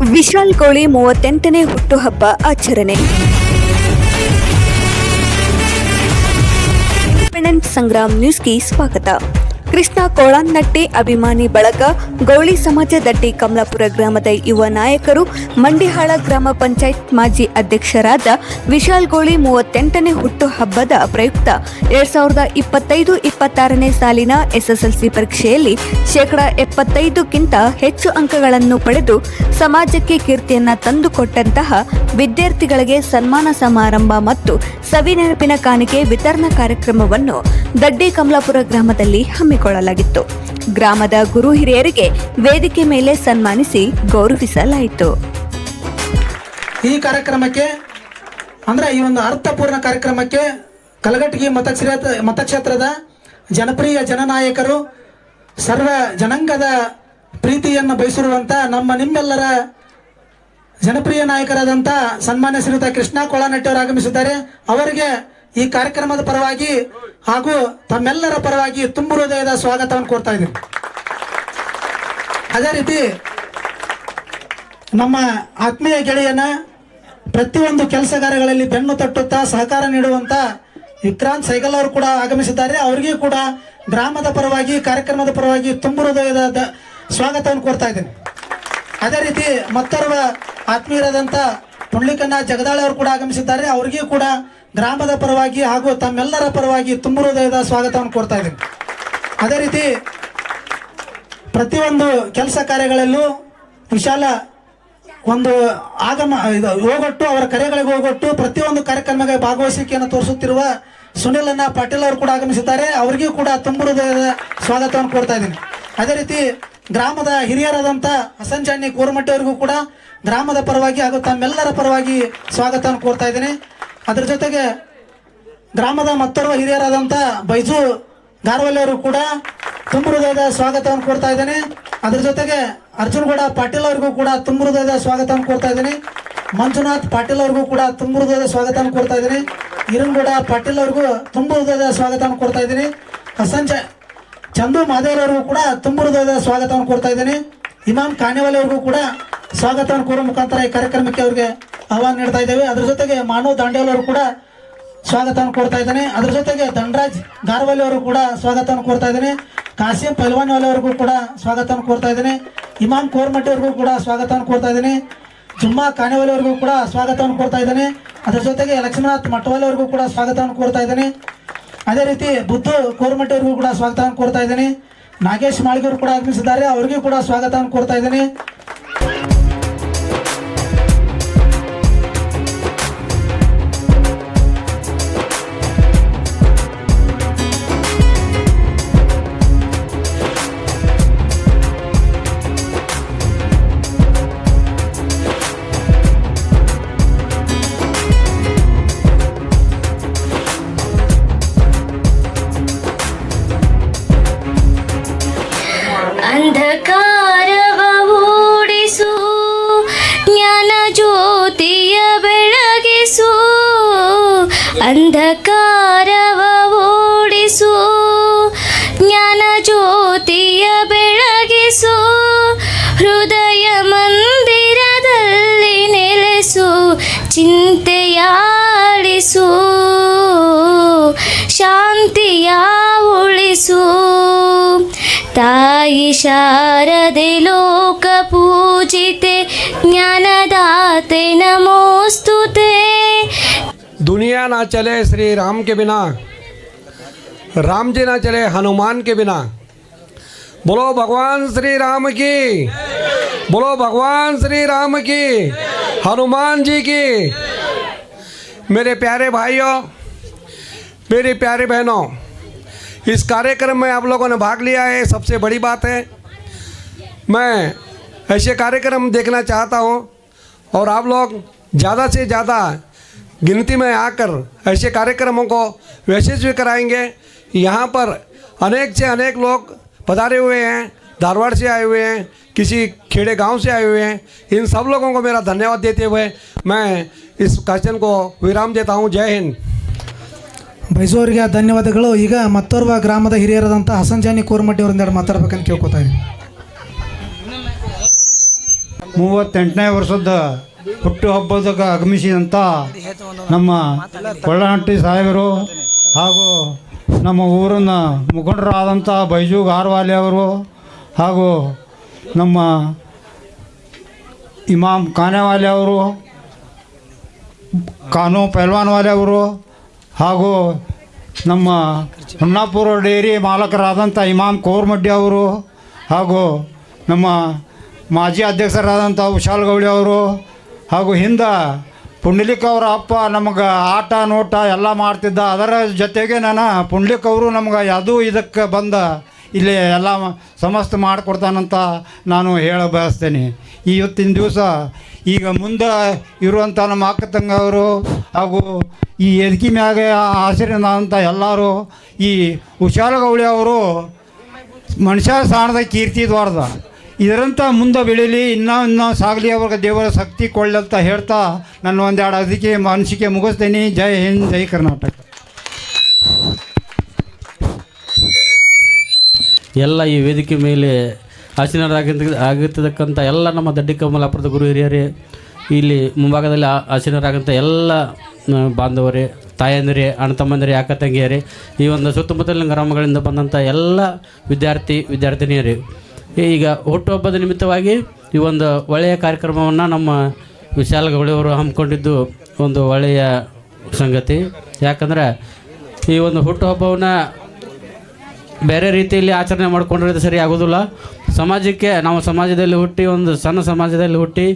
ವಿಶಾಲ್ ಕೋಳಿ 38ನೇ ಹುಟ್ಟುಹಬ್ಬ ಆಚರಣೆ. ಇಂಡಿಪೆಂಡೆಂಟ್ ಸಂಗ್ರಾಮ್ ನ್ಯೂಸ್ಗೆ ಸ್ವಾಗತ. ಕೃಷ್ಣ ಕೋಳನ್ನಟ್ಟಿ ಅಭಿಮಾನಿ ಬಳಗ, ಗೌಳಿ ಸಮಾಜ ದಟ್ಟಿ ಕಮಲಾಪುರ ಗ್ರಾಮದ ಯುವ ನಾಯಕರು, ಮಂಡಿಹಾಳ ಗ್ರಾಮ ಪಂಚಾಯತ್ ಮಾಜಿ ಅಧ್ಯಕ್ಷರಾದ ವಿಶಾಲ್ ಗೋಳಿ 38ನೇ ಹುಟ್ಟುಹಬ್ಬದ ಪ್ರಯುಕ್ತ 2025-26ನೇ ಸಾಲಿನ ಎಸ್ಎಸ್ಎಲ್ಸಿ ಪರೀಕ್ಷೆಯಲ್ಲಿ 75%ಕ್ಕಿಂತ ಹೆಚ್ಚು ಅಂಕಗಳನ್ನು ಪಡೆದು ಸಮಾಜಕ್ಕೆ ಕೀರ್ತಿಯನ್ನ ತಂದುಕೊಟ್ಟಂತಹ ವಿದ್ಯಾರ್ಥಿಗಳಿಗೆ ಸನ್ಮಾನ ಸಮಾರಂಭ ಮತ್ತು ಸವಿನೆನಪಿನ ಕಾಣಿಕೆ ವಿತರಣಾ ಕಾರ್ಯಕ್ರಮವನ್ನು ದಡ್ಡಿ ಕಮಲಾಪುರ ಗ್ರಾಮದಲ್ಲಿ ಹಮ್ಮಿಕೊಳ್ಳಲಾಗಿತ್ತು. ಗ್ರಾಮದ ಗುರು ಹಿರಿಯರಿಗೆ ವೇದಿಕೆ ಮೇಲೆ ಸನ್ಮಾನಿಸಿ ಗೌರವಿಸಲಾಯಿತು. ಈ ಕಾರ್ಯಕ್ರಮಕ್ಕೆ ಅಂದ್ರೆ ಈ ಒಂದು ಅರ್ಥಪೂರ್ಣ ಕಾರ್ಯಕ್ರಮಕ್ಕೆ ಕಲಘಟಗಿ ಮತಕ್ಷೇತ್ರದ ಜನಪ್ರಿಯ ಜನನಾಯಕರು, ಸರ್ವ ಜನಾಂಗದ ಪ್ರೀತಿಯನ್ನು ಬಯಸಿರುವಂತ ನಿಮ್ಮೆಲ್ಲರ ಜನಪ್ರಿಯ ನಾಯಕರಾದಂಥ ಸನ್ಮಾನ್ಯ ಶ್ರೀಯುತ ಕೃಷ್ಣ ಕೋಳನ್ನಟ್ಟಿ ಅವರು ಆಗಮಿಸಿದ್ದಾರೆ. ಅವರಿಗೆ ಈ ಕಾರ್ಯಕ್ರಮದ ಪರವಾಗಿ ಹಾಗೂ ತಮ್ಮೆಲ್ಲರ ಪರವಾಗಿ ತುಂಬು ಹೃದಯದ ಸ್ವಾಗತವನ್ನು ಕೋರ್ತಾ ಇದ್ದೀವಿ. ಅದೇ ರೀತಿ ನಮ್ಮ ಆತ್ಮೀಯ ಗೆಳೆಯನ ಪ್ರತಿಯೊಂದು ಕೆಲಸಗಾರಗಳಲ್ಲಿ ಬೆನ್ನು ತಟ್ಟುತ್ತಾ ಸಹಕಾರ ನೀಡುವಂತ ವಿಕ್ರಾಂತ್ ಸೈಗಲ್ ಅವರು ಕೂಡ ಆಗಮಿಸಿದ್ದಾರೆ. ಅವರಿಗೂ ಕೂಡ ಗ್ರಾಮದ ಪರವಾಗಿ ಕಾರ್ಯಕ್ರಮದ ಪರವಾಗಿ ತುಂಬು ಹೃದಯದ ಸ್ವಾಗತವನ್ನು ಕೋರ್ತಾ ಇದ್ದೇನೆ. ಅದೇ ರೀತಿ ಮತ್ತೋರ್ವ ಆತ್ಮೀಯರಾದಂಥ ಪುಂಡ್ಲಿಕಣ್ಣ ಜಗದಾಳ ಅವರು ಕೂಡ ಆಗಮಿಸಿದ್ದಾರೆ. ಅವರಿಗೂ ಕೂಡ ಗ್ರಾಮದ ಪರವಾಗಿ ಹಾಗೂ ತಮ್ಮೆಲ್ಲರ ಪರವಾಗಿ ತುಂಬು ಹೃದಯದ ಸ್ವಾಗತವನ್ನು ಕೋರ್ತಾ ಇದ್ದೀನಿ. ಅದೇ ರೀತಿ ಪ್ರತಿಯೊಂದು ಕೆಲಸ ಕಾರ್ಯಗಳಲ್ಲೂ ವಿಶಾಲ ಒಂದು ಹೋಗೊಟ್ಟು ಅವರ ಕರೆಗಳಿಗೆ ಹೋಗೊಟ್ಟು ಪ್ರತಿಯೊಂದು ಕಾರ್ಯಕ್ರಮಕ್ಕೆ ಭಾಗವಹಿಸಿಕೆಯನ್ನು ತೋರಿಸುತ್ತಿರುವ ಸುನಿಲ್ ಪಾಟೀಲ್ ಅವರು ಕೂಡ ಆಗಮಿಸಿದ್ದಾರೆ. ಅವರಿಗೂ ಕೂಡ ತುಂಬು ಹೃದಯದ ಸ್ವಾಗತವನ್ನು ಕೋರ್ತಾ ಇದ್ದೀನಿ. ಅದೇ ರೀತಿ ಗ್ರಾಮದ ಹಿರಿಯರಾದಂಥ ಹಸನ್ ಜಾನಿ ಕೋರಮಟ್ಟಿ ಅವರಿಗೂ ಕೂಡ ಗ್ರಾಮದ ಪರವಾಗಿ ಹಾಗೂ ತಮ್ಮೆಲ್ಲರ ಪರವಾಗಿ ಸ್ವಾಗತವನ್ನು ಕೋರ್ತಾ ಇದ್ದೀನಿ. ಅದರ ಜೊತೆಗೆ ಗ್ರಾಮದ ಮತ್ತೋರ್ವ ಹಿರಿಯರಾದಂಥ ಬೈಜು ಗಾರ್ವಲ್ಲಿ ಅವರು ಕೂಡ ತುಂಬು ಹೃದಯದ ಸ್ವಾಗತವನ್ನು ಕೋರ್ತಾ ಇದ್ದೇನೆ. ಅದ್ರ ಜೊತೆಗೆ ಅರ್ಜುನ್ಗೌಡ ಪಾಟೀಲ್ ಅವರಿಗೂ ಕೂಡ ತುಂಬು ಹೃದಯದ ಸ್ವಾಗತವನ್ನು ಕೋರ್ತಾ ಇದ್ದೀನಿ. ಮಂಜುನಾಥ್ ಪಾಟೀಲ್ ಅವರಿಗೂ ಕೂಡ ತುಂಬು ಹೃದಯದ ಸ್ವಾಗತವನ್ನು ಕೋರ್ತಾ ಇದ್ದೀನಿ. ಹಿರನ್ಗೌಡ ಪಾಟೀಲ್ ಅವರಿಗೂ ತುಂಬು ಹೃದಯದ ಸ್ವಾಗತವನ್ನು ಕೋರ್ತಾ ಇದ್ದೀನಿ. ಚಂದು ಮಾದೇವ್ ಅವರಿಗೂ ಕೂಡ ತುಂಬು ಹೃದಯದ ಸ್ವಾಗತವನ್ನು ಕೋರ್ತಾ ಇದ್ದೀನಿ. ಇಮಾಮ್ ಖಾನೇವಾಲಿ ಅವರಿಗೂ ಕೂಡ ಸ್ವಾಗತವನ್ನು ಕೋರುವ ಮುಖಾಂತರ ಈ ಕಾರ್ಯಕ್ರಮಕ್ಕೆ ಅವರಿಗೆ ಆಹ್ವಾನ ನೀಡ್ತಾ ಇದ್ದೇವೆ. ಅದ್ರ ಜೊತೆಗೆ ಮಾನವ್ ದಾಂಡೇಲ್ ಅವರು ಕೂಡ ಸ್ವಾಗತವನ್ನು ಕೋರ್ತಾ ಇದ್ದೇನೆ. ಅದ್ರ ಜೊತೆಗೆ ಧನರಾಜ್ ಗಾರ್ವಲಿ ಅವರು ಕೂಡ ಸ್ವಾಗತವನ್ನು ಕೋರ್ತಾ ಇದ್ದೇನೆ. ಕಾಸಿಂ ಪೈಲ್ವಾನ್ವಾಲಿ ಅವರಿಗೂ ಕೂಡ ಸ್ವಾಗತವನ್ನು ಕೋರ್ತಾ ಇದ್ದೇನೆ. ಇಮಾಮ್ ಕೋರ್ಮಟ್ಟಿ ಅವರಿಗೂ ಕೂಡ ಸ್ವಾಗತವನ್ನು ಕೋರ್ತಾ ಇದ್ದೇನೆ. ಜುಮ್ಮಾ ಖಾನೇವಾಲಿ ಅವರಿಗೂ ಕೂಡ ಸ್ವಾಗತವನ್ನು ಕೋರ್ತಾ ಇದ್ದೇನೆ. ಅದ್ರ ಜೊತೆಗೆ ಲಕ್ಷ್ಮೀನಾಥ್ ಮಠವಾಲಿ ಅವರಿಗೂ ಕೂಡ ಸ್ವಾಗತವನ್ನು ಕೋರ್ತಾ ಇದ್ದೇನೆ. ಅದೇ ರೀತಿ ಬುದ್ಧು ಕೋರ್ಮಟ್ಟಿ ಅವರಿಗೂ ಕೂಡ ಸ್ವಾಗತವನ್ನು ಕೋರ್ತಾ ಇದ್ದೇನೆ. ನಾಗೇಶ್ ಮಾಳಿಗೆ ಅವರು ಕೂಡ ಆಗಮಿಸಿದ್ದಾರೆ. ಅವರಿಗೂ ಕೂಡ ಸ್ವಾಗತವನ್ನು ಕೋರ್ತಾ ಇದ್ದೇನೆ. ಅಂಧಕಾರವ ಓಡಿಸು, ಜ್ಞಾನ ಜ್ಯೋತಿಯ ಬೆಳಗಿಸು. ಅಂಧಕಾರವ ಓಡಿಸು, ಜ್ಞಾನ ಜ್ಯೋತಿಯ ಬೆಳಗಿಸು. ಹೃದಯ ಮಂದಿರದಲ್ಲಿ ನೆಲೆಸು, ಚಿಂತೆಯಾಳಿಸು, ಶಾಂತಿಯ ಉಳಿಸು. ತಾಯಿ ಶಾರದೆ ಲೋಕ पूजिते ज्ञानदाते नमोस्तुते। दुनिया ना चले श्री राम के बिना, राम जी ना चले हनुमान के बिना। बोलो भगवान श्री राम की, बोलो भगवान श्री राम की, हनुमान जी की। मेरे प्यारे भाइयों, मेरी प्यारी बहनों, इस कार्यक्रम में आप लोगों ने भाग लिया है, सबसे बड़ी बात है। मैं ऐसे कार्यक्रम देखना चाहता हूँ और आप लोग ज़्यादा से ज़्यादा गिनती में आकर ऐसे कार्यक्रमों को यशस्वी कराएंगे। यहाँ पर अनेक से अनेक लोग पधारे हुए हैं, धारवाड़ से आए हुए हैं, किसी खेड़े गांव से आए हुए हैं। इन सब लोगों को मेरा धन्यवाद देते हुए मैं इस कार्यक्रम को विराम देता हूँ। जय हिंद। ಬೈಸೋರಿಗೆ ಧನ್ಯವಾದಗಳು. ಈಗ ಮತ್ತೋರ್ವ ಗ್ರಾಮದ ಹಿರಿಯರಾದಂಥ ಹಸನ್ ಜಾನಿ ಕೋರ್ಮಟ್ಟಿ ಅವರಿಂದ ಮಾತಾಡಬೇಕಂತ ಕೇಳ್ಕೊತಾ ಇದ್ದೀನಿ. 38ನೇ ವರ್ಷದ ಹುಟ್ಟುಹಬ್ಬದಾಗ ಆಗಮಿಸಿದಂಥ ನಮ್ಮ ಕೊಳ್ಳನಟ್ಟಿ ಸಾಹೇಬರು ಹಾಗೂ ನಮ್ಮ ಊರಿನ ಮುಖಂಡರಾದಂಥ ಬೈಜು ಗಾರ್ವಾಲೆ ಅವರು ಹಾಗೂ ನಮ್ಮ ಇಮಾಮ್ ಖಾನೆವಾಲೆ ಅವರು, ಕಾನೂ ಪೈಲ್ವಾನ್ವಾಲೆ ಅವರು ಹಾಗೂ ನಮ್ಮ ಹುಣ್ಣಾಪುರ ಡೇರಿ ಮಾಲಕರಾದಂಥ ಇಮಾಮ್ ಕೋರ್ಮಡ್ಡಿ ಅವರು ಹಾಗೂ ನಮ್ಮ ಮಾಜಿ ಅಧ್ಯಕ್ಷರಾದಂಥ ವಿಶಾಲ್ ಗೌಳಿ ಅವರು ಹಾಗೂ ಹಿಂದೆ ಪುಂಡ್ಲಿಕ್ ಅವರ ಅಪ್ಪ ನಮಗೆ ಆಟ ನೋಟ ಎಲ್ಲ ಮಾಡ್ತಿದ್ದ. ಅದರ ಜೊತೆಗೆ ನಾನು ಪುಂಡ್ಲಿಕ್ ಅವರು ನಮ್ಗೆ ಯಾವುದೂ ಇದಕ್ಕೆ ಬಂದ ಇಲ್ಲಿ ಎಲ್ಲ ಸಮಸ್ತ ಮಾಡಿಕೊಡ್ತಾನಂತ ನಾನು ಹೇಳ ಬಯಸ್ತೇನೆ. ಇವತ್ತಿನ ದಿವಸ ಈಗ ಮುಂದೆ ಇರುವಂಥ ನಮ್ಮ ಅಕ್ಕ ತಂಗವರು ಹಾಗೂ ಈ ಎದಕಿ ಮ್ಯಾಗೆ ಆಶ್ರಯದಂಥ ಎಲ್ಲರೂ ಈ ವಿಶಾಲ ಗೌಳಿ ಅವರು ಮನುಷ್ಯ ಸ್ಥಾನದ ಕೀರ್ತಿ ದ್ವಾರದ ಇದರಂತ ಮುಂದೆ ಬೆಳೀಲಿ, ಇನ್ನೂ ಸಾಗಲಿ, ಅವ್ರಿಗೆ ದೇವರ ಶಕ್ತಿ ಕೊಳ್ಳಂತ ಹೇಳ್ತಾ ನನ್ನ ಒಂದೆರಡು ಅದಕ್ಕೆ ಮನಸ್ಸಿಗೆ ಮುಗಿಸ್ತೇನೆ. ಜೈ ಹಿಂದ್, ಜೈ ಕರ್ನಾಟಕ. ಎಲ್ಲ ಈ ವೇದಿಕೆ ಮೇಲೆ ಆಸೀನರಾಗಿರ್ತಕ್ಕಂಥ ಎಲ್ಲ ನಮ್ಮ ದಡ್ಡಿ ಕಮಲಾಪುರದ ಗುರು ಹಿರಿಯರೇ, ಇಲ್ಲಿ ಮುಂಭಾಗದಲ್ಲಿ ಆಸೀನರಾಗಂಥ ಎಲ್ಲ ಬಾಂಧವರೇ, ತಾಯಂದಿರೇ, ಅಣ್ಣ ತಮ್ಮಂದಿರೇ, ಅಕ್ಕ ತಂಗಿಯರೇ, ಈ ಒಂದು ಸುತ್ತಮುತ್ತಲಿನ ಗ್ರಾಮಗಳಿಂದ ಬಂದಂಥ ಎಲ್ಲ ವಿದ್ಯಾರ್ಥಿನಿಯರೇ, ಈಗ ಹುಟ್ಟುಹಬ್ಬದ ನಿಮಿತ್ತವಾಗಿ ಈ ಒಂದು ಒಳ್ಳೆಯ ಕಾರ್ಯಕ್ರಮವನ್ನು ನಮ್ಮ ವಿಶಾಲ ಗೌಳಿಯವರು ಹಮ್ಮಿಕೊಂಡಿದ್ದು ಒಂದು ಒಳ್ಳೆಯ ಸಂಗತಿ. ಯಾಕಂದರೆ ಈ ಒಂದು ಹುಟ್ಟುಹಬ್ಬವನ್ನು ಬೇರೆ ರೀತಿಯಲ್ಲಿ ಆಚರಣೆ ಮಾಡಿಕೊಂಡ್ರೆ ಸರಿ ಆಗೋದಿಲ್ಲ. ಸಮಾಜಕ್ಕೆ ನಾವು ಸಮಾಜದಲ್ಲಿ ಹುಟ್ಟಿ, ಒಂದು ಸಣ್ಣ ಸಮಾಜದಲ್ಲಿ ಹುಟ್ಟಿ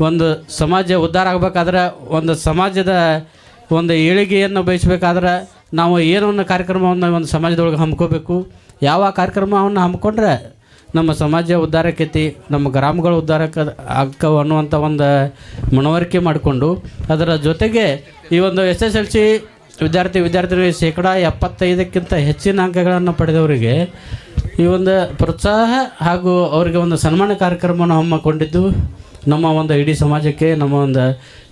ಒಂದು ಸಮಾಜ ಉದ್ಧಾರ ಆಗಬೇಕಾದ್ರೆ, ಒಂದು ಸಮಾಜದ ಒಂದು ಏಳಿಗೆಯನ್ನು ಬಯಸಬೇಕಾದ್ರೆ ನಾವು ಏನೋ ಒಂದು ಕಾರ್ಯಕ್ರಮವನ್ನು ಒಂದು ಸಮಾಜದೊಳಗೆ ಹಮ್ಮಿಕೋಬೇಕು. ಯಾವ ಕಾರ್ಯಕ್ರಮವನ್ನು ಹಮ್ಮಿಕೊಂಡ್ರೆ ನಮ್ಮ ಸಮಾಜ ಉದ್ಧಾರಕ್ಕೈತಿ, ನಮ್ಮ ಗ್ರಾಮಗಳು ಉದ್ಧಾರಕ್ಕೆ ಆಗ್ತವೆ ಅನ್ನುವಂಥ ಒಂದು ಮನವರಿಕೆ ಮಾಡಿಕೊಂಡು, ಅದರ ಜೊತೆಗೆ ಈ ಒಂದು SSLC ವಿದ್ಯಾರ್ಥಿಗಳಿಗೆ 75% ಹೆಚ್ಚಿನ ಅಂಕಗಳನ್ನು ಪಡೆದವರಿಗೆ ಈ ಒಂದು ಪ್ರೋತ್ಸಾಹ ಹಾಗೂ ಅವರಿಗೆ ಒಂದು ಸನ್ಮಾನ ಕಾರ್ಯಕ್ರಮವನ್ನು ಹಮ್ಮಿಕೊಂಡಿದ್ದು ನಮ್ಮ ಒಂದು ಇಡೀ ಸಮಾಜಕ್ಕೆ, ನಮ್ಮ ಒಂದು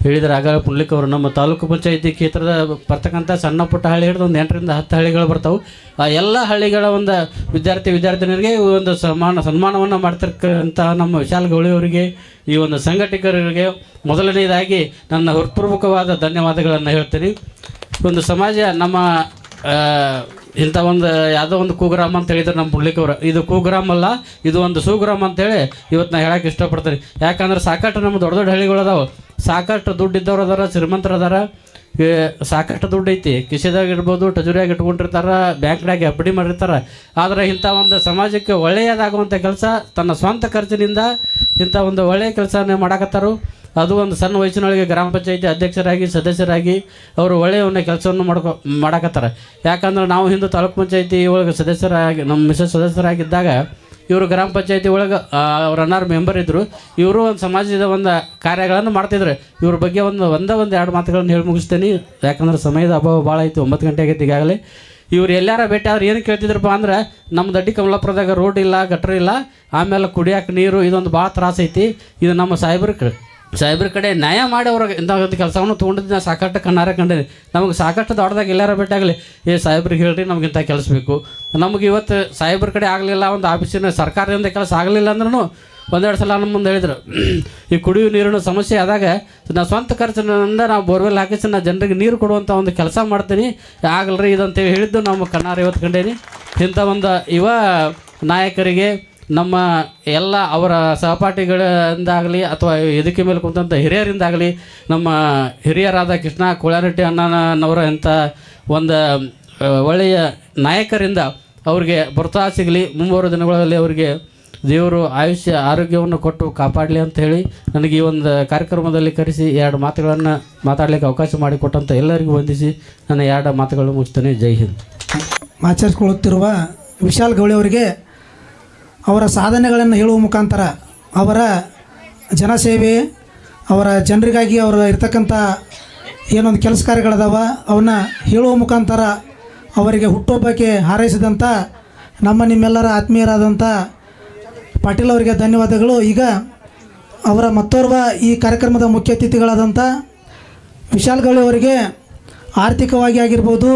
ಹೇಳಿದರೆ ಆಗ ಪುಂಡ್ಲಿಕ್ ಅವರು ನಮ್ಮ ತಾಲೂಕು ಪಂಚಾಯಿತಿ ಕ್ಷೇತ್ರದ ಬರ್ತಕ್ಕಂಥ ಸಣ್ಣ ಪುಟ್ಟ ಹಳ್ಳಿ ಹಿಡಿದು ಒಂದು 8 ರಿಂದ 10 ಹಳ್ಳಿಗಳು ಬರ್ತಾವೆ. ಆ ಎಲ್ಲ ಹಳ್ಳಿಗಳ ಒಂದು ವಿದ್ಯಾರ್ಥಿನಿಯರಿಗೆ ಒಂದು ಸನ್ಮಾನವನ್ನು ಮಾಡ್ತಿರ್ತಕ್ಕಂಥ ನಮ್ಮ ವಿಶಾಲ ಗೌಳಿಯವರಿಗೆ, ಈ ಒಂದು ಸಂಘಟಕರಿಗೆ ಮೊದಲನೇದಾಗಿ ನನ್ನ ಹೃತ್ಪೂರ್ವಕವಾದ ಧನ್ಯವಾದಗಳನ್ನು ಹೇಳ್ತೀನಿ. ಒಂದು ಸಮಾಜ ನಮ್ಮ ಇಂಥ ಒಂದು ಯಾವುದೋ ಒಂದು ಕುಗ್ರಾಮ ಅಂತ ಹೇಳಿದ್ರೆ ನಮ್ಮ ಪುಂಡ್ಲಿಕವ್ರು, ಇದು ಕುಗ್ರಾಮ ಅಲ್ಲ, ಇದು ಒಂದು ಸುಗ್ರಾಮ ಅಂತೇಳಿ ಇವತ್ತು ನಾನು ಹೇಳೋಕೆ ಇಷ್ಟಪಡ್ತೀನಿ. ಯಾಕಂದ್ರೆ ಸಾಕಷ್ಟು ನಮ್ಮ ದೊಡ್ಡ ದೊಡ್ಡ ಹಳ್ಳಿಗಳು ಅದಾವೆ, ಸಾಕಷ್ಟು ದುಡ್ಡು ಇದ್ದವ್ರು ಅದಾರ, ಶ್ರೀಮಂತರು ಅದಾರ, ಸಾಕಷ್ಟು ದುಡ್ಡು ಐತಿ, ಕಿಸೆದಾಗ ಇರ್ಬೋದು, ಟಜುರಿಯಾಗಿ ಇಟ್ಕೊಂಡಿರ್ತಾರೆ, ಬ್ಯಾಂಕ್ನಾಗೆ ಎಫ್ ಡಿ ಮಾಡಿರ್ತಾರೆ. ಆದರೆ ಇಂಥ ಒಂದು ಸಮಾಜಕ್ಕೆ ಒಳ್ಳೆಯದಾಗುವಂಥ ಕೆಲಸ ತನ್ನ ಸ್ವಂತ ಖರ್ಚಿನಿಂದ ಇಂಥ ಒಂದು ಒಳ್ಳೆಯ ಕೆಲಸವನ್ನೇ ಮಾಡಕತ್ತಾರು. ಅದು ಒಂದು ಸಣ್ಣ ವಯಸ್ಸಿನೊಳಗೆ ಗ್ರಾಮ ಪಂಚಾಯಿತಿ ಅಧ್ಯಕ್ಷರಾಗಿ, ಸದಸ್ಯರಾಗಿ ಅವರು ಒಳ್ಳೆಯ ಒಂದು ಕೆಲಸವನ್ನು ಮಾಡಕತ್ತಾರೆ. ಯಾಕಂದ್ರೆ ನಾವು ಹಿಂದೆ ತಾಲೂಕು ಪಂಚಾಯಿತಿ ಒಳಗೆ ಸದಸ್ಯರಾಗಿ, ನಮ್ಮ ಮಿಸಸ್ ಸದಸ್ಯರಾಗಿದ್ದಾಗ ಇವರು ಗ್ರಾಮ ಪಂಚಾಯಿತಿ ಒಳಗೆ ರನ್ನರ್ ಮೆಂಬರ್ ಇದ್ದರು. ಇವರು ಒಂದು ಸಮಾಜದ ಒಂದು ಕಾರ್ಯಗಳನ್ನು ಮಾಡ್ತಿದ್ರು. ಇವ್ರ ಬಗ್ಗೆ ಒಂದೆರಡು ಮಾತುಗಳನ್ನು ಹೇಳಿ ಮುಗಿಸ್ತೇನೆ. ಯಾಕಂದ್ರೆ ಸಮಯದ ಅಭಾವ ಭಾಳ ಐತಿ, 9 ಗಂಟೆ ಆಗೈತಿ ಈಗಾಗಲೇ. ಇವ್ರು ಎಲ್ಲಾರ ಭೇಟಿ ಆದ್ರೆ ಏನು ಕೇಳ್ತಿದ್ರಪ್ಪ ಅಂದ್ರೆ, ನಮ್ಮ ದಡ್ಡಿ ಕಮಲಾಪುರದಾಗ ರೋಡ್ ಇಲ್ಲ, ಗಟ್ರ ಇಲ್ಲ, ಆಮೇಲೆ ಕುಡಿಯೋಕೆ ನೀರು, ಇದೊಂದು ಭಾಳ ತ್ರಾಸ ಐತಿ. ಇದು ನಮ್ಮ ಸಾಹೇಬ್ರ ಕಡೆ ನ್ಯಾಯ ಮಾಡಿ ಅವ್ರಿಗೆ ಇಂಥ ಒಂದು ಕೆಲಸವನ್ನು ತೊಗೊಂಡಿದ್ದು ನಾನು ಸಾಕಷ್ಟು ಕಣ್ಣಾರೆ ಕಂಡೇನೆ. ನಮಗೆ ಸಾಕಷ್ಟು ದೊಡ್ಡದಾಗ ಎಲ್ಲಾರ ಭೇಟಿಯಾಗಲಿ, ಸಾಹೇಬ್ರಿಗೆ ಹೇಳ್ರಿ ನಮ್ಗೆ ಇಂಥ ಕೆಲಸ ಬೇಕು. ನಮಗೆ ಇವತ್ತು ಸಾಹೇಬ್ರ ಕಡೆ ಆಗಲಿಲ್ಲ, ಒಂದು ಆಫೀಸಿನ ಸರ್ಕಾರದಿಂದ ಕೆಲಸ ಆಗಲಿಲ್ಲ ಅಂದ್ರೂ ಒಂದೆರಡು ಸಲ ನಮ್ಮ ಮುಂದೆ ಹೇಳಿದ್ರು, ಈ ಕುಡಿಯುವ ನೀರಿನ ಸಮಸ್ಯೆ ಆದಾಗ ನಾನು ಸ್ವಂತ ಖರ್ಚಿನಿಂದ ನಾವು ಬೋರ್ವೆಲ್ ಹಾಕಿಸಿ ನಾನು ಜನರಿಗೆ ನೀರು ಕೊಡುವಂಥ ಒಂದು ಕೆಲಸ ಮಾಡ್ತೀನಿ, ಆಗಲ್ರಿ ಇದಂತೇಳಿ ಹೇಳಿದ್ದು ನಮ್ಮ ಕಣ್ಣಾರೆ ಇವತ್ತು ಕಂಡೇನಿ. ಇಂಥ ಒಂದು ಯುವ ನಾಯಕರಿಗೆ, ನಮ್ಮ ಎಲ್ಲ ಅವರ ಸಹಪಾಠಿಗಳಿಂದಾಗಲಿ ಅಥವಾ ಎದಕ್ಕೆ ಮೇಲೆ ಕುಂತಂಥ ಹಿರಿಯರಿಂದಾಗಲಿ, ನಮ್ಮ ಹಿರಿಯರಾದ ಕೃಷ್ಣ ಕೋಳನಟ್ಟಿ ಅಣ್ಣನವರ ಇಂಥ ಒಂದು ಒಳ್ಳೆಯ ನಾಯಕರಿಂದ ಅವ್ರಿಗೆ ಪ್ರೋತ್ಸಾಹ ಸಿಗಲಿ. ಮುಂಬರುವ ದಿನಗಳಲ್ಲಿ ಅವರಿಗೆ ದೇವರು ಆಯುಷ್ಯ ಆರೋಗ್ಯವನ್ನು ಕೊಟ್ಟು ಕಾಪಾಡಲಿ ಅಂತ ಹೇಳಿ ನನಗೆ ಈ ಒಂದು ಕಾರ್ಯಕ್ರಮದಲ್ಲಿ ಕರೆಸಿ 2 ಮಾತುಗಳನ್ನು ಮಾತಾಡಲಿಕ್ಕೆ ಅವಕಾಶ ಮಾಡಿಕೊಟ್ಟಂಥ ಎಲ್ಲರಿಗೂ ವಂದಿಸಿ ನನ್ನ 2 ಮಾತುಗಳನ್ನು ಮುಗಿಸ್ತೇನೆ. ಜೈ ಹಿಂದ್. ಆಚರಿಸಿಕೊಳ್ಳುತ್ತಿರುವ ವಿಶಾಲ್ ಗೌಳಿ ಅವರಿಗೆ ಅವರ ಸಾಧನೆಗಳನ್ನು ಹೇಳುವ ಮುಖಾಂತರ, ಅವರ ಜನಸೇವೆ, ಅವರ ಜನರಿಗಾಗಿ ಅವರ ಇರ್ತಕ್ಕಂಥ ಏನೊಂದು ಕೆಲಸ ಕಾರ್ಯಗಳದಾವ ಅವನ್ನ ಹೇಳುವ ಮುಖಾಂತರ ಅವರಿಗೆ ಹುಟ್ಟುಹಬ್ಬಕ್ಕೆ ಹಾರೈಸಿದಂಥ ನಿಮ್ಮೆಲ್ಲರ ಆತ್ಮೀಯರಾದಂಥ ಪಾಟೀಲ್ ಅವರಿಗೆ ಧನ್ಯವಾದಗಳು. ಈಗ ಅವರ ಮತ್ತೋರ್ವ ಈ ಕಾರ್ಯಕ್ರಮದ ಮುಖ್ಯ ಅತಿಥಿಗಳಾದಂಥ ವಿಶಾಲ್ ಗೌಳಿ ಅವರಿಗೆ ಆರ್ಥಿಕವಾಗಿ ಆಗಿರ್ಬೋದು,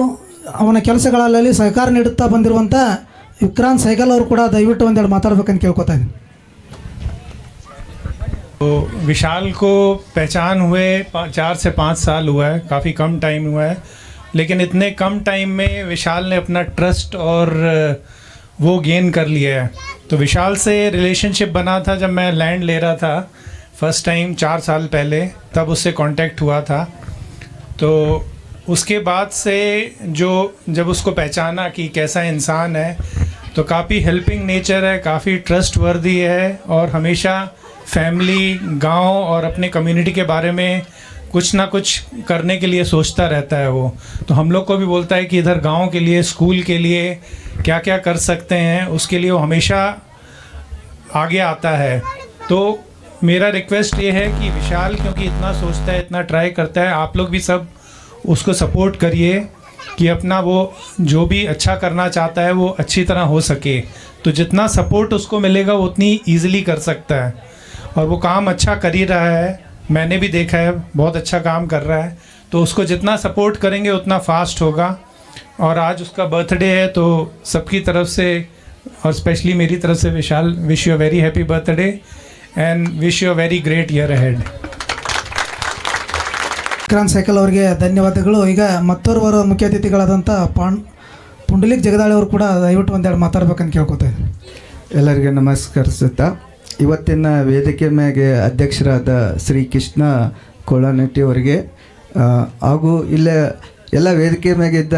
ಅವನ ಕೆಲಸಗಳಲ್ಲಿ ಸಹಕಾರ ನೀಡುತ್ತಾ ಬಂದಿರುವಂಥ ವಿಕ್ರಾಂತ್ ಸೈಗಲ್ ಅವರು ಕೂಡ ದಯವಿಟ್ಟು ಒಂದೆರಡು ಮಾತಾಡ್ಬೇಕಂತ ಕೇಳ್ಕೊತಾ ಇದ್ದೀನಿ. तो विशाल को पहचान हुए 4 से 5 साल हुआ है, काफ़ी कम टाइम हुआ है, लेकिन इतने कम टाइम में विशाल ने अपना ट्रस्ट और वो गेन कर लिया है। तो विशाल से रिलेशनशिप बना था जब मैं लैंड ले रहा था फर्स्ट टाइम 4 साल पहले, तब उससे कांटेक्ट हुआ था। तो उसके बाद से जब उसको पहचाना कि कैसा इंसान है, तो काफ़ी हेल्पिंग नेचर है, काफ़ी ट्रस्टवर्दी है और हमेशा फैमिली, गांव और अपने कम्युनिटी के बारे में कुछ ना कुछ करने के लिए सोचता रहता है वो। तो हम लोग को भी बोलता है कि इधर गांव के लिए, स्कूल के लिए क्या क्या कर सकते हैं, उसके लिए वो हमेशा आगे आता है। तो मेरा रिक्वेस्ट ये है कि विशाल क्योंकि इतना सोचता है, इतना ट्राई करता है, आप लोग भी सब उसको सपोर्ट करिए कि अपना वो जो भी अच्छा करना चाहता है वो अच्छी तरह हो सके। तो जितना सपोर्ट उसको मिलेगा वो उतनी ईजिली कर सकता है और वो काम अच्छा कर ही रहा है, मैंने भी देखा है, बहुत अच्छा काम कर रहा है। तो उसको जितना सपोर्ट करेंगे उतना फास्ट होगा। और आज उसका बर्थडे है, तो सबकी तरफ से और स्पेशली मेरी तरफ से Vishal, wish you a very happy birthday and wish you a very great year ahead. Vikrant cycle ಅವರಿಗೆ ಧನ್ಯವಾದಗಳು. ಈಗ ಮತ್ತೋರ್ವರು ಮುಖ್ಯ ಅತಿಥಿಗಳಾದಂಥ ಪುಂಡಲಿಕ್ ಜಗದಾಳಿ ಅವರು ಕೂಡ ದಯವಿಟ್ಟು ಒಂದೆರಡು ಮಾತಾಡ್ಬೇಕಂತ ಕೇಳ್ಕೊತಾ ಇದ್ದೀನಿ. ಎಲ್ಲರಿಗೆ ನಮಸ್ಕರಿಸುತ್ತಾ ಇವತ್ತಿನ ವೇದಿಕೆ ಮೇಲೆ ಅಧ್ಯಕ್ಷರಾದ ಶ್ರೀ ಕೃಷ್ಣ ಕೋಳನಟ್ಟಿ ಅವರಿಗೆ ಹಾಗೂ ಇಲ್ಲೇ ಎಲ್ಲ ವೇದಿಕೆ ಮೇಗಿದ್ದ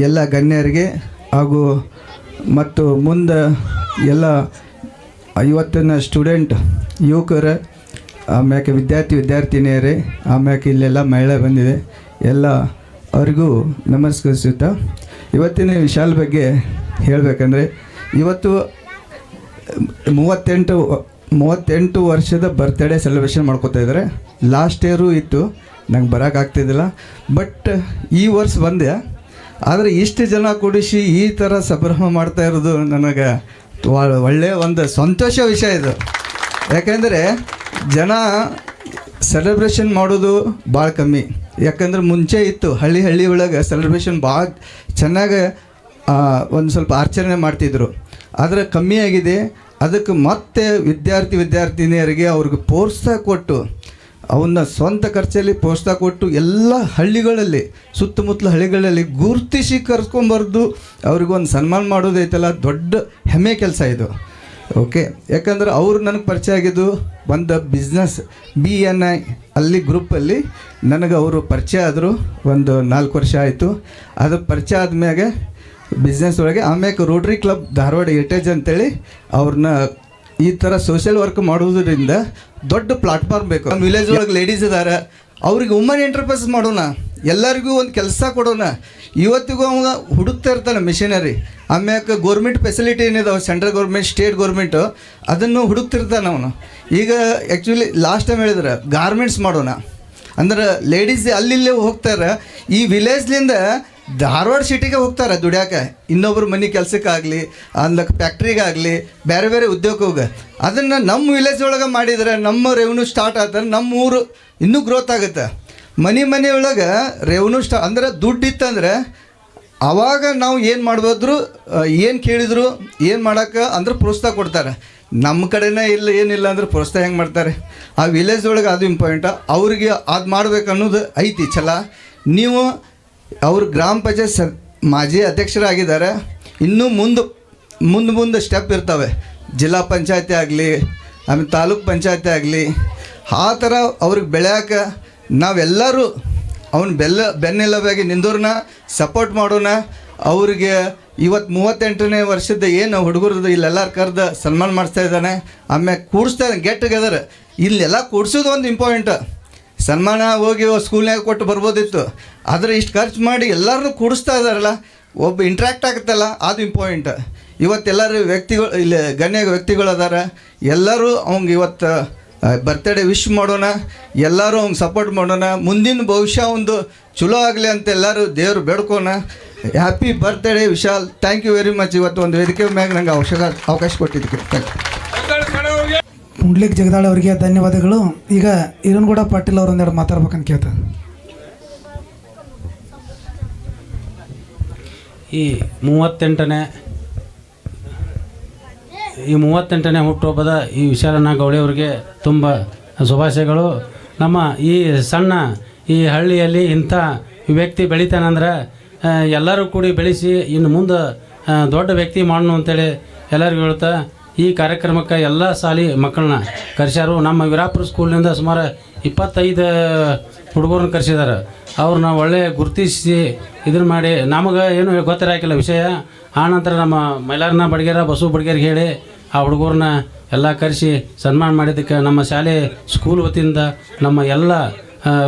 ಎಲ್ಲ ಗಣ್ಯರಿಗೆ ಹಾಗೂ ಮತ್ತು ಮುಂದೆ ಎಲ್ಲ ಇವತ್ತಿನ ಸ್ಟೂಡೆಂಟ್ ಯುವಕರ ಆಮ್ಯಾಕೆ ವಿದ್ಯಾರ್ಥಿನಿಯರೇ ಆಮ್ಯಾಕೆ ಇಲ್ಲೆಲ್ಲ ಮಹಿಳೆ ಬಂದಿದೆ ಎಲ್ಲ ಅವ್ರಿಗೂ ನಮಸ್ಕರಿಸುತ್ತಾ ಇವತ್ತಿನ ವಿಶಾಲ್ ಬಗ್ಗೆ ಹೇಳಬೇಕಂದ್ರೆ ಇವತ್ತು 38 ವರ್ಷದ ಬರ್ತ್ಡೇ ಸೆಲೆಬ್ರೇಷನ್ ಮಾಡ್ಕೋತಾ ಇದ್ದಾರೆ. ಲಾಸ್ಟ್ ಇಯರು ಇತ್ತು, ನಂಗೆ ಬರೋಕ್ಕಾಗ್ತಿದ್ದಿಲ್ಲ, ಬಟ್ ಈ ವರ್ಷ ಬಂದೆ. ಆದರೆ ಇಷ್ಟು ಜನ ಕೂಡಿಸಿ ಈ ಥರ ಸಂಭ್ರಮ ಮಾಡ್ತಾ ಇರೋದು ನನಗೆ ಒಳ್ಳೆಯ ಒಂದು ಸಂತೋಷ ವಿಷಯ ಇದು. ಯಾಕೆಂದರೆ ಜನ ಸೆಲೆಬ್ರೇಷನ್ ಮಾಡೋದು ಭಾಳ ಕಮ್ಮಿ. ಯಾಕಂದ್ರೆ ಮುಂಚೆ ಇತ್ತು ಹಳ್ಳಿ ಒಳಗೆ ಸೆಲೆಬ್ರೇಷನ್ ಭಾಳ ಚೆನ್ನಾಗಿ ಒಂದು ಸ್ವಲ್ಪ ಆಚರಣೆ ಮಾಡ್ತಿದ್ರು, ಆದರೆ ಕಮ್ಮಿಯಾಗಿದೆ. ಅದಕ್ಕೆ ಮತ್ತೆ ವಿದ್ಯಾರ್ಥಿನಿಯರಿಗೆ ಅವ್ರಿಗೆ ಪ್ರೋತ್ಸಾಹ ಕೊಟ್ಟು ಅವನ್ನ ಸ್ವಂತ ಖರ್ಚಲ್ಲಿ ಪ್ರೋತ್ಸಾಹ ಕೊಟ್ಟು ಎಲ್ಲ ಹಳ್ಳಿಗಳಲ್ಲಿ ಸುತ್ತಮುತ್ತಲ ಹಳ್ಳಿಗಳಲ್ಲಿ ಗುರುತಿಸಿ ಕರ್ಕೊಂಬರ್ದು ಅವ್ರಿಗೊಂದು ಸನ್ಮಾನ ಮಾಡೋದೈತಲ್ಲ, ದೊಡ್ಡ ಹೆಮ್ಮೆ ಕೆಲಸ ಇದು. ಓಕೆ, ಯಾಕಂದ್ರೆ ಅವ್ರು ನನಗೆ ಪರಿಚಯ ಆಗಿದ್ದು ಒಂದು ಬಿಸ್ನೆಸ್ BNI ಅಲ್ಲಿ ಗ್ರೂಪಲ್ಲಿ ನನಗೆ ಅವರು ಪರಿಚಯ ಆದರು. ಒಂದು 4 ವರ್ಷ ಆಯಿತು. ಅದು ಪರಿಚಯ ಆದಮ್ಯಾಗೆ ಬಿಸ್ನೆಸ್ ಒಳಗೆ ಆಮ್ಯಾಕೆ ರೋಟ್ರಿ ಕ್ಲಬ್ ಧಾರವಾಡ ಏಟೇಜ್ ಅಂತೇಳಿ ಅವ್ರನ್ನ ಈ ಥರ ಸೋಷಿಯಲ್ ವರ್ಕ್ ಮಾಡೋದ್ರಿಂದ ದೊಡ್ಡ ಪ್ಲಾಟ್ಫಾರ್ಮ್ ಬೇಕು. ನಮ್ಮ ವಿಲೇಜ್ ಒಳಗೆ ಲೇಡೀಸ್ ಇದ್ದಾರೆ, ಅವ್ರಿಗೆ ವುಮನ್ ಎಂಟರ್ಪ್ರೈಸ್ ಮಾಡೋಣ, ಎಲ್ಲರಿಗೂ ಒಂದು ಕೆಲಸ ಕೊಡೋಣ. ಇವತ್ತಿಗೂ ಅವಾಗ ಹುಡುಕ್ತಾ ಇರ್ತಾನೆ ಮಿಷನರಿ. ಆಮ್ಯಾಕೆ ಗೋರ್ಮೆಂಟ್ ಫೆಸಿಲಿಟಿ ಏನಿದಾವೆ, ಸೆಂಟ್ರಲ್ ಗೌರ್ಮೆಂಟ್, ಸ್ಟೇಟ್ ಗೌರ್ಮೆಂಟು, ಅದನ್ನು ಹುಡುಕ್ತಿರ್ತಾನೆ ಅವನು. ಈಗ ಆ್ಯಕ್ಚುಲಿ ಲಾಸ್ಟ್ ಟೈಮ್ ಹೇಳಿದ್ರೆ ಗಾರ್ಮೆಂಟ್ಸ್ ಮಾಡೋಣ ಅಂದ್ರೆ ಲೇಡೀಸ್ ಅಲ್ಲಿಲ್ಲೇ ಹೋಗ್ತಾರೆ. ಈ ವಿಲೇಜ್ಲಿಂದ ಧಾರವಾಡ ಸಿಟಿಗೆ ಹೋಗ್ತಾರೆ ದುಡ್ಯಾಕೆ, ಇನ್ನೊಬ್ರು ಮನೆ ಕೆಲಸಕ್ಕಾಗಲಿ, ಅಂದಕ್ಕೆ ಫ್ಯಾಕ್ಟ್ರಿಗಾಗಲಿ, ಬೇರೆ ಬೇರೆ ಉದ್ಯೋಗಕ್ಕೆ. ಅದನ್ನು ನಮ್ಮ ವಿಲೇಜ್ ಒಳಗೆ ಮಾಡಿದರೆ ನಮ್ಮ ರೆವೆನ್ಯೂ ಸ್ಟಾರ್ಟ್ ಆಗ್ತಾರೆ, ನಮ್ಮ ಊರು ಇನ್ನೂ ಗ್ರೋತ್ ಆಗುತ್ತೆ. ಮನೆ ಒಳಗೆ ರೆವೆನ್ಯೂ ಅಂದ್ರೆ ದುಡ್ಡು ಇತ್ತಂದರೆ ಆವಾಗ ನಾವು ಏನು ಮಾಡ್ಬೋದ್ರು, ಏನು ಕೇಳಿದ್ರು ಏನು ಮಾಡೋಕ್ಕೆ ಅಂದ್ರೆ ಪ್ರೋತ್ಸಾಹ ಕೊಡ್ತಾರೆ. ನಮ್ಮ ಕಡೆನೇ ಇಲ್ಲ, ಏನಿಲ್ಲ ಅಂದ್ರೆ ಪ್ರೋತ್ಸಾಹ ಹೆಂಗೆ ಮಾಡ್ತಾರೆ? ಆ ವಿಲೇಜ್ ಒಳಗೆ ಅದು ಇಂಪಾರ್ಟೆಂಟ್. ಅವ್ರಿಗೆ ಅದು ಮಾಡ್ಬೇಕು ಅನ್ನೋದು ಐತಿ ಛಲ. ನೀವು ಅವರು ಗ್ರಾಮ ಪಂಚಾಯತ್ ಮಾಜಿ ಅಧ್ಯಕ್ಷರಾಗಿದ್ದಾರೆ, ಇನ್ನೂ ಮುಂದೆ ಸ್ಟೆಪ್ ಇರ್ತವೆ. ಜಿಲ್ಲಾ ಪಂಚಾಯತಿ ಆಗಲಿ, ಆಮೇಲೆ ತಾಲೂಕು ಪಂಚಾಯತಿ ಆಗಲಿ, ಆ ಥರ ಅವ್ರಿಗೆ ಬೆಳೆಯೋಕೆ ನಾವೆಲ್ಲರೂ ಬೆನ್ನೆಲುಬಾಗಿ ನಿಂದೋರ್ನ ಸಪೋರ್ಟ್ ಮಾಡೋಣ. ಅವ್ರಿಗೆ ಇವತ್ತು 38ನೇ ವರ್ಷದ ಏನು ಹುಡುಗರದ್ದು ಇಲ್ಲೆಲ್ಲರೂ ಕರೆದು ಸನ್ಮಾನ ಮಾಡಿಸ್ತಾ ಇದ್ದಾನೆ. ಆಮೇಲೆ ಕೂಡಿಸ್ತಾ ಇದ್ದಾನೆ, ಗೆಟ್ ಟುಗೆದರ್. ಇಲ್ಲೆಲ್ಲ ಕೂಡಿಸೋದು ಒಂದು ಇಂಪಾರ್ಟೆಂಟ್. ಸನ್ಮಾನ ಹೋಗಿ ಸ್ಕೂಲ್ನಾಗ ಕೊಟ್ಟು ಬರ್ಬೋದಿತ್ತು, ಆದರೆ ಇಷ್ಟು ಖರ್ಚು ಮಾಡಿ ಎಲ್ಲರನ್ನೂ ಕೂಡಿಸ್ತಾ ಇದ್ದಾರಲ್ಲ, ಒಬ್ಬ ಇಂಟ್ರ್ಯಾಕ್ಟ್ ಆಗುತ್ತಲ್ಲ, ಅದು ಇಂಪಾರ್ಟೆಂಟ್. ಇವತ್ತೆಲ್ಲರೂ ವ್ಯಕ್ತಿಗಳು ಇಲ್ಲಿ ಗಣ್ಯ ವ್ಯಕ್ತಿಗಳು ಅದಾರ, ಎಲ್ಲರೂ ಅವ್ಗೆ ಇವತ್ತು ಬರ್ತ್ಡೇ ವಿಶ್ ಮಾಡೋಣ, ಎಲ್ಲರೂ ಅವ್ಗೆ ಸಪೋರ್ಟ್ ಮಾಡೋಣ. ಮುಂದಿನ ಭವಿಷ್ಯ ಒಂದು ಚಲೋ ಆಗಲಿ ಅಂತ ಎಲ್ಲರೂ ದೇವರು ಬೇಡ್ಕೋಣ. Happy birthday Vishal. Thank you very much. ಇವತ್ತು ಒಂದು ವೇದಿಕೆ ಮ್ಯಾಗ ನಂಗೆ ಅವಕಾಶ ಕೊಟ್ಟಿದ್ದಕ್ಕೆ ಥ್ಯಾಂಕ್ ಯು. ಪುಂಡ್ಲಿಕ್ ಜಗದಾಳಿ ಅವರಿಗೆ ಧನ್ಯವಾದಗಳು. ಈಗ ಈರನಗೌಡ ಪಾಟೀಲ್ ಅವರು ಒಂದೆರಡು ಮಾತಾಡ್ಬೇಕಂತ ಕೇಳ್ತಾರೆ. ಈ 38ನೇ ಹುಟ್ಟುಹಬ್ಬದ ಈ ವಿಶಾಲಣ್ಣ ಗೌಳಿ ಅವರಿಗೆ ತುಂಬ ಶುಭಾಶಯಗಳು. ನಮ್ಮ ಈ ಸಣ್ಣ ಈ ಹಳ್ಳಿಯಲ್ಲಿ ಇಂಥ ವ್ಯಕ್ತಿ ಬೆಳಿತಾನಂದ್ರೆ ಎಲ್ಲರೂ ಕೂಡಿ ಬೆಳೆಸಿ ಇನ್ನು ಮುಂದೆ ದೊಡ್ಡ ವ್ಯಕ್ತಿ ಮಾಡೋಣ ಅಂತೇಳಿ ಎಲ್ಲರಿಗೂ ಹೇಳ್ತಾ ಈ ಕಾರ್ಯಕ್ರಮಕ್ಕೆ ಎಲ್ಲ ಶಾಲೆ ಮಕ್ಕಳನ್ನ ಕರೆಸ್ಯಾರು. ನಮ್ಮ ವೀರಾಪುರ ಸ್ಕೂಲ್ನಿಂದ ಸುಮಾರು 25 ಹುಡುಗರನ್ನ ಕರೆಸಿದ್ದಾರೆ. ಅವ್ರನ್ನ ಒಳ್ಳೆ ಗುರುತಿಸಿ ಇದನ್ನು ಮಾಡಿ ನಮಗೆ ಏನು ಗೊತ್ತಿರಾಕಿಲ್ಲ ವಿಷಯ. ಆನಂತರ ನಮ್ಮ ಮೈಲಾರನ ಬಡಗೇರ ಬಸವ ಬಡಗೇರಿಗೆ ಹೇಳಿ ಆ ಹುಡುಗರನ್ನ ಎಲ್ಲ ಕರೆಸಿ ಸನ್ಮಾನ ಮಾಡಿದ್ದಕ್ಕೆ ನಮ್ಮ ಶಾಲೆ ಸ್ಕೂಲ್ ವತಿಯಿಂದ ನಮ್ಮ ಎಲ್ಲ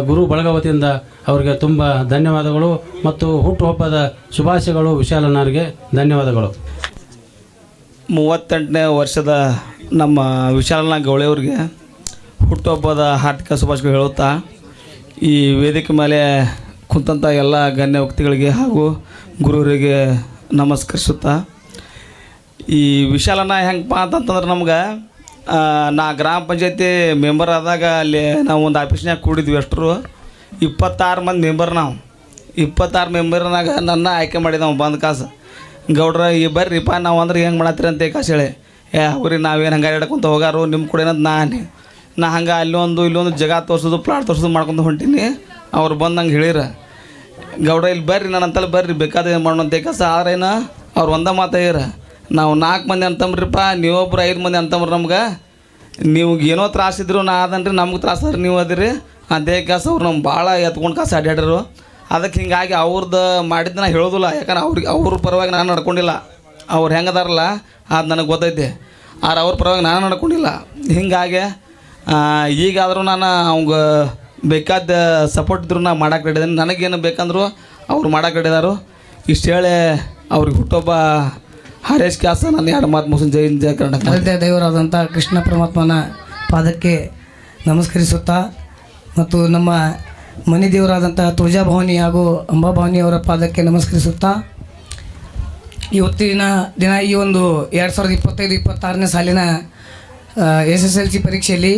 ಗುರು ಬಳಗ ವತಿಯಿಂದ ಅವರಿಗೆ ತುಂಬ ಧನ್ಯವಾದಗಳು ಮತ್ತು ಹುಟ್ಟುಹಬ್ಬದ ಶುಭಾಶಯಗಳು. ವಿಶಾಲನವರಿಗೆ ಧನ್ಯವಾದಗಳು. 38ನೇ ವರ್ಷದ ನಮ್ಮ ವಿಶಾಲನ ಗೌಳೆಯವ್ರಿಗೆ ಹುಟ್ಟುಹಬ್ಬದ ಹಾರ್ದಿಕ ಶುಭಾಶಯಗಳು ಹೇಳುತ್ತಾ ಈ ವೇದಿಕೆ ಮೇಲೆ ಕುಂತಂಥ ಎಲ್ಲ ಗಣ್ಯ ವ್ಯಕ್ತಿಗಳಿಗೆ ಹಾಗೂ ಗುರುವರಿಗೆ ನಮಸ್ಕರಿಸುತ್ತಾ, ಈ ವಿಶಾಲನ ಹೆಂಗಪ್ಪ ಅಂತಂತಂದ್ರೆ ನಮ್ಗೆ ನಾ ಗ್ರಾಮ ಪಂಚಾಯತಿ ಮೆಂಬರ್ ಆದಾಗ ಅಲ್ಲಿ ನಾವು ಒಂದು ಆಫೀಸ್ನಾಗ ಕೂಡಿದ್ವಿ. ಅಷ್ಟರು 26 ಮಂದಿ ಮೆಂಬರ್. ನಾವು 26 ಮೆಂಬರ್ನಾಗ ನನ್ನ ಆಯ್ಕೆ ಮಾಡಿದವು ಬಂದು ಕಾಸು ಗೌಡ್ರ ಈ ಬರ್ರಿಪ್ಪ ನಾವು ಅಂದ್ರೆ ಹೆಂಗೆ ಮಾಡತ್ತೀರಿ ಅಂತ ಕಾಸು ಹೇಳಿ ಅವ್ರಿ ನಾವೇನು ಹಂಗೆ ಹಿಡ್ಕೊಂತ ಹೋಗಾರು ನಿಮ್ಮ ಕೂಡ ಏನದು ನಾ ಹಂಗೆ ಇಲ್ಲೊಂದು ಜಾಗ ತೋರಿಸೋದು ಪ್ಲಾಟ್ ತೋರಿಸೋದು ಮಾಡ್ಕೊಂಡು ಹೊಂಟೀನಿ. ಅವ್ರು ಬಂದು ನಂಗೆ ಹೇಳಿರ ಗೌಡ್ರ ಇಲ್ಲಿ ಬರ್ರಿ ನಾನು ಅಂತಲ್ಲಿ ಬರ್ರಿ ಬೇಕಾದ ಏನು ಮಾಡೋಣ ಅಂತ ಕಾಸು. ಆದ್ರೇನು ಅವ್ರು ಒಂದೇ ಮಾತು ಹೇಳ್ಯಾರ, ನಾವು 4 ಮಂದಿ ಅಂತಂಬ್ರಿಪ್ಪ, ನೀವೊಬ್ರು 5 ಮಂದಿ ಅಂತಂಬ್ರಿ. ನಮ್ಗೆ ನೀವು ಏನೋ ತ್ರಾಸಿದ್ರು ನಾ ಅದನ್ರಿ, ನಮ್ಗೆ ತ್ರಾಸದ್ರಿ ನೀವು ಅದಿರಿ ಅದೇ ಕಾಸು. ಅವ್ರು ನಮ್ಗೆ ಭಾಳ ಎತ್ಕೊಂಡು ಕಾಸು ಅಡ್ಯಾಡ್ರು. ಅದಕ್ಕೆ ಹಿಂಗಾಗಿ ಅವ್ರದ್ದು ಮಾಡಿದ್ದು ನಾ ಹೇಳೋದಿಲ್ಲ, ಯಾಕಂದ್ರೆ ಅವ್ರ ಪರವಾಗಿ ನಾನು ನಡ್ಕೊಂಡಿಲ್ಲ. ಅವ್ರು ಹೆಂಗದಾರಲ್ಲ ಅದು ನನಗೆ ಗೊತ್ತೈತೆ, ಆದ್ರೆ ಅವ್ರ ಪರವಾಗಿ ನಾನು ನಡ್ಕೊಂಡಿಲ್ಲ. ಹಿಂಗಾಗಿ ಈಗಾದರೂ ನಾನು ಅವಂಗೆ ಬೇಕಾದ ಸಪೋರ್ಟ್ ಇದ್ರು ನಾ ಮಾಡಕ್ಕೆ ರೆಡಿದ್ದೀನಿ. ನನಗೇನು ಬೇಕಂದ್ರು ಅವ್ರು ಮಾಡಕ್ಕೆ ರೆಡಿದಾರು. ಇಷ್ಟು ಹೇಳಿ ಅವ್ರಿಗೆ ಹುಟ್ಟೊಬ್ಬ ಹರೇಶ್ ಕ್ಯಾಸ ನಾನು 2 ಮಾತು ಮುಗಿಸ್ ಜೈ ಹಿಂದ್ ಜೈ ಕರ್ನಾಟಕ. ಆರಾಧ್ಯ ದೇವರಾದಂಥ ಕೃಷ್ಣ ಪರಮಾತ್ಮನ ಪಾದಕ್ಕೆ ನಮಸ್ಕರಿಸುತ್ತಾ ಮತ್ತು ನಮ್ಮ ಮನೆ ದೇವರಾದಂಥ ತುಳಜಾಭವಾನಿ ಹಾಗೂ ಅಂಬಾಭವಾನಿಯವರ ಪಾದಕ್ಕೆ ನಮಸ್ಕರಿಸುತ್ತಾ, ಇವತ್ತಿನ ದಿನ ಈ ಒಂದು 2025-26ನೇ ಸಾಲಿನ SSLC ಪರೀಕ್ಷೆಯಲ್ಲಿ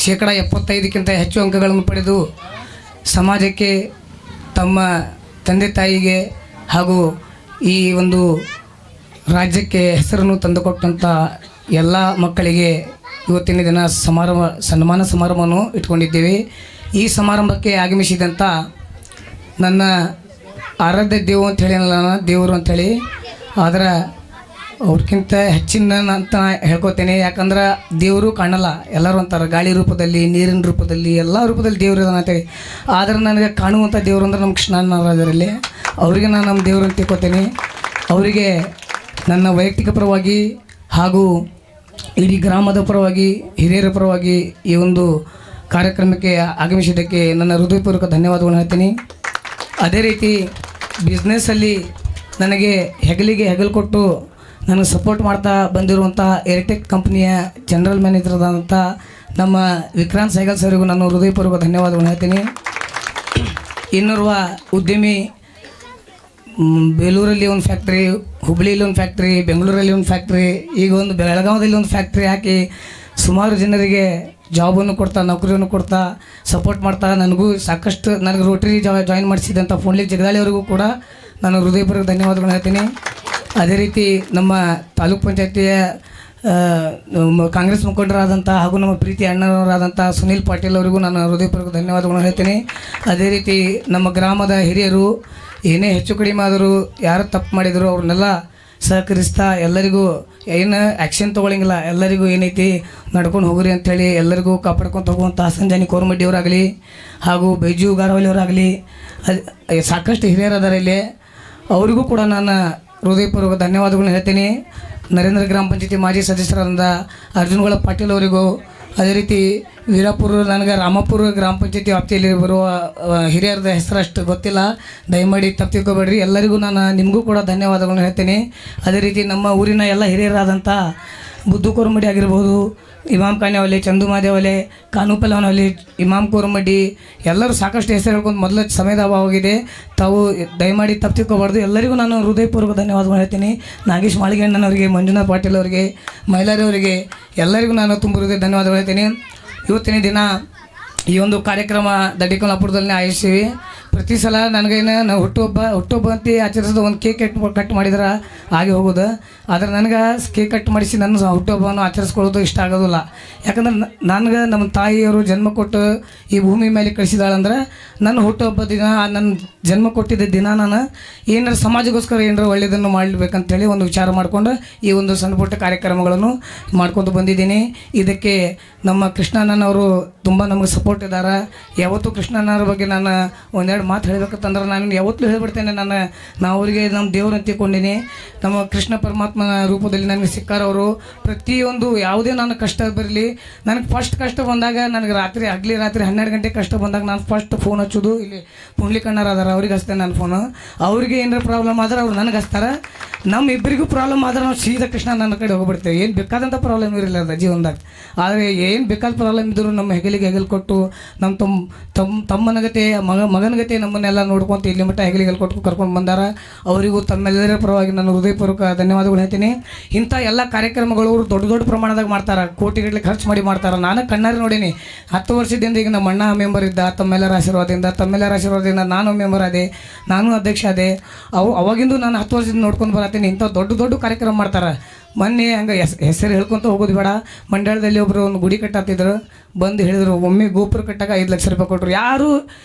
75% ಹೆಚ್ಚು ಅಂಕಗಳನ್ನು ಪಡೆದು ಸಮಾಜಕ್ಕೆ ತಮ್ಮ ತಂದೆ ತಾಯಿಗೆ ಹಾಗೂ ಈ ಒಂದು ರಾಜ್ಯಕ್ಕೆ ಹೆಸರನ್ನು ತಂದುಕೊಟ್ಟಂಥ ಎಲ್ಲ ಮಕ್ಕಳಿಗೆ ಇವತ್ತಿನ ದಿನ ಸನ್ಮಾನ ಸಮಾರಂಭವನ್ನು ಇಟ್ಕೊಂಡಿದ್ದೇವೆ. ಈ ಸಮಾರಂಭಕ್ಕೆ ಆಗಮಿಸಿದಂಥ ನನ್ನ ಆರಾಧ್ಯ ದೇವು ಅಂಥೇಳಿ ನಾನು ದೇವರು ಅಂಥೇಳಿ, ಆದರೆ ಅವ್ರಿಗಿಂತ ಹೆಚ್ಚಿನ ಅಂತ ಹೇಳ್ಕೊತೇನೆ. ಯಾಕಂದ್ರೆ ದೇವರು ಕಾಣಲ್ಲ, ಎಲ್ಲರೂ ಅಂತಾರೆ ಗಾಳಿ ರೂಪದಲ್ಲಿ, ನೀರಿನ ರೂಪದಲ್ಲಿ, ಎಲ್ಲ ರೂಪದಲ್ಲಿ ದೇವರು ಇದಾನೆ ಅಂತೇಳಿ. ಆದರೆ ನನಗೆ ಕಾಣುವಂಥ ದೇವರು ಅಂದ್ರೆ ನಮ್ಮ ಕೃಷ್ಣನಾರಾಯಣರಲ್ಲಿ, ಅವರಿಗೆ ನಾನು ನಮ್ಮ ದೇವರು ಅಂತ ತಿಳ್ಕೊತೇನೆ. ಅವರಿಗೆ ನನ್ನ ವೈಯಕ್ತಿಕ ಪರವಾಗಿ ಹಾಗೂ ಇಡೀ ಗ್ರಾಮದ ಪರವಾಗಿ ಹಿರಿಯರ ಪರವಾಗಿ ಈ ಒಂದು ಕಾರ್ಯಕ್ರಮಕ್ಕೆ ಆಗಮಿಸಿದ್ದಕ್ಕೆ ನನ್ನ ಹೃದಯಪೂರ್ವಕ ಧನ್ಯವಾದಗಳನ್ನು ಹೇಳ್ತೀನಿ. ಅದೇ ರೀತಿ ಬಿಸ್ನೆಸ್ಸಲ್ಲಿ ನನಗೆ ಹೆಗಲಿಗೆ ಹೆಗಲು ಕೊಟ್ಟು ನನಗೆ ಸಪೋರ್ಟ್ ಮಾಡ್ತಾ ಬಂದಿರುವಂಥ ಏರ್ಟೆಕ್ ಕಂಪ್ನಿಯ ಜನರಲ್ ಮ್ಯಾನೇಜರ್ ಆದಂಥ ನಮ್ಮ ವಿಕ್ರಾಂತ್ ಸೈಗಲ್ ಸರಿಗೂ ನಾನು ಹೃದಯಪೂರ್ವಕ ಧನ್ಯವಾದಗಳನ್ನು ಹೇಳ್ತೀನಿ. ಇನ್ನೋರ್ವ ಉದ್ಯಮಿ, ಬೇಲೂರಲ್ಲಿ ಒಂದು ಫ್ಯಾಕ್ಟ್ರಿ, ಹುಬ್ಬಳ್ಳಿಯಲ್ಲಿ ಒಂದು ಫ್ಯಾಕ್ಟ್ರಿ, ಬೆಂಗಳೂರಲ್ಲಿ ಒಂದು ಫ್ಯಾಕ್ಟ್ರಿ, ಈಗ ಒಂದು ಬೆಳಗಾವದಲ್ಲಿ ಒಂದು ಫ್ಯಾಕ್ಟ್ರಿ ಹಾಕಿ ಸುಮಾರು ಜನರಿಗೆ ಜಾಬನ್ನು ಕೊಡ್ತಾ, ನೌಕರಿಯನ್ನು ಕೊಡ್ತಾ, ಸಪೋರ್ಟ್ ಮಾಡ್ತಾ, ನನಗೂ ಸಾಕಷ್ಟು ನನಗೆ ರೋಟರಿ ಜಾಯಿನ್ ಮಾಡಿಸಿದಂಥ ಫೋನ್ಲಿ ಜಗದಾಳಿ ಅವರಿಗೂ ಕೂಡ ನಾನು ಹೃದಯಪೂರ್ವಕ ಧನ್ಯವಾದಗಳನ್ನು ಹೇಳ್ತೀನಿ. ಅದೇ ರೀತಿ ನಮ್ಮ ತಾಲೂಕ್ ಪಂಚಾಯತಿಯ ಕಾಂಗ್ರೆಸ್ ಮುಖಂಡರಾದಂಥ ಹಾಗೂ ನಮ್ಮ ಪ್ರೀತಿ ಅಣ್ಣವರಾದಂಥ ಸುನೀಲ್ ಪಾಟೀಲ್ ಅವರಿಗೂ ನಾನು ಹೃದಯಪೂರ್ವಕ ಧನ್ಯವಾದಗಳನ್ನು ಹೇಳ್ತೀನಿ. ಅದೇ ರೀತಿ ನಮ್ಮ ಗ್ರಾಮದ ಹಿರಿಯರು ಏನೇ ಹೆಚ್ಚು ಕಡಿಮೆ ಆದರೂ ಯಾರು ತಪ್ಪು ಮಾಡಿದರು ಅವ್ರನ್ನೆಲ್ಲ ಸಹಕರಿಸ್ತಾ ಎಲ್ಲರಿಗೂ ಏನು ಆ್ಯಕ್ಷನ್ ತೊಗೊಳಂಗಿಲ್ಲ, ಎಲ್ಲರಿಗೂ ಏನೈತಿ ನಡ್ಕೊಂಡು ಹೋಗ್ರಿ ಅಂಥೇಳಿ ಎಲ್ಲರಿಗೂ ಕಾಪಾಡ್ಕೊತ ಹೋಗುವಂಥ ಸಂಜಾನಿ ಕೋರಮಡ್ಡಿಯವರಾಗಲಿ ಹಾಗೂ ಬೈಜು ಗಾರವಲ್ಲಿಯವರಾಗಲಿ ಸಾಕಷ್ಟು ಹಿರಿಯರು ಅದಾರ ಇಲ್ಲಿ, ಅವರಿಗೂ ಕೂಡ ನಾನು ಹೃದಯಪೂರ್ವಕ ಧನ್ಯವಾದಗಳನ್ನ ಹೇಳ್ತೀನಿ. ನರೇಂದ್ರ ಗ್ರಾಮ ಪಂಚಾಯತಿ ಮಾಜಿ ಸದಸ್ಯರಾದ ಅರ್ಜುನ್ಗಳ ಪಾಟೀಲ್ ಅವರಿಗೂ, ಅದೇ ರೀತಿ ವೀರಾಪುರ, ನನಗೆ ರಾಮಪುರ ಗ್ರಾಮ ಪಂಚಾಯತಿ ವ್ಯಾಪ್ತಿಯಲ್ಲಿ ಬರುವ ಹಿರಿಯರದ ಹೆಸರಷ್ಟು ಗೊತ್ತಿಲ್ಲ, ದಯಮಾಡಿ ತಪ್ಪು ತಿಳ್ಕೊಬೇಡ್ರಿ. ಎಲ್ಲರಿಗೂ ನಾನು ನಿಮಗೂ ಕೂಡ ಧನ್ಯವಾದಗಳನ್ನು ಹೇಳ್ತೀನಿ. ಅದೇ ರೀತಿ ನಮ್ಮ ಊರಿನ ಎಲ್ಲ ಹಿರಿಯರಾದಂಥ ಬುದ್ದು ಕೋರಮಡ್ಡಿ ಆಗಿರ್ಬೋದು, ಇಮಾಮ್ ಖಾನ್ಯವಲೆ, ಚಂದು ಮಾದೇವಲೆ, ಕಾನೂಪಲ್ಲವನವಲೆ, ಇಮಾಮ್ ಕೋರಮಡ್ಡಿ, ಎಲ್ಲರೂ ಸಾಕಷ್ಟು ಹೆಸರು ಹೇಳ್ಕೊಂಡು ಮೊದಲ ಸಮಯದ ಅಭಾವವಾಗಿದೆ. ತಾವು ದಯಮಾಡಿ ತಪ್ಪು ತಿಳ್ಕೊಬಾರ್ದು. ಎಲ್ಲರಿಗೂ ನಾನು ಹೃದಯಪೂರ್ವಕ ಧನ್ಯವಾದಗಳು ಹೇಳ್ತೀನಿ. ನಾಗೇಶ್ ಮಾಳಿಗೆಣ್ಣನವರಿಗೆ, ಮಂಜುನಾಥ್ ಪಾಟೀಲ್ ಅವರಿಗೆ, ಮೈಲಾರಿ ಅವರಿಗೆ ಎಲ್ಲರಿಗೂ ನಾನು ತುಂಬ ಹೃದಯ ಧನ್ಯವಾದಗಳು ಹೇಳ್ತೀನಿ. ಇವತ್ತಿನ ದಿನ ಈ ಒಂದು ಕಾರ್ಯಕ್ರಮ ದಡ್ಡಿಕೊಲ್ಲಾಪುರದಲ್ಲಿ ಆಯೋಜಿಸಿವಿ. ಪ್ರತಿ ಸಲ ನನಗೇನು ನಾವು ಹುಟ್ಟುಹಬ್ಬ ಅಂತ ಆಚರಿಸೋದು ಒಂದು ಕೇಕ್ ಕಟ್ ಮಾಡಿದ್ರೆ ಹಾಗೆ ಹೋಗೋದು. ಆದರೆ ನನಗೆ ಕೇಕ್ ಕಟ್ ಮಾಡಿಸಿ ನನ್ನ ಹುಟ್ಟುಹಬ್ಬವನ್ನು ಆಚರಿಸ್ಕೊಳ್ಳೋದು ಇಷ್ಟ ಆಗೋದಿಲ್ಲ. ಯಾಕಂದ್ರೆ ನನಗೆ ನಮ್ಮ ತಾಯಿಯವರು ಜನ್ಮ ಕೊಟ್ಟು ಈ ಭೂಮಿ ಮೇಲೆ ಕಳಿಸಿದಾಳಂದ್ರೆ ನನ್ನ ಹುಟ್ಟುಹಬ್ಬ ದಿನ ನನ್ನ ಜನ್ಮ ಕೊಟ್ಟಿದ್ದ ದಿನ ನಾನು ಏನಾರು ಸಮಾಜಕ್ಕೋಸ್ಕರ ಏನಾರು ಒಳ್ಳೆಯದನ್ನು ಮಾಡಬೇಕಂತೇಳಿ ಒಂದು ವಿಚಾರ ಮಾಡಿಕೊಂಡು ಈ ಒಂದು ಸಣ್ಣ ಪುಟ್ಟ ಕಾರ್ಯಕ್ರಮಗಳನ್ನು ಮಾಡ್ಕೊತ ಬಂದಿದ್ದೀನಿ. ಇದಕ್ಕೆ ನಮ್ಮ ಕೃಷ್ಣಣ್ಣನವರು ತುಂಬ ನಮಗೆ ಸಪೋರ್ಟ್ ಇದ್ದಾರೆ. ಯಾವತ್ತೂ ಕೃಷ್ಣಣ್ಣವ್ರ ಬಗ್ಗೆ ನಾನು ಒಂದೆರಡು ಮಾತು ಹೇಳಬೇಕಂತಂದ್ರೆ ನಾನು ಯಾವತ್ತೂ ಹೇಳ್ಬಿಡ್ತೇನೆ. ನಾವು ಅವರಿಗೆ ನಮ್ಮ ದೇವ್ರನ್ನ ತಿಳ್ಕೊಂಡಿನಿ. ನಮ್ಮ ಕೃಷ್ಣ ಪರಮಾತ್ಮನ ರೂಪದಲ್ಲಿ ನನಗೆ ಸಿಕ್ಕಾರವರು. ಪ್ರತಿಯೊಂದು ಯಾವುದೇ ನಾನು ಕಷ್ಟ ಬರಲಿ, ನನಗೆ ಫಸ್ಟ್ ಕಷ್ಟ ಬಂದಾಗ ನನಗೆ ರಾತ್ರಿ 12 ಗಂಟೆ ಕಷ್ಟ ಬಂದಾಗ ನಾನು ಫಸ್ಟ್ ಫೋನ್ ಹಚ್ಚೋದು ಇಲ್ಲಿ ಪುಂಡ್ಲಿಕಣ್ಣರ ಅದಾರ, ಅವ್ರಿಗೆ ಹಚ್ತೇನೆ ನಾನು ಫೋನು. ಅವ್ರಿಗೆ ಏನಾರ ಪ್ರಾಬ್ಲಮ್ ಆದ್ರೆ ಅವ್ರು ನನಗೆ ಹಚ್ತಾರೆ. ನಮ್ಮ ಇಬ್ಬರಿಗೂ ಪ್ರಾಬ್ಲಮ್ ಆದ್ರೆ ನಾವು ಸೀದಾ ಕೃಷ್ಣ ನನ್ನ ಕಡೆ ಹೋಗ್ಬಿಡ್ತೇವೆ. ಏನು ಬೇಕಾದಂಥ ಪ್ರಾಬ್ಲಮ್ ಇರಲಿಲ್ಲ ಅದ ಜೀವನದಾಗ. ಆದರೆ ಏನು ಬೇಕಾದ ಪ್ರಾಬ್ಲಮ್ ಇದ್ದರೂ ನಮ್ಮ ಹೆಗಲಿಗೆ ಹೆಗಲು ಕೊಟ್ಟು ನಮ್ಮ ತಮ್ಮನಗತೆ ಮಗನಗತೆ ನಮ್ಮನ್ನೆಲ್ಲ ನೋಡ್ಕೊಂತ ಇಲ್ಲಿ ಮಟ್ಟ ಹೆಗಲಿಗೆ ಕೊಟ್ಟು ಕರ್ಕೊಂಡು ಬಂದಾರ. ಅವರಿಗೂ ತಮ್ಮೆಲ್ಲರ ಪರವಾಗಿ ನಾನು ಹೃದಯಪೂರ್ವಕ ಧನ್ಯವಾದಗಳು ಹೇಳ್ತೀನಿ. ಇಂಥ ಎಲ್ಲ ಕಾರ್ಯಕ್ರಮಗಳು ದೊಡ್ಡ ದೊಡ್ಡ ಪ್ರಮಾಣದಾಗ ಮಾಡ್ತಾರೆ, ಕೋಟಿಗಟ್ಟಲೆ ಖರ್ಚು ಮಾಡಿ ಮಾಡ್ತಾರೆ. ನಾನು ಕಣ್ಣಾರೆ ನೋಡೀನಿ. 10 ವರ್ಷದಿಂದ ಈಗ ನಮ್ಮ ಅಣ್ಣ ಮೆಂಬರ್ ಇದ್ದ, ತಮ್ಮೆಲ್ಲರ ಆಶೀರ್ವಾದದಿಂದ ನಾನು ಮೆಂಬರ್ ಆದೆ, ನಾನು ಅಧ್ಯಕ್ಷ ಆದೆ. ಅವಾಗಿಂದು ನಾನು 10 ವರ್ಷದಿಂದ ನೋಡ್ಕೊಂಡು ಬರತ್ತೀನಿ. ಇಂಥ ದೊಡ್ಡ ದೊಡ್ಡ ಕಾರ್ಯಕ್ರಮ ಮಾಡ್ತಾರೆ. ಮೊನ್ನೆ ಹಂಗೆ ಹೆಸರು ಹೇಳ್ಕೊತ ಹೋಗೋದು ಬೇಡ, ಮಂಡ್ಯದಲ್ಲಿ ಒಬ್ಬರು ಒಂದು ಗುಡಿ ಕಟ್ಟಾತಿದ್ರು, ಬಂದು ಹೇಳಿದರು ಒಮ್ಮೆ ಗೋಪುರ ಕಟ್ಟಾಗ 5 ಲಕ್ಷ ರೂಪಾಯಿ ಕೊಟ್ಟರು. ಯಾರು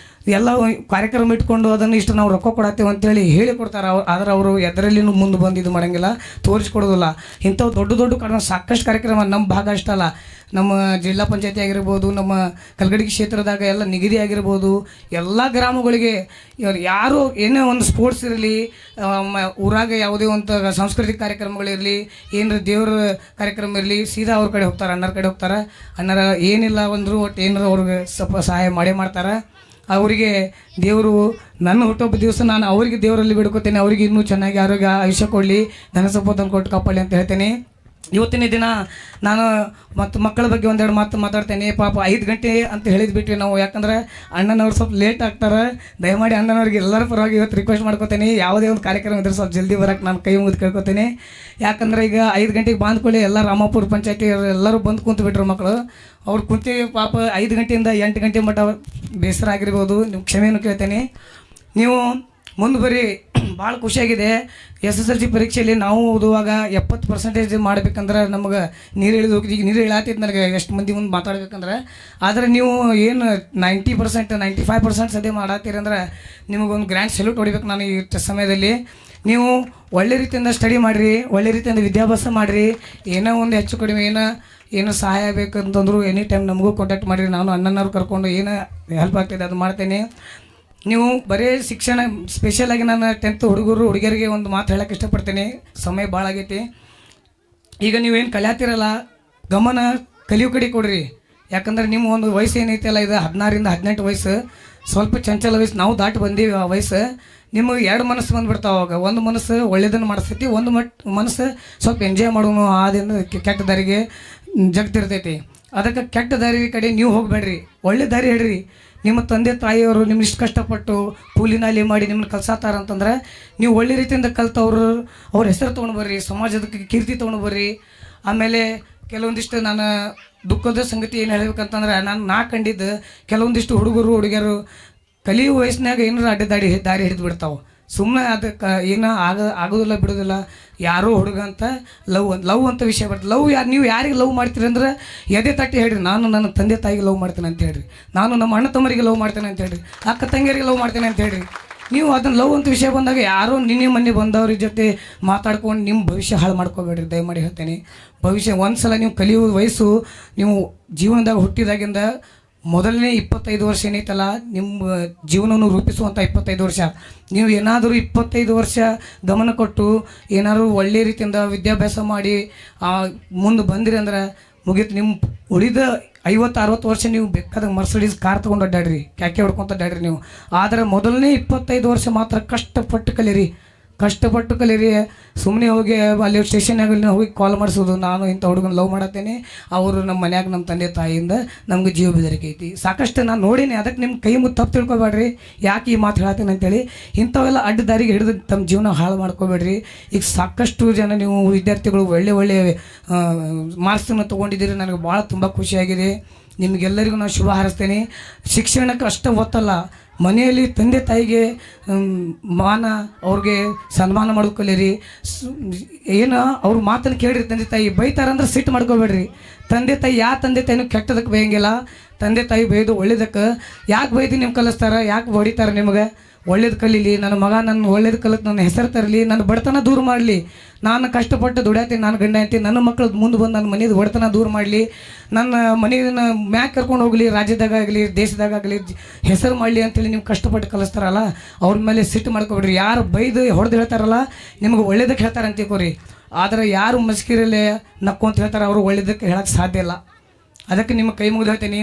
ಎಲ್ಲ ಕಾರ್ಯಕ್ರಮ ಇಟ್ಕೊಂಡು ಅದನ್ನು ಇಷ್ಟು ನಾವು ರೊಕ್ಕ ಕೊಡತ್ತೇವೆ ಅಂತೇಳಿ ಹೇಳಿ ಕೊಡ್ತಾರೆ. ಆದರೆ ಅವರು ಎದರಲ್ಲಿನೂ ಮುಂದೆ ಬಂದು ಇದು ಮಾಡೋಂಗಿಲ್ಲ, ತೋರಿಸ್ಕೊಡೋದಿಲ್ಲ. ಇಂಥವು ದೊಡ್ಡ ದೊಡ್ಡ ಸಾಕಷ್ಟು ಕಾರ್ಯಕ್ರಮ ನಮ್ಮ ಭಾಗ ಅಷ್ಟಲ್ಲ, ನಮ್ಮ ಜಿಲ್ಲಾ ಪಂಚಾಯತಿ ಆಗಿರ್ಬೋದು, ನಮ್ಮ ಕಲ್ಗಡಿ ಕ್ಷೇತ್ರದಾಗ ಎಲ್ಲ ನಿಗದಿ ಆಗಿರ್ಬೋದು, ಎಲ್ಲ ಗ್ರಾಮಗಳಿಗೆ ಇವರು ಯಾರು ಏನೇ ಒಂದು ಸ್ಪೋರ್ಟ್ಸ್ ಇರಲಿ, ಊರಾಗ ಯಾವುದೇ ಒಂದು ಸಾಂಸ್ಕೃತಿಕ ಕಾರ್ಯಕ್ರಮಗಳಿರಲಿ, ಏನಾರ ದೇವ್ರ ಕಾರ್ಯಕ್ರಮ ಇರಲಿ, ಸೀದಾ ಅವ್ರ ಕಡೆ ಹೋಗ್ತಾರೆ, ಅಣ್ಣರ ಕಡೆ ಹೋಗ್ತಾರೆ. ಅಣ್ಣರ ಏನಿಲ್ಲ ಅಂದರೂ ಒಟ್ಟು ಏನಾರ ಅವ್ರಿಗೆ ಸ್ವಲ್ಪ ಸಹಾಯ ಮಾಡೇ ಮಾಡ್ತಾರೆ. ಅವರಿಗೆ ದೇವರು ನನ್ನ ಹುಟ್ಟುಹಬ್ಬ ದಿವಸ ನಾನು ಅವರಿಗೆ ದೇವರಲ್ಲಿ ಬಿಡ್ಕೋತೇನೆ. ಅವರಿಗೆ ಇನ್ನೂ ಚೆನ್ನಾಗಿ ಆರೋಗ್ಯ ಆಯುಷ್ಯ ಕೊಡಲಿ, ಧನ ಸಂಪತ್ತನ್ನು ಕೊಟ್ಟು ಕಾಪಾಡಲಿ ಅಂತ ಹೇಳ್ತೇನೆ. ಇವತ್ತಿನ ದಿನ ನಾನು ಮತ್ತು ಮಕ್ಕಳ ಬಗ್ಗೆ ಒಂದೆರಡು ಮಾತು ಮಾತಾಡ್ತೇನೆ. ಪಾಪ 5 ಗಂಟೆ ಅಂತ ಹೇಳಿದ್ಬಿಟ್ವಿ ನಾವು, ಯಾಕಂದ್ರೆ ಅಣ್ಣನವ್ರು ಸ್ವಲ್ಪ ಲೇಟ್ ಆಗ್ತಾರೆ. ದಯಮಾಡಿ ಅಣ್ಣನವ್ರಿಗೆ ಎಲ್ಲರ ಪರವಾಗಿ ಇವತ್ತು ರಿಕ್ವೆಸ್ಟ್ ಮಾಡ್ಕೋತೇನೆ, ಯಾವುದೇ ಒಂದು ಕಾರ್ಯಕ್ರಮ ಇದ್ರೆ ಸ್ವಲ್ಪ ಜಲ್ದಿ ಬರೋಕ್ಕೆ ನಾನು ಕೈ ಮುಗಿದು ಕೇಳ್ಕೊತೇನೆ. ಯಾಕಂದ್ರೆ ಈಗ 5 ಗಂಟೆಗೆ ಬಂದ್ಕೊಳ್ಳಿ ಎಲ್ಲ ರಾಮಾಪುರ ಪಂಚಾಯತಿ ಎಲ್ಲರೂ ಬಂದು ಕುಂತು ಮಕ್ಕಳು. ಅವ್ರು ಕುಂತೀವಿ ಪಾಪ 5 ಗಂಟೆಯಿಂದ 8 ಗಂಟೆ ಮಟ್ಟ ಬೇಸರ ಆಗಿರ್ಬೋದು. ನಿಮ್ಮ ಕ್ಷಮೆಯನ್ನು ಕೇಳ್ತೇನೆ. ನೀವು ಮುಂದೆ ಬರೀ ಭಾಳ ಖುಷಿಯಾಗಿದೆ. SSLC ಪರೀಕ್ಷೆಯಲ್ಲಿ ನಾವು ಓದುವಾಗ 70% ಮಾಡಬೇಕಂದ್ರೆ ನಮಗೆ ನೀರು ಇಳಾತಿದ್ದು ನನಗೆ ಎಷ್ಟು ಮಂದಿ ಮುಂದೆ ಮಾತಾಡ್ಬೇಕಂದ್ರೆ. ಆದರೆ ನೀವು ಏನು 90% 95% ಸದ್ಯ ಮಾಡತ್ತೀರಿ ಅಂದ್ರೆ ನಿಮಗೊಂದು ಗ್ರ್ಯಾಂಡ್ ಸಲ್ಯೂಟ್ ಹೊಡಿಬೇಕು ನಾನು ಈ ಸಮಯದಲ್ಲಿ. ನೀವು ಒಳ್ಳೆ ರೀತಿಯಿಂದ ಸ್ಟಡಿ ಮಾಡಿರಿ, ಒಳ್ಳೆ ರೀತಿಯಿಂದ ವಿದ್ಯಾಭ್ಯಾಸ ಮಾಡಿರಿ. ಏನೋ ಒಂದು ಹೆಚ್ಚು ಕಡಿಮೆ ಏನೋ ಸಹಾಯ ಬೇಕಂತಂದ್ರು ಎನಿ ಟೈಮ್ ನಮಗೂ ಕಾಂಟ್ಯಾಕ್ಟ್ ಮಾಡಿರಿ. ನಾನು ಅಣ್ಣನವ್ರು ಕರ್ಕೊಂಡು ಏನೋ ಹೆಲ್ಪ್ ಆಗ್ತಿದೆ ಅದು ಮಾಡ್ತೇನೆ. ನೀವು ಬರೀ ಶಿಕ್ಷಣ ಸ್ಪೆಷಲಾಗಿ ನಾನು 10th ಹುಡುಗಿಯರಿಗೆ ಒಂದು ಮಾತು ಹೇಳೋಕ್ಕೆ ಇಷ್ಟಪಡ್ತೇನೆ. ಸಮಯ ಭಾಳ ಆಗೈತಿ. ಈಗ ನೀವೇನು ಕಲಿಯಾತಿರಲ್ಲ, ಗಮನ ಕಲಿಯೋ ಕಡೆ ಕೊಡ್ರಿ. ಯಾಕಂದ್ರೆ ನಿಮ್ಮ ಒಂದು ವಯಸ್ಸು ಏನೈತಲ್ಲ, ಇದು 16ರಿಂದ 18 ವಯಸ್ಸು, ಸ್ವಲ್ಪ ಚಂಚಲ ವಯಸ್ಸು. ನಾವು ದಾಟಿ ಬಂದೀವಿ ಆ ವಯಸ್ಸು. ನಿಮಗೆ 2 ಮನಸ್ಸು ಬಂದುಬಿಡ್ತಾವೆ ಅವಾಗ. ಒಂದು ಮನಸ್ಸು ಒಳ್ಳೆಯದನ್ನು ಮಾಡಿಸ್ತೈತಿ, ಒಂದು ಮನಸ್ಸು ಸ್ವಲ್ಪ ಎಂಜಾಯ್ ಮಾಡೋನು ಆದಿಂದ ಕೆಟ್ಟ ದಾರಿಗೆ ಜಗ್ತಿರ್ತೈತಿ. ಅದಕ್ಕೆ ಕೆಟ್ಟ ದಾರಿ ಕಡೆ ನೀವು ಹೋಗಬೇಡ್ರಿ, ಒಳ್ಳೆ ದಾರಿ ಹೇಳ್ರಿ. ನಿಮ್ಮ ತಂದೆ ತಾಯಿಯವರು ನಿಮ್ಗೆ ಇಷ್ಟು ಕಷ್ಟಪಟ್ಟು ಕೂಲಿನಾಲಿ ಮಾಡಿ ನಿಮ್ಮನ್ನು ಕಲ್ಸಾತಾರ ಅಂತಂದ್ರೆ ನೀವು ಒಳ್ಳೆ ರೀತಿಯಿಂದ ಕಲ್ತು ಅವ್ರ ಹೆಸರು ತೊಗೊಂಡು ಬರ್ರಿ, ಸಮಾಜದ ಕೀರ್ತಿ ತೊಗೊಂಡು ಬರ್ರಿ. ಆಮೇಲೆ ಕೆಲವೊಂದಿಷ್ಟು ನಾನು ದುಃಖದ ಸಂಗತಿ ಏನು ಹೇಳ್ಬೇಕಂತಂದ್ರೆ, ನಾ ಕಂಡಿದ್ದು ಕೆಲವೊಂದಿಷ್ಟು ಹುಡುಗಿಯರು ಕಲಿಯುವ ವಯಸ್ಸಿನಾಗ ಏನಾರು ದಾರಿ ಹಿಡಿದು ಬಿಡ್ತಾವೆ. ಸುಮ್ಮನೆ ಅದಕ್ಕೆ ಏನೋ ಆಗೋದಿಲ್ಲ ಬಿಡೋದಿಲ್ಲ. ಯಾರೋ ಹುಡುಗ ಅಂತ ಲವ್ ಅಂತ ವಿಷಯ ಬರ್ತದೆ. ನೀವು ಯಾರಿಗೆ ಲವ್ ಮಾಡ್ತೀರಿ ಅಂದ್ರೆ ಎದೆ ತಟ್ಟಿ ಹೇಳ್ರಿ, ನಾನು ನನ್ನ ತಂದೆ ತಾಯಿಗೆ ಲವ್ ಮಾಡ್ತೇನೆ ಅಂತ ಹೇಳ್ರಿ, ನಾನು ನಮ್ಮ ಅಣ್ಣ ತಮ್ಮರಿಗೆ ಲವ್ ಮಾಡ್ತೇನೆ ಅಂತ ಹೇಳ್ರಿ, ಅಕ್ಕ ತಂಗಿಯರಿಗೆ ಲವ್ ಮಾಡ್ತೇನೆ ಅಂತ ಹೇಳ್ರಿ. ನೀವು ಅದನ್ನು ಲವ್ ಅಂತ ವಿಷಯ ಬಂದಾಗ ಯಾರೋ ನಿನ್ನೆ ಮೊನ್ನೆ ಬಂದವ್ರ ಜೊತೆ ಮಾತಾಡ್ಕೊಂಡು ನಿಮ್ಮ ಭವಿಷ್ಯ ಹಾಳು ಮಾಡ್ಕೋಬೇಡ್ರಿ, ದಯಮಾಡಿ ಹೇಳ್ತೇನೆ. ಭವಿಷ್ಯ ಒಂದು ಸಲ ನೀವು ಕಲಿಯುವ ವಯಸ್ಸು, ನೀವು ಜೀವನದಾಗ ಹುಟ್ಟಿದಾಗಿಂದ ಮೊದಲನೇ 25 ವರ್ಷ ಏನೈತಲ್ಲ, ನಿಮ್ಮ ಜೀವನವನ್ನು ರೂಪಿಸುವಂಥ 25 ವರ್ಷ. ನೀವು ಏನಾದರೂ 25 ವರ್ಷ ಗಮನ ಕೊಟ್ಟು ಏನಾದರೂ ಒಳ್ಳೆ ರೀತಿಯಿಂದ ವಿದ್ಯಾಭ್ಯಾಸ ಮಾಡಿ ಮುಂದೆ ಬಂದಿರಿ ಅಂದ್ರೆ ಮುಗೀತು. ನಿಮ್ಮ ಉಳಿದ 50-60 ವರ್ಷ ನೀವು ಬೇಕಾದ ಮರ್ಸಿಡೀಸ್ ಕಾರ್ ತೊಗೊಂಡು ಅಡ್ಡಾಡ್ರಿ, ಕ್ಯಾಕೆ ಹೊಡ್ಕೊತ ಅಡ್ಡಾಡ್ರಿ ನೀವು. ಆದರೆ ಮೊದಲನೇ 25 ವರ್ಷ ಮಾತ್ರ ಕಷ್ಟಪಟ್ಟು ಕಲೀರಿ. ಸುಮ್ಮನೆ ಹೋಗಿ ಅಲ್ಲಿ ಸ್ಟೇಷನ್ನಾಗ ಹೋಗಿ ಕಾಲ್ ಮಾಡಿಸೋದು, ನಾನು ಇಂಥ ಹುಡುಗನ ಲವ್ ಮಾಡತ್ತೇನೆ, ಅವರು ನಮ್ಮ ಮನ್ಯಾಗ ನಮ್ಮ ತಂದೆ ತಾಯಿಯಿಂದ ನಮ್ಗೆ ಜೀವ ಬೆದರಿಕೆ ಐತಿ, ಸಾಕಷ್ಟು ನಾನು ನೋಡೀನಿ. ಅದಕ್ಕೆ ನಿಮ್ಮ ಕೈ ಮುದ್ದು ತಪ್ಪು ತಿಳ್ಕೊಬೇಡ್ರಿ, ಯಾಕೆ ಈ ಮಾತು ಹೇಳತ್ತೇನೆ ಅಂತೇಳಿ. ಇಂಥವೆಲ್ಲ ಅಡ್ಡ ದಾರಿಗೆ ಹಿಡಿದು ತಮ್ಮ ಜೀವನ ಹಾಳು ಮಾಡ್ಕೋಬೇಡ್ರಿ. ಈಗ ಸಾಕಷ್ಟು ಜನ ನೀವು ವಿದ್ಯಾರ್ಥಿಗಳು ಒಳ್ಳೆ ಮಾರ್ಕ್ಸನ್ನು ತೊಗೊಂಡಿದ್ದೀರಿ, ನನಗೆ ಭಾಳ ತುಂಬ ಖುಷಿಯಾಗಿದೆ. ನಿಮಗೆಲ್ಲರಿಗೂ ನಾನು ಶುಭ ಹಾರೈಸ್ತೇನೆ. ಶಿಕ್ಷಣಕ್ಕೆ ಅಷ್ಟು ಒತ್ತಲ್ಲ, ಮನೆಯಲ್ಲಿ ತಂದೆ ತಾಯಿಗೆ ಮಾನ ಅವ್ರಿಗೆ ಸನ್ಮಾನ ಮಾಡೋದು ಕಲೀರಿ. ಏನು ಅವ್ರ ಮಾತನ್ನು ಕೇಳಿರಿ. ತಂದೆ ತಾಯಿ ಬೈತಾರಂದ್ರೆ ಸಿಟ್ಟು ಮಾಡ್ಕೋಬೇಡ್ರಿ. ತಂದೆ ತಾಯಿ ತಂದೆ ತಾಯಿನೂ ಕೆಟ್ಟದಕ್ಕೆ ಬೈಯಂಗಿಲ್ಲ. ತಂದೆ ತಾಯಿ ಬೈದು ಒಳ್ಳೇದಕ್ಕೆ ಯಾಕೆ ಬೈದು ನಿಮ್ಗೆ ಕಲಿಸ್ತಾರೆ, ಯಾಕೆ ಹೊಡಿತಾರೆ ನಿಮಗೆ? ಒಳ್ಳೇದು ಕಲೀಲಿ. ನನ್ನ ಮಗ ನನ್ನ ಒಳ್ಳೇದು ಕಲಿತು ನನ್ನ ಹೆಸರು ತರಲಿ, ನನ್ನ ಬಡತನ ದೂರ ಮಾಡಲಿ. ನಾನು ಕಷ್ಟಪಟ್ಟು ದುಡಿಯತ್ತೀನಿ, ನಾನು ಗಂಡ ಐತಿ, ನನ್ನ ಮಕ್ಕಳು ಮುಂದೆ ಬಂದು ನನ್ನ ಮನೇದು ಬಡತನ ದೂರ ಮಾಡಲಿ, ನನ್ನ ಮನೆಯನ್ನ ಮ್ಯಾಕ್ ಕರ್ಕೊಂಡು ಹೋಗಲಿ, ರಾಜ್ಯದಾಗಲಿ ದೇಶದಾಗಲಿ ಹೆಸರು ಮಾಡಲಿ ಅಂತೇಳಿ ನೀವು ಕಷ್ಟಪಟ್ಟು ಕಲಿಸ್ತಾರಲ್ಲ, ಅವ್ರ ಮೇಲೆ ಸಿಟ್ಟು ಮಾಡ್ಕೊಬಿಡ್ರಿ. ಯಾರು ಬೈದು ಹೊಡೆದು ಹೇಳ್ತಾರಲ್ಲ ನಿಮ್ಗೆ ಒಳ್ಳೇದಕ್ಕೆ ಹೇಳ್ತಾರೆ ಅಂತ ತಿಳ್ಕೊರಿ. ಆದರೆ ಯಾರು ಮಸ್ಕಿರಲ್ಲೇ ನಕ್ಕೊಂತ ಹೇಳ್ತಾರೆ ಅವರು ಒಳ್ಳೇದಕ್ಕೆ ಹೇಳಕ್ಕೆ ಸಾಧ್ಯ ಇಲ್ಲ. ಅದಕ್ಕೆ ನಿಮ್ಮ ಕೈ ಮುಗಿದು ಹೇಳ್ತೀನಿ,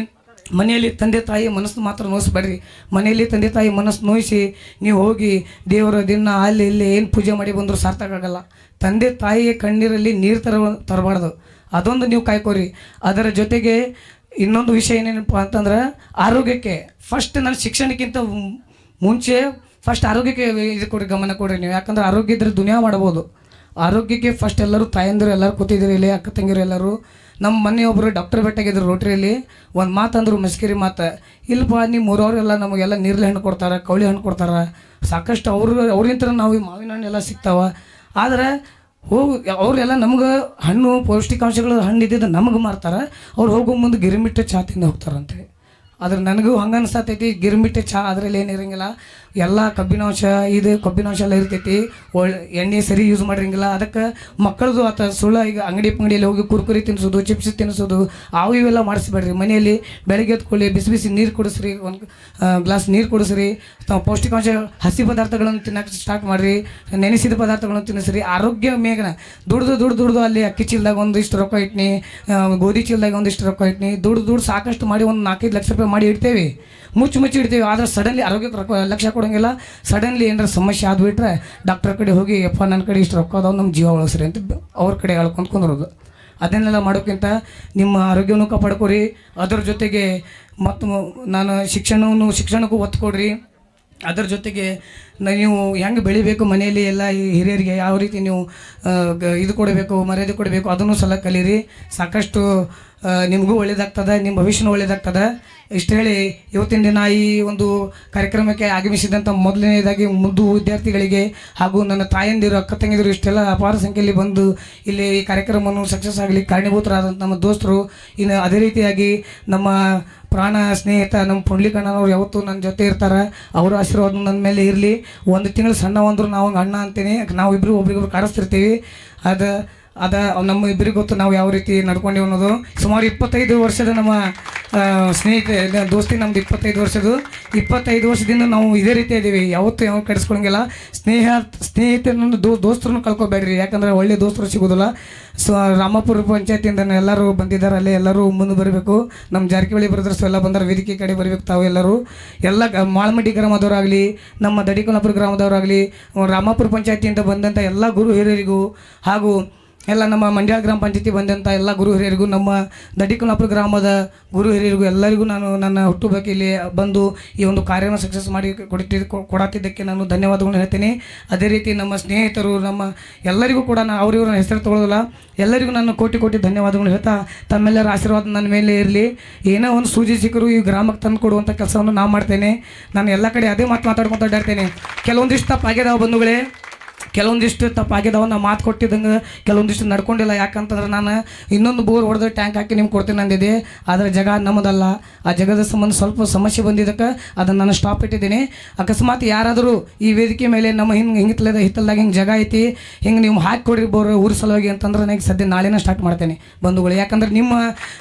ಮನೆಯಲ್ಲಿ ತಂದೆ ತಾಯಿ ಮನಸ್ಸು ಮಾತ್ರ ನೋಯಿಸ್ಬೇಡ್ರಿ. ಮನೆಯಲ್ಲಿ ತಂದೆ ತಾಯಿ ಮನಸ್ಸು ನೋಯಿಸಿ ನೀವು ಹೋಗಿ ದೇವರ ದಿನ ಅಲ್ಲಿ ಇಲ್ಲಿ ಏನು ಪೂಜೆ ಮಾಡಿ ಬಂದರೂ ಸಾರ್ಥಕ ಆಗಲ್ಲ. ತಂದೆ ತಾಯಿಯ ಕಣ್ಣೀರಲ್ಲಿ ನೀರು ತರಬಾರ್ದು, ಅದೊಂದು ನೀವು ಕಾಯ್ಕೋರಿ. ಅದರ ಜೊತೆಗೆ ಇನ್ನೊಂದು ವಿಷಯ ಏನೇನಪ್ಪ ಅಂತಂದ್ರೆ ಆರೋಗ್ಯಕ್ಕೆ ಫಸ್ಟ್. ನಾನು ಶಿಕ್ಷಣಕ್ಕಿಂತ ಮುಂಚೆ ಫಸ್ಟ್ ಆರೋಗ್ಯಕ್ಕೆ ಇದು ಕೊಡಿ, ಗಮನ ಕೊಡ್ರಿ ನೀವು. ಯಾಕಂದ್ರೆ ಆರೋಗ್ಯ ಇದ್ರೆ ದುನಿಯಾ ಮಾಡ್ಬೋದು. ಆರೋಗ್ಯಕ್ಕೆ ಫಸ್ಟ್ ಎಲ್ಲರೂ ತಾಯಂದಿರು ಎಲ್ಲರೂ ಕೂತಿದ್ದೀರಿ ಇಲ್ಲಿ, ಅಕ್ಕ ತಂಗಿರು ಎಲ್ಲರೂ. ನಮ್ಮ ಮನೆ ಒಬ್ಬರು ಡಾಕ್ಟರ್ ಭೇಟಿಯಾಗಿದ್ರು ರೋಟ್ರಿಯಲ್ಲಿ. ಒಂದು ಮಾತಂದ್ರು ಮಸ್ಕಿರಿ ಮಾತು, ಇಲ್ಲಪ್ಪ ನಿಮ್ಮ ಊರವರೆಲ್ಲ ನಮಗೆಲ್ಲ ನೀರ್ಲೆ ಹಣ್ಣು ಕೊಡ್ತಾರೆ, ಕವಳಿ ಹಣ್ಣು ಕೊಡ್ತಾರೆ, ಸಾಕಷ್ಟು ಅವ್ರಿಂತ ನಾವು ಮಾವಿನ ಹಣ್ಣು ಎಲ್ಲ ಸಿಗ್ತಾವ. ಆದರೆ ಅವರೆಲ್ಲ ನಮ್ಗೆ ಹಣ್ಣು ಪೌಷ್ಟಿಕಾಂಶಗಳು ಹಣ್ಣು ಇದ್ದಿದ್ದು ನಮಗೆ ಮಾರ್ತಾರೆ. ಅವ್ರು ಹೋಗೋ ಮುಂದೆ ಗಿರಿಮಿಟ್ಟು ಚಾ ತಿಂದು ಹೋಗ್ತಾರಂತೆ. ಆದ್ರೆ ನನಗೂ ಹಂಗೆ ಅನ್ಸತೈತಿ, ಗಿರ್ಮಿಟ್ಟೆ ಚಹಾ ಅದರಲ್ಲಿ ಏನಿರಂಗಿಲ್ಲ, ಎಲ್ಲ ಕಬ್ಬಿನಾಂಶ ಕಬ್ಬಿನಾಂಶ ಎಲ್ಲ ಇರ್ತೈತಿ. ಎಣ್ಣೆ ಸರಿ ಯೂಸ್ ಮಾಡಿರಂಗಿಲ್ಲ. ಅದಕ್ಕೆ ಮಕ್ಕಳದು ಆತ ಸುಳ್ಳ ಈಗ ಅಂಗಡಿಯಲ್ಲಿ ಹೋಗಿ ಕುರ್ಕುರಿ ತಿನ್ನಿಸೋದು, ಚಿಪ್ಸ್ ತಿನ್ನಿಸೋದು ಅವು ಇವೆಲ್ಲ ಮಾಡಿಸ್ಬೇಡ್ರಿ. ಮನೆಯಲ್ಲಿ ಬೆಳಗ್ಗೆ ಎತ್ಕೊಳ್ಳಿ, ಬಿಸಿ ಬಿಸಿ ನೀರು ಕುಡಿಸ್ರಿ, ಒಂದು ಗ್ಲಾಸ್ ನೀರು ಕುಡಿಸ್ರಿ. ಪೌಷ್ಟಿಕಾಂಶ ಹಸಿ ಪದಾರ್ಥಗಳನ್ನು ತಿನ್ನೋಕೆ ಸ್ಟಾರ್ಟ್ ಮಾಡಿರಿ, ನೆನೆಸಿದ ಪದಾರ್ಥಗಳನ್ನು ತಿನ್ನಿಸ್ರಿ. ಆರೋಗ್ಯ ಮೇಘನ ದುಡ್ದು ಅಲ್ಲಿ ಅಕ್ಕಿ ಚೀಲದಾಗ ಒಂದಿಷ್ಟು ರೊಕ್ಕ ಇಟ್ನಿ, ಗೋಧಿ ಚೀಲದಾಗ ಒಂದಿಷ್ಟು ರೊಕ್ಕ ಇಟ್ನಿ, ದುಡ್ಡು ಸಾಕಷ್ಟು ಮಾಡಿ ಒಂದು 4-5 ಲಕ್ಷ ರೂಪಾಯಿ ಮಾಡಿ ಇಡ್ತೇವೆ, ಮುಚ್ಚಿ ಇಡ್ತೇವೆ. ಆದರೆ ಸಡನ್ಲಿ ಆರೋಗ್ಯಕ್ಕೆ ರೊಕ್ಕ ಲಕ್ಷ ಕೊಡೋಂಗಿಲ್ಲ. ಸಡನ್ಲಿ ಏನಾರ ಸಮಸ್ಯೆ ಆದ್ಬಿಟ್ರೆ ಡಾಕ್ಟರ್ ಕಡೆ ಹೋಗಿ ಯಪ್ಪ ನನ್ನ ಕಡೆ ಇಷ್ಟು ರೊಕ್ಕ ಅದಾವೆ, ನಮ್ಮ ಜೀವ ಉಳಿಸ್ರಿ ಅಂತ ಅವ್ರ ಕಡೆ ಹೇಳ್ಕೊಂಡ್ಕೊಂಡಿರೋದು. ಅದನ್ನೆಲ್ಲ ಮಾಡೋಕ್ಕಿಂತ ನಿಮ್ಮ ಆರೋಗ್ಯವನ್ನು ಕಾಪಾಡ್ಕೊರಿ. ಅದರ ಜೊತೆಗೆ ಮತ್ತು ನಾನು ಶಿಕ್ಷಣಕ್ಕೂ ಒತ್ತು ಕೊಡ್ರಿ. ಅದರ ಜೊತೆಗೆ ನೀವು ಹೆಂಗೆ ಬೆಳಿಬೇಕು, ಮನೆಯಲ್ಲಿ ಎಲ್ಲ ಹಿರಿಯರಿಗೆ ಯಾವ ರೀತಿ ನೀವು ಇದು ಕೊಡಬೇಕು, ಮರ್ಯಾದೆ ಕೊಡಬೇಕು, ಅದನ್ನು ಸಲ ಕಲೀರಿ. ಸಾಕಷ್ಟು ನಿಮಗೂ ಒಳ್ಳೇದಾಗ್ತದೆ, ನಿಮ್ಮ ಭವಿಷ್ಯನೂ ಒಳ್ಳೇದಾಗ್ತದೆ. ಇಷ್ಟು ಹೇಳಿ ಇವತ್ತಿನ ದಿನ ಈ ಒಂದು ಕಾರ್ಯಕ್ರಮಕ್ಕೆ ಆಗಮಿಸಿದಂಥ ಮೊದಲನೇದಾಗಿ ಮುದ್ದು ವಿದ್ಯಾರ್ಥಿಗಳಿಗೆ ಹಾಗೂ ನನ್ನ ತಾಯಂದಿರು, ಅಕ್ಕ ತಂಗಿದಿರು ಇಷ್ಟೆಲ್ಲ ಅಪಾರ ಸಂಖ್ಯೆಯಲ್ಲಿ ಬಂದು ಇಲ್ಲಿ ಈ ಕಾರ್ಯಕ್ರಮವನ್ನು ಸಕ್ಸಸ್ ಆಗಲಿ ಕಾರಣೀಭೂತರಾದಂಥ ನಮ್ಮ ದೋಸ್ತರು, ಇನ್ನು ಅದೇ ರೀತಿಯಾಗಿ ನಮ್ಮ ಪ್ರಾಣ ಸ್ನೇಹಿತ ನಮ್ಮ ಪುಂಡ್ಲಿಕಣ್ಣನವ್ರು ಯಾವತ್ತೂ ನನ್ನ ಜೊತೆ ಇರ್ತಾರೆ. ಅವರ ಆಶೀರ್ವಾದ ನನ್ನ ಮೇಲೆ ಇರಲಿ. ಒಂದು ತಿಂಗಳು ಸಣ್ಣ ಅಂದರು ನಾವು ಅಣ್ಣ ಅಂತೀನಿ, ನಾವು ಇಬ್ಬರು ಒಬ್ರಿಗೊಬ್ರು ಕಾಡಿಸ್ತಿರ್ತೀವಿ. ಅದ ನಮ್ಮ ಇಬ್ಬರಿಗೆ ಗೊತ್ತು ನಾವು ಯಾವ ರೀತಿ ನಡ್ಕೊಂಡೇವು ಅನ್ನೋದು. ಸುಮಾರು 25 ವರ್ಷದ ನಮ್ಮ ಸ್ನೇಹಿತ ದೋಸ್ತಿ ನಮ್ದು 25 ವರ್ಷದ್ದು. 25 ವರ್ಷದಿಂದ ನಾವು ಇದೇ ರೀತಿ ಇದ್ದೀವಿ, ಯಾವತ್ತೂ ಯಾವ ಕೆಡಿಸ್ಕೊಳಂಗಿಲ್ಲ. ಸ್ನೇಹಿತರನ್ನು ದೋಸ್ತರನ್ನು ಕಳ್ಕೊಬೇಡ್ರಿ, ಯಾಕಂದರೆ ಒಳ್ಳೆ ದೋಸ್ತರು ಸಿಗೋದಿಲ್ಲ. ರಾಮಪುರ ಪಂಚಾಯತಿಯಿಂದ ಎಲ್ಲರೂ ಬಂದಿದ್ದಾರೆ, ಅಲ್ಲೇ ಎಲ್ಲರೂ ಮುಂದೆ ಬರಬೇಕು. ನಮ್ಮ ಜಾರಕಿಹೊಳಿ ಬ್ರದರ್ಸ್ ಎಲ್ಲ ಬಂದರೆ ವೇದಿಕೆ ಕಡೆ ಬರಬೇಕು. ತಾವು ಎಲ್ಲರೂ ಎಲ್ಲ ಮಾಳಮಡ್ಡಿ ಗ್ರಾಮದವರಾಗಲಿ, ನಮ್ಮ ದಡಿಕೊಲ್ಲಾಪುರ ಗ್ರಾಮದವರಾಗಲಿ, ರಾಮಪುರ ಪಂಚಾಯತಿಯಿಂದ ಬಂದಂಥ ಎಲ್ಲ ಗುರು ಹಿರಿಯರಿಗೂ ಹಾಗೂ ಎಲ್ಲ ನಮ್ಮ ಮಂಡ್ಯ ಗ್ರಾಮ ಪಂಚಾಯತಿ ಬಂದಂಥ ಎಲ್ಲ ಗುರು ಹಿರಿಯರಿಗೂ, ನಮ್ಮ ದಡಿಕೊಲ್ಲಾಪುರ ಗ್ರಾಮದ ಗುರು ಹಿರಿಯರಿಗೂ ಎಲ್ಲರಿಗೂ ನಾನು ನನ್ನ ಹುಟ್ಟುಹಬ್ಬಕ್ಕೆ ಇಲ್ಲಿ ಬಂದು ಈ ಒಂದು ಕಾರ್ಯವನ್ನು ಸಕ್ಸಸ್ ಮಾಡಿ ಕೊಡತ್ತಿದ್ದಕ್ಕೆ ನಾನು ಧನ್ಯವಾದಗಳನ್ನು ಹೇಳ್ತೀನಿ. ಅದೇ ರೀತಿ ನಮ್ಮ ಸ್ನೇಹಿತರು, ನಮ್ಮ ಎಲ್ಲರಿಗೂ ಕೂಡ ನಾನು ಅವ್ರಿವ್ರ ಹೆಸರು ತೊಗೊಳ್ಳೋದಿಲ್ಲ, ಎಲ್ಲರಿಗೂ ನಾನು ಕೋಟಿ ಧನ್ಯವಾದಗಳು ಹೇಳ್ತಾ ತಮ್ಮೆಲ್ಲರ ಆಶೀರ್ವಾದ ನನ್ನ ಮೇಲೆ ಇರಲಿ. ಏನೋ ಒಂದು ಸೂಜಿ ಸಿಕ್ಕರು ಈ ಗ್ರಾಮಕ್ಕೆ ತಂದು ಕೊಡುವಂಥ ಕೆಲಸವನ್ನು ನಾನು ಮಾಡ್ತೇನೆ. ನಾನು ಎಲ್ಲ ಕಡೆ ಅದೇ ಮಾತಾಡ್ಕೊತ ಅಡ್ಡಾಡ್ತೇನೆ. ಕೆಲವೊಂದಿಷ್ಟು ತಪ್ಪಾಗ್ಯದಾವ ಬಂಧುಗಳೇ, ಕೆಲವೊಂದಿಷ್ಟು ತಪ್ಪಾಗಿದ್ದಾವೆ. ನಾವು ಮಾತು ಕೊಟ್ಟಿದ್ದಂಗೆ ಕೆಲವೊಂದಿಷ್ಟು ನಡ್ಕೊಂಡಿಲ್ಲ. ಯಾಕಂತಂದ್ರೆ ನಾನು ಇನ್ನೊಂದು ಬೋರ್ ಹೊಡೆದು ಟ್ಯಾಂಕ್ ಹಾಕಿ ನಿಮ್ಗೆ ಕೊಡ್ತೀನಿ ಅಂದಿದ್ದೆ. ಆದರೆ ಜಾಗ ನಮ್ಮದಲ್ಲ. ಆ ಜಾಗದ ಸಂಬಂಧ ಸ್ವಲ್ಪ ಸಮಸ್ಯೆ ಬಂದಿದ್ದಕ್ಕೆ ಅದನ್ನು ನಾನು ಸ್ಟಾಪ್ ಇಟ್ಟಿದ್ದೀನಿ. ಅಕಸ್ಮಾತ್ ಯಾರಾದರೂ ಈ ವೇದಿಕೆ ಮೇಲೆ ನಮ್ಮ ಹಿತ್ತಲ್ದಾಗ ಹಿಂಗೆ ಜಾಗ ಐತಿ, ಹಿಂಗೆ ನೀವು ಹಾಕಿ ಕೊಡ್ರಿ ಬೋರ್ ಊರು ಸಲುವಾಗಿ ಅಂತಂದ್ರೆ ನನಗೆ ಸದ್ಯ ನಾಳೆನೇ ಸ್ಟಾರ್ಟ್ ಮಾಡ್ತೇನೆ ಬಂಧುಗಳು. ಯಾಕಂದ್ರೆ ನಿಮ್ಮ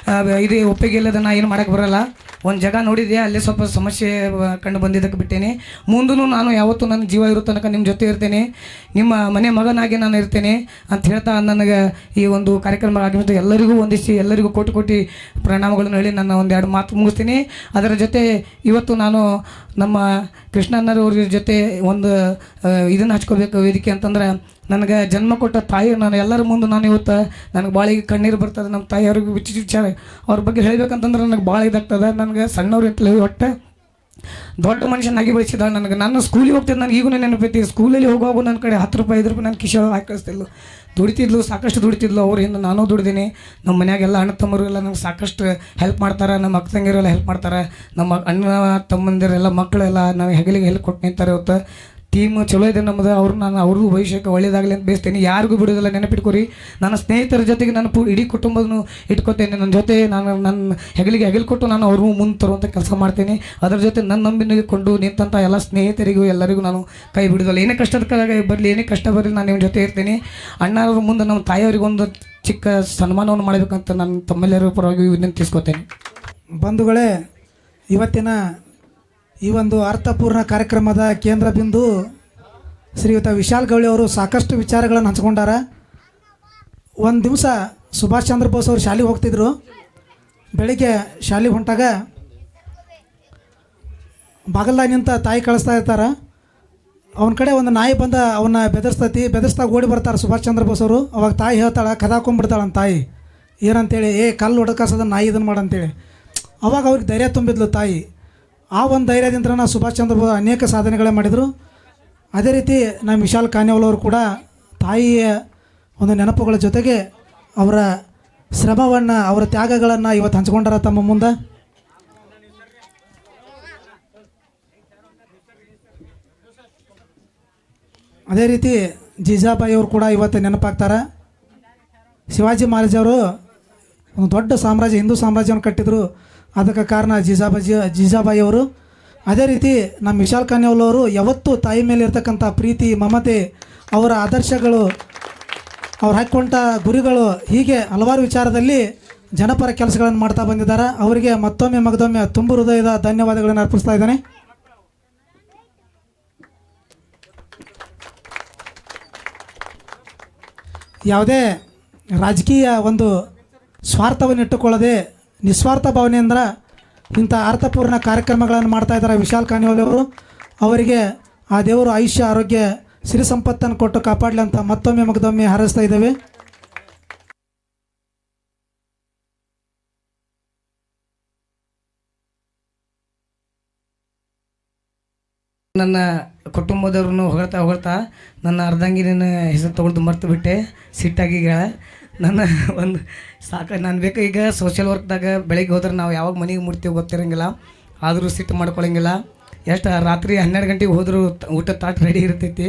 ಇದು ಒಪ್ಪಿಗೆ ಇಲ್ಲದ ನಾ ಏನು ಮಾಡೋಕ್ಕೆ ಬರೋಲ್ಲ. ಒಂದು ಜಾಗ ನೋಡಿದೆ, ಅಲ್ಲೇ ಸ್ವಲ್ಪ ಸಮಸ್ಯೆ ಕಂಡು ಬಂದಿದ್ದಕ್ಕೆ ಬಿಟ್ಟೇನೆ. ಮುಂದೂ ನಾನು ಯಾವತ್ತೂ ನನ್ನ ಜೀವ ಇರೋ ತನಕ ನಿಮ್ಮ ಜೊತೆ ಇರ್ತೇನೆ, ನಿಮ್ಮ ಮನೆ ಮಗನಾಗಿ ನಾನು ಇರ್ತೇನೆ ಅಂತ ಹೇಳ್ತಾ ನನಗೆ ಈ ಒಂದು ಕಾರ್ಯಕ್ರಮ ಆಗಿಬಿಟ್ಟು ಎಲ್ಲರಿಗೂ ಒಂದಿಸಿ ಎಲ್ಲರಿಗೂ ಕೋಟಿ ಪ್ರಣಾಮಗಳನ್ನು ಹೇಳಿ ನನ್ನ ಒಂದೆರಡು ಮಾತು ಮುಗಿಸ್ತೀನಿ. ಅದರ ಜೊತೆ ಇವತ್ತು ನಾನು ನಮ್ಮ ಕೃಷ್ಣಣ್ಣರವ್ರ ಜೊತೆ ಒಂದು ಇದನ್ನು ಹಚ್ಕೋಬೇಕು ವೇದಿಕೆ ಅಂತಂದ್ರೆ, ನನಗೆ ಜನ್ಮ ಕೊಟ್ಟ ತಾಯಿ ನಾನು ಎಲ್ಲರ ಮುಂದೆ ನಾನು ಇವತ್ತು ನನಗೆ ಭಾಳ ಕಣ್ಣೀರು ಬರ್ತದೆ. ನಮ್ಮ ತಾಯಿಯವ್ರಿಗೆ ವಿಚಾರ ಅವ್ರ ಬಗ್ಗೆ ಹೇಳ್ಬೇಕಂತಂದ್ರೆ ನನಗೆ ಭಾಳ ಇದಾಗ್ತದೆ. ನನಗೆ ಸಣ್ಣವ್ರು ಇರ್ತಲ್ಲ ಒಟ್ಟು ದೊಡ್ಡ ಮನುಷ್ಯನಾಗಿ ಬೆಳೆಸಿದ ನನಗೆ. ನಾನು ಸ್ಕೂಲಿಗೆ ಹೋಗ್ತಿದ್ದೆ, ನನಗೆ ಈಗೂ ನೆನಪೈತಿ. ಸ್ಕೂಲಲ್ಲಿ ಹೋಗುವಾಗ ನನ್ನ ಕಡೆ 10 ರೂಪಾಯಿ 5 ರೂಪಾಯಿ ನನ್ನ ಕಿಶೆ ಹಾಕಿ ಕಳಿಸ್ತಿದ್ಲು. ದುಡಿತಿದ್ಲು, ಸಾಕಷ್ಟು ದುಡಿತಿದ್ಲು. ಅವ್ರಿಂದ ನಾನು ದುಡಿದೀನಿ. ನಮ್ಮ ಮನ್ಯಾಗೆಲ್ಲ ಅಣ್ಣ ತಮ್ಮರು ಎಲ್ಲ ನಂಗೆ ಸಾಕಷ್ಟು ಹೆಲ್ಪ್ ಮಾಡ್ತಾರೆ. ನಮ್ಮ ಅಕ್ಕ ತಂಗಿಯರೆಲ್ಲ ಹೆಲ್ಪ್ ಮಾಡ್ತಾರೆ. ನಮ್ಮ ಅಣ್ಣ ತಮ್ಮಂದಿರೆಲ್ಲ ಮಕ್ಕಳೆಲ್ಲ ನಾವು ಹೆಗಲಿಗೆ ಹೆಲ್ಪ್ ಕೊಟ್ಟು ನಿಂತಾರೆ. ಇವತ್ತು ಟೀಮ್ ಚಲೋ ಇದೆ ನಮ್ಮದು. ನಾನು ಅವ್ರಿಗೂ ಭವಿಷ್ಯಕ್ಕೆ ಒಳ್ಳೇದಾಗಲಿ ಅಂತ ಬಯಸ್ತೇನೆ. ಯಾರಿಗೂ ಬಿಡೋದಿಲ್ಲ, ನೆನಪಿಟ್ಕೊರಿ. ನನ್ನ ಸ್ನೇಹಿತರ ಜೊತೆಗೆ ನಾನು ಇಡೀ ಕುಟುಂಬದನ್ನು ಇಟ್ಕೊತೇನೆ. ನನ್ನ ಜೊತೆ ನನ್ನ ಹೆಗಲಿಗೆ ಕೊಟ್ಟು ನಾನು ಅವ್ರಿಗೂ ಮುಂದೆ ತರುವಂಥ ಕೆಲಸ ಮಾಡ್ತೀನಿ. ಅದರ ಜೊತೆ ನನ್ನ ನಂಬಿಕೊಂಡು ನಿಂತಹ ಎಲ್ಲ ಸ್ನೇಹಿತರಿಗೂ ಎಲ್ಲರಿಗೂ ನಾನು ಕೈ ಬಿಡೋದಿಲ್ಲ. ಏನೇ ಕಷ್ಟದ ಬರಲಿ, ಏನೇ ಕಷ್ಟ ಬರಲಿ, ನಾನು ನಿಮ್ಮ ಜೊತೆ ಇರ್ತೀನಿ. ಅಣ್ಣವ್ರ ಮುಂದೆ ನಮ್ಮ ತಾಯಿಯವರಿಗೊಂದು ಚಿಕ್ಕ ಸನ್ಮಾನವನ್ನು ಮಾಡಬೇಕಂತ ನಾನು ತಮ್ಮೆಲ್ಲರ ಪರವಾಗಿ ವಿನಂತಿಸ್ಕೊತೇನೆ. ಬಂಧುಗಳೇ, ಇವತ್ತಿನ ಈ ಒಂದು ಅರ್ಥಪೂರ್ಣ ಕಾರ್ಯಕ್ರಮದ ಕೇಂದ್ರ ಬಿಂದು ಶ್ರೀಯುತ ವಿಶಾಲ್ ಗೌಳಿ ಅವರು ಸಾಕಷ್ಟು ವಿಚಾರಗಳನ್ನು ಹಂಚ್ಕೊಂಡಾರ. ಒಂದು ದಿವಸ ಸುಭಾಷ್ ಚಂದ್ರ ಬೋಸ್ ಅವರು ಶಾಲೆಗೆ ಹೋಗ್ತಿದ್ರು. ಬೆಳಿಗ್ಗೆ ಶಾಲೆಗೆ ಹೊಂಟಾಗ ಬಾಗಲ್ದಾಗ ನಿಂತ ತಾಯಿ ಕಳಿಸ್ತಾ ಇರ್ತಾರೆ. ಅವನ ಕಡೆ ಒಂದು ನಾಯಿ ಬಂದ ಅವನ್ನ ಬೆದರ್ಸ್ದಾಗ ಓಡಿ ಬರ್ತಾರೆ ಸುಭಾಷ್ ಚಂದ್ರ ಬೋಸ್ ಅವರು. ಅವಾಗ ತಾಯಿ ಹೇಳ್ತಾಳೆ, ಕದಾಕೊಂಡ್ಬಿಡ್ತಾಳೆ ಅಂತ ತಾಯಿ. ಏನಂತೇಳಿ, ಕಲ್ಲು ಹೊಡಕಾಸದ ನಾಯಿ ಇದನ್ನು ಮಾಡಂತೇಳಿ. ಅವಾಗ ಅವ್ರಿಗೆ ಧೈರ್ಯ ತುಂಬಿದ್ಲು ತಾಯಿ. ಆ ಒಂದು ಧೈರ್ಯದಿಂದ ನಾವು ಸುಭಾಷ್ ಚಂದ್ರ ಬೋಸ್ ಅನೇಕ ಸಾಧನೆಗಳೇ ಮಾಡಿದರು. ಅದೇ ರೀತಿ ನಮ್ಮ ವಿಶಾಲ್ ಕಾನ್ಯಾವಲ್ ಅವರು ಕೂಡ ತಾಯಿಯ ಒಂದು ನೆನಪುಗಳ ಜೊತೆಗೆ ಅವರ ಶ್ರಮವನ್ನು, ಅವರ ತ್ಯಾಗಗಳನ್ನು ಇವತ್ತು ಹಂಚ್ಕೊಂಡಾರ ತಮ್ಮ ಮುಂದೆ. ಅದೇ ರೀತಿ ಜೀಜಾಬಾಯಿ ಅವರು ಕೂಡ ಇವತ್ತು ನೆನಪಾಗ್ತಾರೆ. ಶಿವಾಜಿ ಮಹಾರಾಜ್ ಅವರು ಒಂದು ದೊಡ್ಡ ಸಾಮ್ರಾಜ್ಯ, ಹಿಂದೂ ಸಾಮ್ರಾಜ್ಯವನ್ನು ಕಟ್ಟಿದರು. ಅದಕ್ಕೆ ಕಾರಣ ಜೀಜಾಬಾಯಿ ಅವರು. ಅದೇ ರೀತಿ ನಮ್ಮ ವಿಶಾಲ್ ಕಾನ್ಯಾವಲ್ ಅವರು ಯಾವತ್ತೂ ತಾಯಿ ಮೇಲೆ ಇರ್ತಕ್ಕಂಥ ಪ್ರೀತಿ, ಮಮತೆ, ಅವರ ಆದರ್ಶಗಳು, ಅವ್ರು ಹಾಕ್ಕೊಂಡ ಗುರಿಗಳು, ಹೀಗೆ ಹಲವಾರು ವಿಚಾರದಲ್ಲಿ ಜನಪರ ಕೆಲಸಗಳನ್ನು ಮಾಡ್ತಾ ಬಂದಿದ್ದಾರೆ. ಅವರಿಗೆ ಮಗದೊಮ್ಮೆ ತುಂಬ ಹೃದಯದ ಧನ್ಯವಾದಗಳನ್ನು ಅರ್ಪಿಸ್ತಾ ಇದ್ದೇನೆ. ಯಾವುದೇ ರಾಜಕೀಯ ಒಂದು ಸ್ವಾರ್ಥವನ್ನು ಇಟ್ಟುಕೊಳ್ಳದೆ ನಿಸ್ವಾರ್ಥ ಭಾವನೆಯಿಂದ ಇಂಥ ಅರ್ಥಪೂರ್ಣ ಕಾರ್ಯಕ್ರಮಗಳನ್ನು ಮಾಡ್ತಾ ಇದ್ದಾರೆ ವಿಶಾಲ್ ಕಾನ್ಯಾವಲ್ ಅವರು. ಅವರಿಗೆ ಆ ದೇವರು ಆಯುಷ್ಯ, ಆರೋಗ್ಯ, ಸಿರಿ ಸಂಪತ್ತನ್ನು ಕೊಟ್ಟು ಕಾಪಾಡಲಿ ಅಂತ ಮಗದೊಮ್ಮೆ ಹಾರೈಸ್ತಾ ಇದ್ದೇವೆ. ನನ್ನ ಕುಟುಂಬದವ್ರನ್ನು ಹೊಗಳ್ತಾ ನನ್ನ ಅರ್ಧಂಗಿನ ಹೆಸರು ತೊಗೊಂಡು ಮರ್ತು ಬಿಟ್ಟೆ. ಸಿಟ್ಟಾಗಿ ನನ್ನ ಒಂದು ನಾನು ಬೇಕು. ಈಗ ಸೋಷಿಯಲ್ ವರ್ಕ್ದಾಗ ಬೆಳಗ್ಗೆ ಹೋದ್ರೆ ನಾವು ಯಾವಾಗ ಮನೆಗೆ ಮುಟ್ತೀವಿ ಗೊತ್ತಿರೋಂಗಿಲ್ಲ. ಆದರೂ ಸಿಟ್ಟು ಮಾಡ್ಕೊಳಂಗಿಲ್ಲ. ಎಷ್ಟು ರಾತ್ರಿ 12 ಗಂಟೆಗೆ ಹೋದರೂ ಊಟದ ತಾಟ್ ರೆಡಿ ಇರ್ತೈತಿ.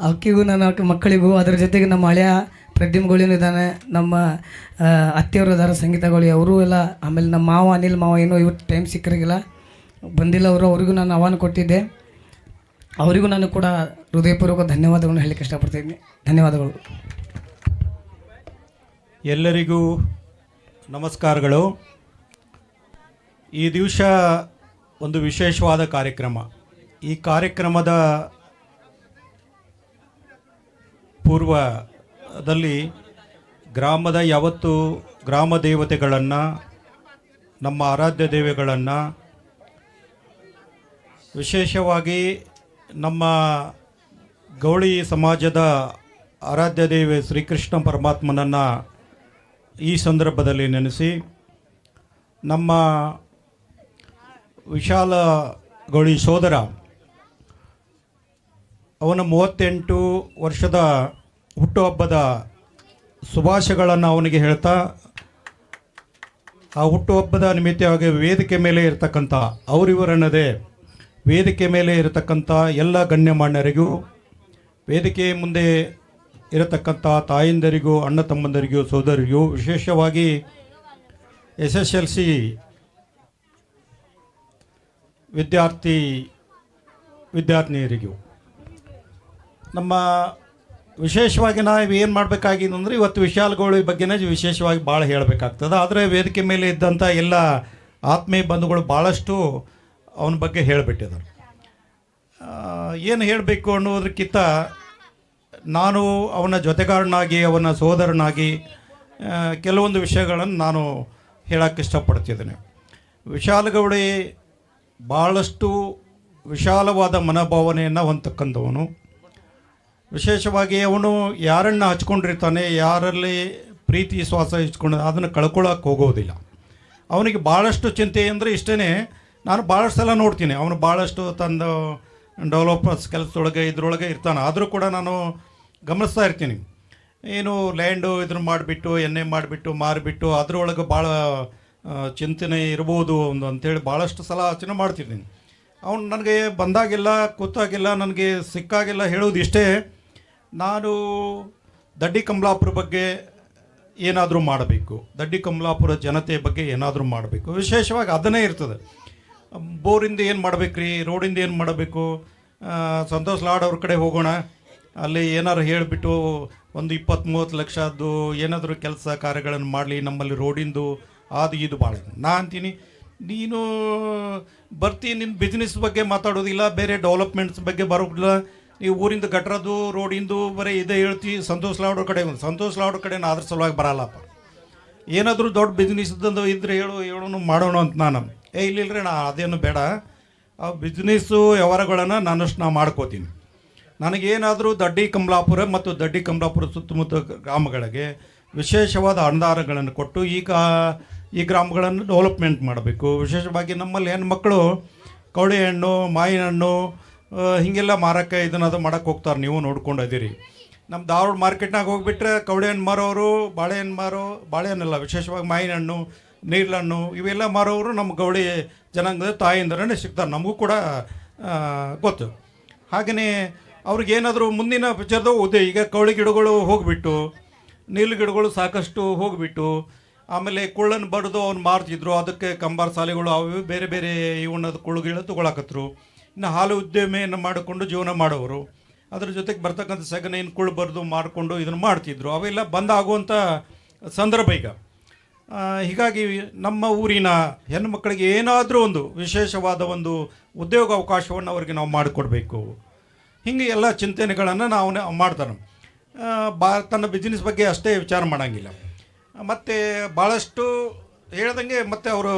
ಅಕ್ಕಿಗೂ ನನ್ನ ಮಕ್ಕಳಿಗೂ. ಅದರ ಜೊತೆಗೆ ನಮ್ಮ ಹಳೆಯ ಪ್ರದ್ಯುಮ್ಗಳಿನೂ ಇದ್ದಾನೆ, ನಮ್ಮ ಅತ್ತೆಯವರು ಇದ್ದಾರೆ ಸಂಗೀತಗಳು, ಅವರು ಎಲ್ಲ. ಆಮೇಲೆ ನಮ್ಮ ಅನಿಲ್ ಮಾವ ಏನೋ ಇವತ್ತು ಟೈಮ್ ಸಿಕ್ಕರಿಗಿಲ್ಲ, ಬಂದಿಲ್ಲ ಅವರು. ಅವರಿಗೂ ನಾನು ಆಹ್ವಾನ ಕೊಟ್ಟಿದ್ದೆ. ಅವರಿಗೂ ನಾನು ಕೂಡ ಹೃದಯಪೂರ್ವಕ ಧನ್ಯವಾದಗಳನ್ನು ಹೇಳಲಿಕ್ಕೆ ಇಷ್ಟಪಡ್ತಿದ್ದೀನಿ. ಧನ್ಯವಾದಗಳು. ಎಲ್ಲರಿಗೂ ನಮಸ್ಕಾರಗಳು. ಈ ದಿವಸ ಒಂದು ವಿಶೇಷವಾದ ಕಾರ್ಯಕ್ರಮ. ಈ ಕಾರ್ಯಕ್ರಮದ ಪೂರ್ವದಲ್ಲಿ ಗ್ರಾಮದ ಯಾವತ್ತು ಗ್ರಾಮ ದೇವತೆಗಳನ್ನು, ನಮ್ಮ ಆರಾಧ್ಯ ದೇವತೆಗಳನ್ನು, ವಿಶೇಷವಾಗಿ ನಮ್ಮ ಗೌಳಿ ಸಮಾಜದ ಆರಾಧ್ಯ ದೇವಿ ಶ್ರೀಕೃಷ್ಣ ಪರಮಾತ್ಮನನ್ನು ಈ ಸಂದರ್ಭದಲ್ಲಿ ನೆನೆಸಿ, ನಮ್ಮ ವಿಶಾಲ ಗೌಳಿ ಸೋದರ ಅವನ 38 ವರ್ಷದ ಹುಟ್ಟುಹಬ್ಬದ ಶುಭಾಶಯಗಳನ್ನು ಅವನಿಗೆ ಹೇಳ್ತಾ, ಆ ಹುಟ್ಟುಹಬ್ಬದ ನಿಮಿತ್ತವಾಗಿ ವೇದಿಕೆ ಮೇಲೆ ಇರತಕ್ಕಂಥ ಅವರಿವರನ್ನದೇ ವೇದಿಕೆ ಮೇಲೆ ಇರತಕ್ಕಂಥ ಎಲ್ಲ ಗಣ್ಯಮಾನ್ಯರಿಗೂ, ವೇದಿಕೆ ಮುಂದೆ ಇರತಕ್ಕಂಥ ತಾಯಂದರಿಗೂ, ಅಣ್ಣ ತಮ್ಮಂದರಿಗೂ, ಸೋದರಿಗೂ, ವಿಶೇಷವಾಗಿ SSLC ವಿದ್ಯಾರ್ಥಿನಿಯರಿಗೂ, ನಮ್ಮ ವಿಶೇಷವಾಗಿ ನಾವು ಏನು ಮಾಡಬೇಕಾಗಿದೆ ಅಂದರೆ ಇವತ್ತು ವಿಶಾಲ್ ಗೌಳಿ ಬಗ್ಗೆನೇ ವಿಶೇಷವಾಗಿ ಭಾಳ ಹೇಳಬೇಕಾಗ್ತದೆ. ಆದರೆ ವೇದಿಕೆ ಮೇಲೆ ಇದ್ದಂಥ ಎಲ್ಲ ಆತ್ಮೀಯ ಬಂಧುಗಳು ಭಾಳಷ್ಟು ಅವನ ಬಗ್ಗೆ ಹೇಳಿಬಿಟ್ಟಿದ್ದಾರೆ. ಏನು ಹೇಳಬೇಕು ಅನ್ನೋದಕ್ಕಿಂತ ನಾನು ಅವನ ಜೊತೆಗಾರನಾಗಿ, ಅವನ ಸೋದರನಾಗಿ ಕೆಲವೊಂದು ವಿಷಯಗಳನ್ನು ನಾನು ಹೇಳೋಕ್ಕೆ ಇಷ್ಟಪಡ್ತಿದ್ದೇನೆ. ವಿಶಾಲ್ ಗೌಳಿ ಭಾಳಷ್ಟು ವಿಶಾಲವಾದ ಮನೋಭಾವನೆಯನ್ನು ಹೊಂದತಕ್ಕಂಥವನು. ವಿಶೇಷವಾಗಿ ಅವನು ಯಾರನ್ನು ಹಚ್ಕೊಂಡಿರ್ತಾನೆ, ಯಾರಲ್ಲಿ ಪ್ರೀತಿ ವಿಶ್ವಾಸ ಇಚ್ಕೊಂಡು ಅದನ್ನು ಕಳ್ಕೊಳ್ಳೋಕೆ ಹೋಗೋದಿಲ್ಲ. ಅವನಿಗೆ ಭಾಳಷ್ಟು ಚಿಂತೆ ಅಂದರೆ ಇಷ್ಟೇ, ನಾನು ಭಾಳಷ್ಟು ಸಲ ನೋಡ್ತೀನಿ, ಅವನು ಭಾಳಷ್ಟು ತಂದು ಡೆವಲಪರ್ಸ್ ಕೆಲಸದೊಳಗೆ ಇದ್ರೊಳಗೆ ಇರ್ತಾನೆ. ಆದರೂ ಕೂಡ ನಾನು ಗಮನಿಸ್ತಾ ಇರ್ತೀನಿ, ಏನು ಲ್ಯಾಂಡು ಇದನ್ನು ಮಾಡಿಬಿಟ್ಟು ಎಣ್ಣೆ ಮಾಡಿಬಿಟ್ಟು ಮಾರಿಬಿಟ್ಟು ಅದರೊಳಗೆ ಭಾಳ ಚಿಂತನೆ ಇರ್ಬೋದು ಒಂದು ಅಂಥೇಳಿ ಭಾಳಷ್ಟು ಸಲ ಆಲೋಚನೆ ಮಾಡ್ತಿರ್ತೀನಿ. ಅವನು ನನಗೆ ಬಂದಾಗೆಲ್ಲ ಕೂತಾಗೆಲ್ಲ ನನಗೆ ಸಿಕ್ಕಾಗೆಲ್ಲ ಹೇಳೋದು ಇಷ್ಟೇ, ನಾನು ದಡ್ಡಿ ಕಮಲಾಪುರ ಬಗ್ಗೆ ಏನಾದರೂ ಮಾಡಬೇಕು, ದಡ್ಡಿ ಕಮಲಾಪುರ ಜನತೆ ಬಗ್ಗೆ ಏನಾದರೂ ಮಾಡಬೇಕು. ವಿಶೇಷವಾಗಿ ಅದನ್ನೇ ಇರ್ತದೆ. ಬೋರಿಂದ ಏನು ಮಾಡಬೇಕ್ರಿ, ರೋಡಿಂದ ಏನು ಮಾಡಬೇಕು, ಸಂತೋಷ್ ಲಾಡ್ ಅವ್ರ ಕಡೆ ಹೋಗೋಣ, ಅಲ್ಲಿ ಏನಾದ್ರು ಹೇಳಿಬಿಟ್ಟು ಒಂದು 20-30 ಲಕ್ಷದ್ದು ಏನಾದರೂ ಕೆಲಸ ಕಾರ್ಯಗಳನ್ನು ಮಾಡಲಿ, ನಮ್ಮಲ್ಲಿ ರೋಡಿಂದು ಅದು ಇದು ಭಾಳ. ನಾ ಅಂತೀನಿ, ನೀನು ಬರ್ತಿ ನಿನ್ನ ಬಿಸ್ನೆಸ್ ಬಗ್ಗೆ ಮಾತಾಡೋದಿಲ್ಲ, ಬೇರೆ ಡೆವಲಪ್ಮೆಂಟ್ಸ್ ಬಗ್ಗೆ ಬರೋದಿಲ್ಲ, ನೀವು ಊರಿಂದ ಗಟ್ರದ್ದು ರೋಡಿಂದು ಬರೀ ಇದೇ ಹೇಳ್ತಿ. ಸಂತೋಷ್ ಲಾಡ್ ಕಡೆ ಕಡೆ ಅದ್ರ ಸಲುವಾಗಿ ಬರಲ್ಲಪ್ಪ. ಏನಾದರೂ ದೊಡ್ಡ ಬಿಸ್ನೆಸ್ ಇದ್ರೆ ಹೇಳೋನು ಮಾಡೋಣ ಅಂತ ನಾನು. ಇಲ್ಲಿಲ್ರಿ ನಾ ಅದೇನು ಬೇಡ, ಆ ಬಿಸ್ನೆಸ್ಸು ವ್ಯವಹಾರಗಳನ್ನು ನಾ ಮಾಡ್ಕೋತೀನಿ. ನನಗೇನಾದರೂ ದಡ್ಡಿ ಕಮಲಾಪುರ ಮತ್ತು ದಡ್ಡಿ ಕಮಲಾಪುರ ಸುತ್ತಮುತ್ತ ಗ್ರಾಮಗಳಿಗೆ ವಿಶೇಷವಾದ ಅನುದಾನಗಳನ್ನು ಕೊಟ್ಟು ಈ ಗ್ರಾಮಗಳನ್ನು ಡೆವಲಪ್ಮೆಂಟ್ ಮಾಡಬೇಕು. ವಿಶೇಷವಾಗಿ ನಮ್ಮಲ್ಲಿ ಹೆಣ್ಮಕ್ಳು ಕವಳೆ ಹಣ್ಣು, ಮಾವಿನ ಹಣ್ಣು ಹೀಗೆಲ್ಲ ಮಾರಕ್ಕೆ ಇದನ್ನದು ಮಾಡೋಕ್ಕೆ ಹೋಗ್ತಾರೆ. ನೀವು ನೋಡ್ಕೊಂಡು ಇದೀರಿ. ನಮ್ಮ ಧಾರವಾಡ ಮಾರ್ಕೆಟ್ನಾಗ ಹೋಗಿಬಿಟ್ರೆ ಕವಳೆ ಹಣ್ಣು ಮಾರೋರು, ಬಾಳೆಹಣ್ಣಲ್ಲ, ವಿಶೇಷವಾಗಿ ಮಾವಿನ ಹಣ್ಣು, ನೀರ್ಲಣ್ಣು ಇವೆಲ್ಲ ಮಾರೋರು ನಮ್ಮ ಗೌಳಿ ಜನಾಂಗದ ತಾಯಿಂದರೇ ಸಿಗ್ತಾರೆ. ನಮಗೂ ಕೂಡ ಗೊತ್ತು. ಹಾಗೆಯೇ ಅವ್ರಿಗೇನಾದರೂ ಮುಂದಿನ ಪಿಕ್ಚರ್ದು ಓದಿ, ಈಗ ಕವಳಿ ಗಿಡಗಳು ಹೋಗಿಬಿಟ್ಟು, ನೀರು ಗಿಡಗಳು ಸಾಕಷ್ಟು ಹೋಗಿಬಿಟ್ಟು, ಆಮೇಲೆ ಕುಳ್ಳನ್ನು ಬಡಿದು ಅವ್ನು ಮಾರ್ತಿದ್ರು, ಅದಕ್ಕೆ ಕಂಬಾರ ಸಾಲೆಗಳು ಅವು ಬೇರೆ ಬೇರೆ ಇವನ್ನದು ಕುಳ್ಳುಗಳು ತೊಗೊಳಕತ್ರು. ಇನ್ನು ಹಾಲು ಉದ್ಯಮೆಯನ್ನು ಮಾಡಿಕೊಂಡು ಜೀವನ ಮಾಡೋರು, ಅದ್ರ ಜೊತೆಗೆ ಬರ್ತಕ್ಕಂಥ ಸಗಣಿಯನ್ನು ಕುಳ್ಳು ಬರೆದು ಮಾಡಿಕೊಂಡು ಇದನ್ನು ಮಾಡ್ತಿದ್ರು. ಅವೆಲ್ಲ ಬಂದ್ ಆಗುವಂಥ ಸಂದರ್ಭ ಈಗ. ಹೀಗಾಗಿ ನಮ್ಮ ಊರಿನ ಹೆಣ್ಣು ಮಕ್ಕಳಿಗೆ ಏನಾದರೂ ಒಂದು ವಿಶೇಷವಾದ ಒಂದು ಉದ್ಯೋಗ ಅವಕಾಶವನ್ನು ಅವರಿಗೆ ನಾವು ಮಾಡಿಕೊಡ್ಬೇಕು. ಹೀಗೆ ಎಲ್ಲ ಚಿಂತನೆಗಳನ್ನು ನಾವು ಮಾಡ್ತಾನೆ. ತನ್ನ ಬಿಸ್ನೆಸ್ ಬಗ್ಗೆ ಅಷ್ಟೇ ವಿಚಾರ ಮಾಡೋಂಗಿಲ್ಲ. ಮತ್ತು ಭಾಳಷ್ಟು ಹೇಳ್ದಂಗೆ ಮತ್ತು ಅವರು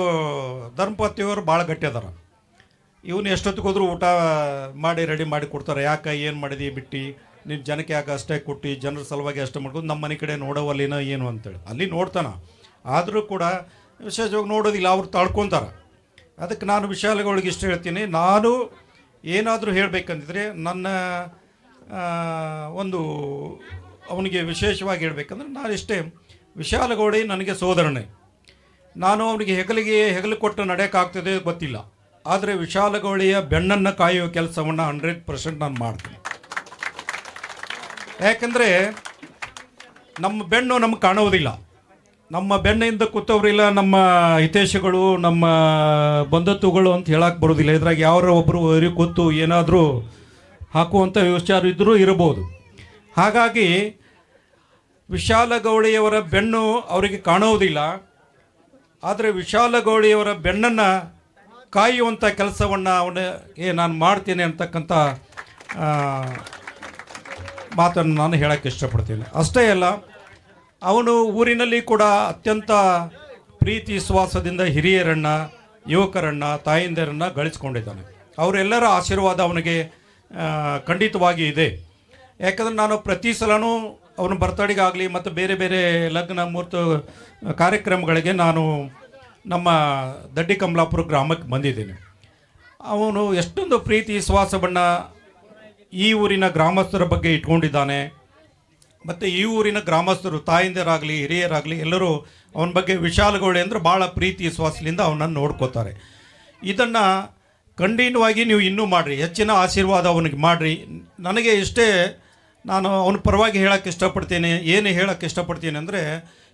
ಧರ್ಮಪತಿಯವರು ಭಾಳ ಗಟ್ಟಿ ಅದಾರ. ಇವನು ಎಷ್ಟೊತ್ತಿಗೆ ಹೋದರೂ ಊಟ ಮಾಡಿ ರೆಡಿ ಮಾಡಿ ಕೊಡ್ತಾರೆ. ಯಾಕೆ ಏನು ಮಾಡಿದಿ ಬಿಟ್ಟು ನೀನು ಜನಕ್ಕೆ ಯಾಕೆ ಅಷ್ಟೇ ಕೊಟ್ಟು ಜನರ ಸಲುವಾಗಿ ಅಷ್ಟೇ ಮಾಡ್ಕೊಂಡು ನಮ್ಮ ಮನೆ ಕಡೆ ನೋಡೋವಲ್ಲಿನ ಏನು ಅಂತೇಳಿ ಅಲ್ಲಿ ನೋಡ್ತಾನೆ. ಆದರೂ ಕೂಡ ವಿಶೇಷವಾಗಿ ನೋಡೋದಿಲ್ಲ, ಅವ್ರು ತಳ್ಕೊತಾರೆ. ಅದಕ್ಕೆ ನಾನು ವಿಶಾಲಗಳಿಗೆ ಇಷ್ಟ ಹೇಳ್ತೀನಿ, ನಾನು ಏನಾದರೂ ಹೇಳಬೇಕಂದಿದ್ರೆ ನನ್ನ ಒಂದು ಅವನಿಗೆ ವಿಶೇಷವಾಗಿ ಹೇಳ್ಬೇಕಂದ್ರೆ ನಾನು ಇಷ್ಟೇ, ವಿಶಾಲಗೌಡಿ ನನಗೆ ಸೋದರನೇ. ನಾನು ಅವನಿಗೆ ಹೆಗಲು ಕೊಟ್ಟು ನಡೆಯೋಕ್ಕಾಗ್ತದೆ ಗೊತ್ತಿಲ್ಲ, ಆದರೆ ವಿಶಾಲಗೌಳಿಯ ಬೆನ್ನನ್ನು ಕಾಯುವ ಕೆಲಸವನ್ನು 100% ನಾನು ಮಾಡ್ತೀನಿ. ಯಾಕೆಂದರೆ ನಮ್ಮ ಬೆನ್ನು ನಮ್ಗೆ ಕಾಣುವುದಿಲ್ಲ, ನಮ್ಮ ಬೆನ್ನಿಂದ ಕೂತವ್ರಿಲ್ಲ, ನಮ್ಮ ಹಿತೈಷಿಗಳು, ನಮ್ಮ ಬಂಧುತ್ವಗಳು ಅಂತ ಹೇಳಕ್ಕೆ ಬರೋದಿಲ್ಲ. ಇದ್ರಾಗ ಯಾರೋ ಒಬ್ಬರು ಕೂತು ಏನಾದರೂ ಹಾಕುವಂಥ ವಿಚಾರ ಇದ್ದರೂ ಇರಬಹುದು. ಹಾಗಾಗಿ ವಿಶಾಲಗೌಳಿಯವರ ಬೆನ್ನು ಅವರಿಗೆ ಕಾಣುವುದಿಲ್ಲ, ಆದರೆ ವಿಶಾಲಗೌಳಿಯವರ ಬೆನ್ನನ್ನು ಕಾಯುವಂಥ ಕೆಲಸವನ್ನು ಅವನಿಗೆ ನಾನು ಮಾಡ್ತೀನಿ ಅಂತಕ್ಕಂಥ ಮಾತನ್ನು ನಾನು ಹೇಳೋಕ್ಕೆ ಇಷ್ಟಪಡ್ತೀನಿ. ಅಷ್ಟೇ ಅಲ್ಲ, ಅವನು ಊರಿನಲ್ಲಿ ಕೂಡ ಅತ್ಯಂತ ಪ್ರೀತಿ ವಿಶ್ವಾಸದಿಂದ ಹಿರಿಯರನ್ನು, ಯುವಕರನ್ನು, ತಾಯಿಂದರನ್ನು ಗಳಿಸ್ಕೊಂಡಿದ್ದಾನೆ. ಅವರೆಲ್ಲರ ಆಶೀರ್ವಾದ ಅವನಿಗೆ ಖಂಡಿತವಾಗಿ ಇದೆ. ಯಾಕಂದರೆ ನಾನು ಪ್ರತಿ ಸಲನೂ ಅವನ ಬರ್ತಡೆಗಾಗಲಿ ಮತ್ತು ಬೇರೆ ಬೇರೆ ಲಗ್ನ ಮುಹೂರ್ತ ಕಾರ್ಯಕ್ರಮಗಳಿಗೆ ನಾನು ನಮ್ಮ ದಡ್ಡಿ ಕಮಲಾಪುರ ಗ್ರಾಮಕ್ಕೆ ಬಂದಿದ್ದೀನಿ. ಅವನು ಎಷ್ಟೊಂದು ಪ್ರೀತಿ ವಿಶ್ವಾಸವನ್ನು ಈ ಊರಿನ ಗ್ರಾಮಸ್ಥರ ಬಗ್ಗೆ ಇಟ್ಕೊಂಡಿದ್ದಾನೆ. ಮತ್ತು ಈ ಊರಿನ ಗ್ರಾಮಸ್ಥರು, ತಾಯಿಂದರಾಗಲಿ ಹಿರಿಯರಾಗಲಿ ಎಲ್ಲರೂ ಅವನ ಬಗ್ಗೆ ವಿಶಾಲಗೌಳಿ ಅಂದರೆ ಭಾಳ ಪ್ರೀತಿ ವಿಶ್ವಾಸದಿಂದ ಅವನನ್ನು ನೋಡ್ಕೋತಾರೆ. ಇದನ್ನು ಕಂಟಿನ್ಯೂವಾಗಿ ನೀವು ಇನ್ನೂ ಮಾಡಿರಿ, ಹೆಚ್ಚಿನ ಆಶೀರ್ವಾದ ಅವನಿಗೆ ಮಾಡಿರಿ. ನನಗೆ ಇಷ್ಟೇ, ನಾನು ಅವನ ಪರವಾಗಿ ಹೇಳೋಕ್ಕೆ ಇಷ್ಟಪಡ್ತೇನೆ. ಏನು ಹೇಳೋಕ್ಕೆ ಇಷ್ಟಪಡ್ತೀನಿ ಅಂದರೆ,